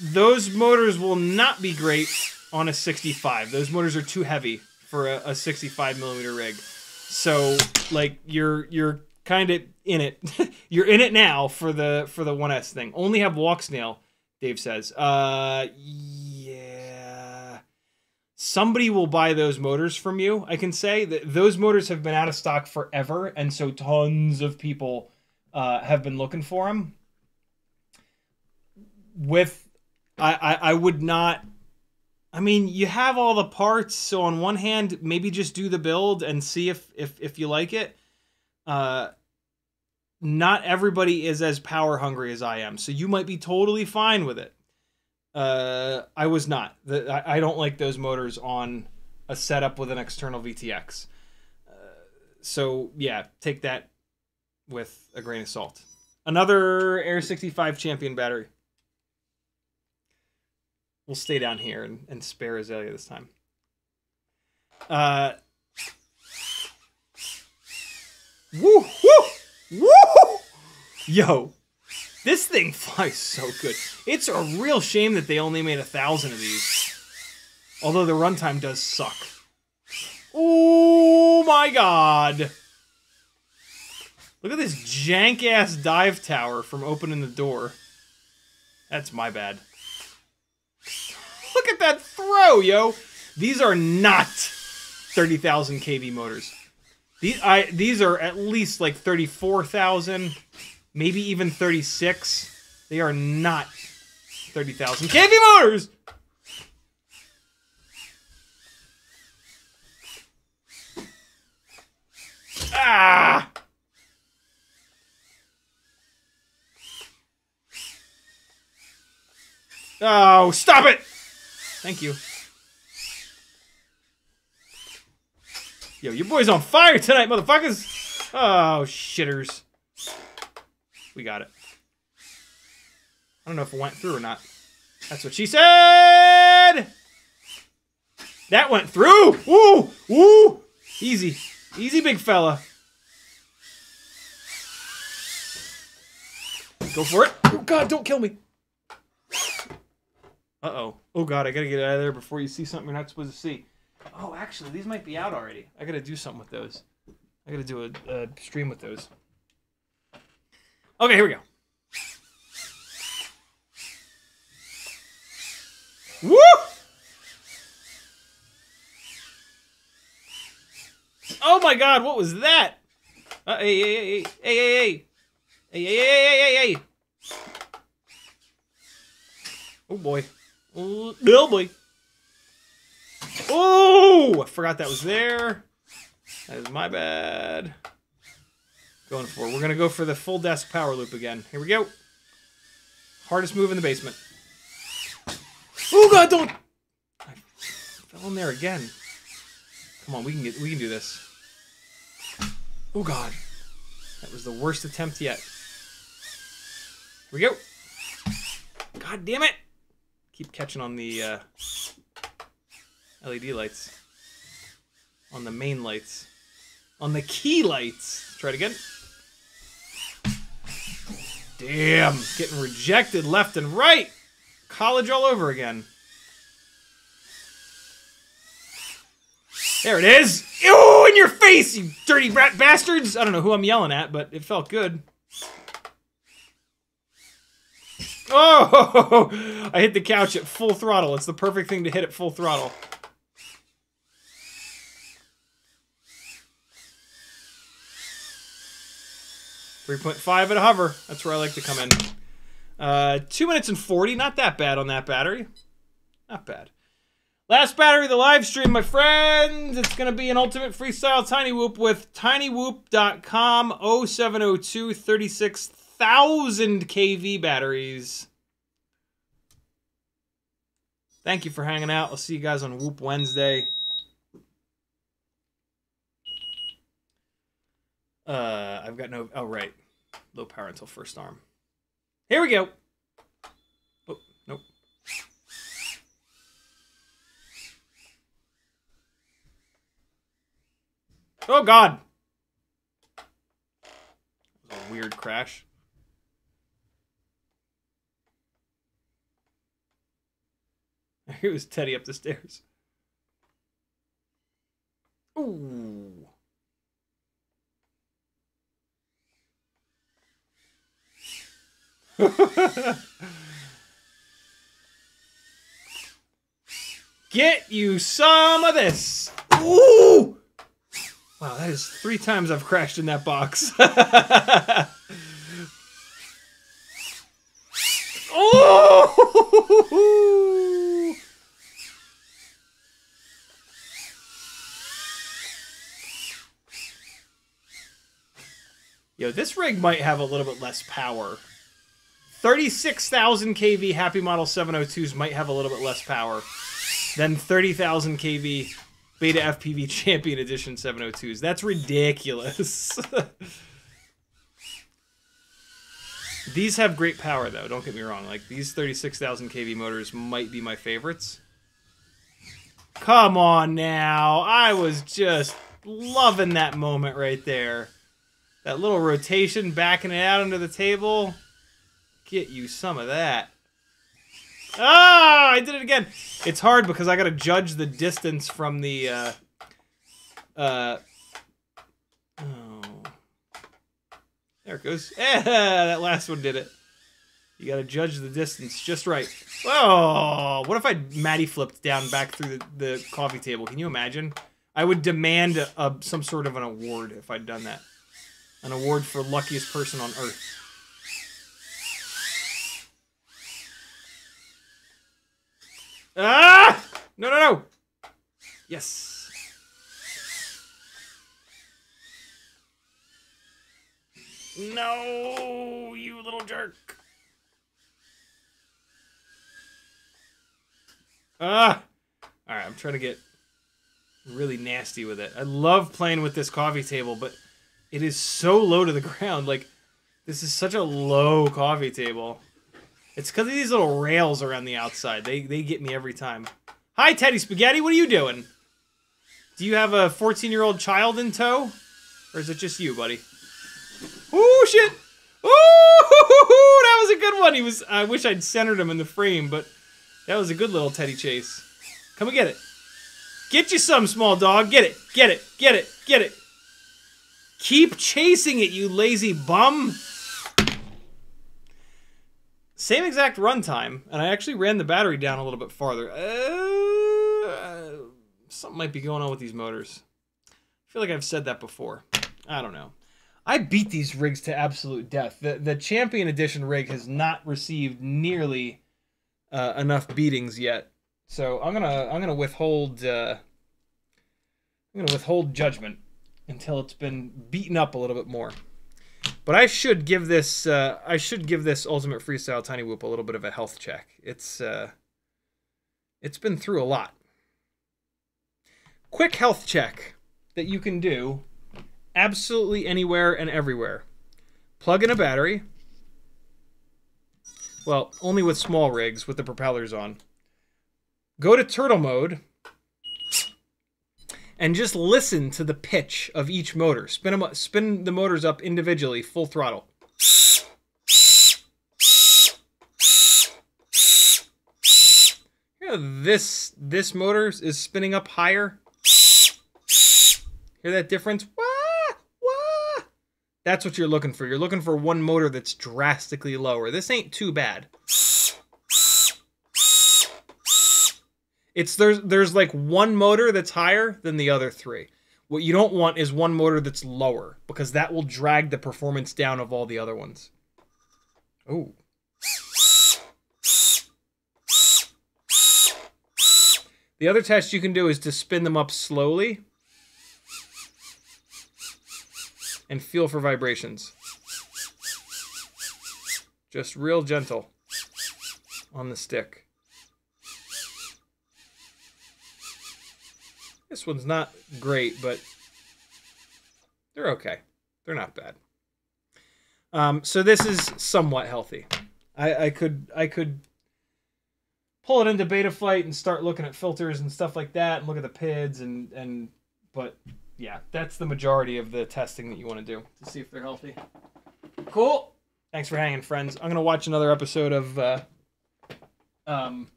Those motors will not be great on a 65. Those motors are too heavy for a 65mm rig. So, like, you're kind of in it. You're in it now for the 1S thing. Only have walk snail, Dave says. Yeah. Somebody will buy those motors from you, I can say. Those motors have been out of stock forever, and so tons of people have been looking for them. I would not I mean, you have all the parts, so on one hand, maybe just do the build and see if you like it. Not everybody is as power hungry as I am, so you might be totally fine with it. I was not. I don't like those motors on a setup with an external VTX. So yeah, take that with a grain of salt. Another Air 65 Champion battery. We'll stay down here and spare Azalea this time. Woo! Woo! Woo! Yo, this thing flies so good. It's a real shame that they only made 1,000 of these. Although the runtime does suck. Oh my god! Look at this jank-ass dive tower from opening the door. That's my bad. Look at that throw, yo! These are not 30,000 kV motors. These are at least like 34,000, maybe even 36. They are not 30,000 kV motors! Ah! Oh, stop it! Thank you. Yo, your boy's on fire tonight, motherfuckers! Oh, shitters. We got it. I don't know if it went through or not. That's what she said! That went through! Woo! Woo! Easy. Easy, big fella. Go for it. Oh, God, don't kill me. Uh-oh. Oh, God, I gotta get out of there before you see something you're not supposed to see. Oh, actually, these might be out already. I gotta do something with those. I gotta do a stream with those. Okay, here we go. Woo! Oh my God, what was that? Hey, hey, hey, hey, hey, hey, hey, hey, hey, hey, hey. Oh boy. Oh boy. Oh, I forgot that was there. That is my bad. Going for it. We're gonna go for the full desk power loop again. Here we go. Hardest move in the basement. Oh God, don't! I fell in there again. Come on, we can do this. Oh God, that was the worst attempt yet. Here we go. God damn it! Keep catching on the LED lights, on the main lights, on the key lights. Try it again. Damn, getting rejected left and right. College all over again. There it is. Ew, in your face, you dirty rat bastards. I don't know who I'm yelling at, but it felt good. Oh, I hit the couch at full throttle. It's the perfect thing to hit at full throttle. .5 at a hover. That's where I like to come in. 2 minutes and 40. Not that bad on that battery. Not bad. Last battery of the live stream, my friends. It's going to be an ultimate freestyle Tiny Whoop with tinywhoop.com 0702 36,000 kV batteries. Thank you for hanging out. I'll see you guys on Whoop Wednesday. I've got no... Oh, right. Low power until first arm. Here we go. Oh, nope. Oh, God. That was a weird crash. It was Teddy up the stairs. Ooh. Get you some of this. Ooh! Wow, that is 3 times I've crashed in that box. Oh! Yo, this rig might have a little bit less power. 36,000 kV Happy Model 702s might have a little bit less power than 30,000 kV BetaFPV Champion Edition 702s. That's ridiculous. These have great power, though. Don't get me wrong. Like, these 36,000 kV motors might be my favorites. Come on now. I was just loving that moment right there. That little rotation, backing it out under the table. Get you some of that. Ah, I did it again. It's hard because I got to judge the distance from the, oh. There it goes. That last one did it. You got to judge the distance just right. Oh, what if I Matty flipped down back through the coffee table? Can you imagine? I would demand some sort of an award if I'd done that. An award for luckiest person on Earth. Ah! No, no, no! Yes. No, you little jerk. Ah! Alright, I'm trying to get really nasty with it. I love playing with this coffee table, but it is so low to the ground. Like, this is such a low coffee table. It's because of these little rails around the outside. They get me every time. Hi, Teddy Spaghetti. What are you doing? Do you have a 14-year-old child in tow? Or is it just you, buddy? Oh, shit. Oh, that was a good one. I wish I'd centered him in the frame, but that was a good little Teddy chase. Come and get it. Get you some, small dog. Get it. Get it. Get it. Get it. Keep chasing it, you lazy bum. Same exact runtime, and I actually ran the battery down a little bit farther. Something might be going on with these motors. I feel like I've said that before. I don't know. I beat these rigs to absolute death. The Champion Edition rig has not received nearly enough beatings yet, so I'm gonna withhold judgment until it's been beaten up a little bit more. But I should give this Ultimate Freestyle Tiny Whoop a little bit of a health check. It's been through a lot. Quick health check that you can do absolutely anywhere and everywhere. Plug in a battery. Well, only with small rigs with the propellers on. Go to turtle mode. And just listen to the pitch of each motor. Spin the motors up individually, full throttle. You know, this motor is spinning up higher. Hear that difference? Wah, wah. That's what you're looking for. You're looking for one motor that's drastically lower. This ain't too bad. There's like one motor that's higher than the other three. What you don't want is one motor that's lower, because that will drag the performance down of all the other ones. Oh. The other test you can do is to spin them up slowly and feel for vibrations. Just real gentle on the stick. This one's not great, but they're okay. They're not bad. So this is somewhat healthy. I could pull it into Betaflight and start looking at filters and stuff like that, and look at the PIDs but yeah, that's the majority of the testing that you want to do to see if they're healthy. Cool. Thanks for hanging, friends. I'm gonna watch another episode of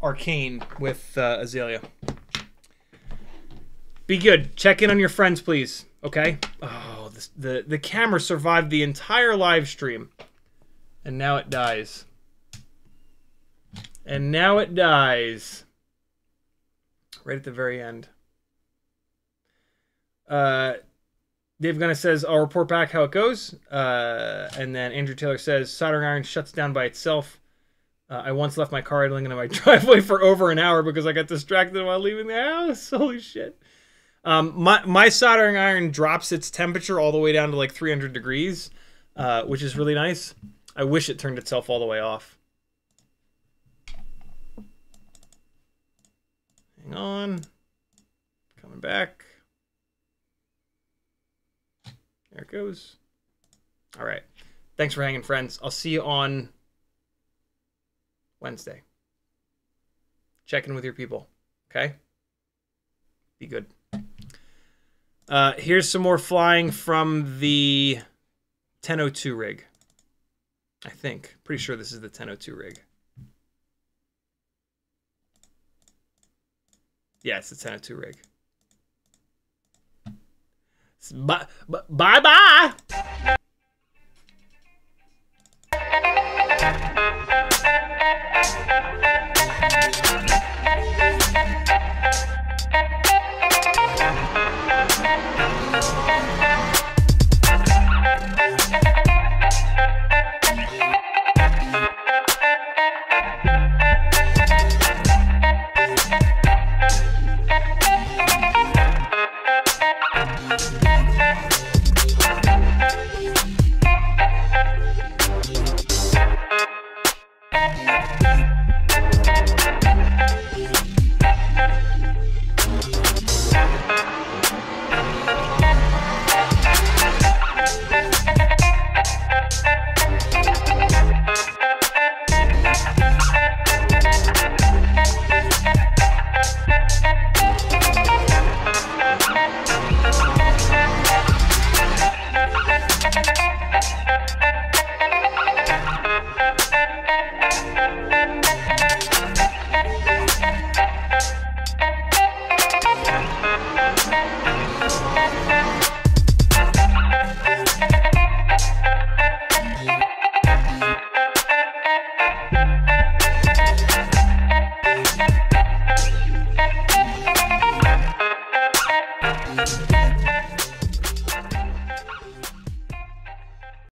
Arcane with Azalea. Be good. Check in on your friends, please. Okay? Oh, the camera survived the entire live stream. And now it dies. And now it dies. Right at the very end. Dave Gunna says, I'll report back how it goes. And then Andrew Taylor says, soldering iron shuts down by itself. I once left my car idling in my driveway for over an hour because I got distracted while leaving the house. Holy shit. My soldering iron drops its temperature all the way down to like 300 degrees, which is really nice. I wish it turned itself all the way off. Hang on. Coming back. There it goes. All right. Thanks for hanging, friends. I'll see you on Wednesday. Check in with your people, okay? Be good. Here's some more flying from the 1002 rig. I think. Pretty sure this is the 1002 rig. Yeah, it's the 1002 rig. Bye-bye!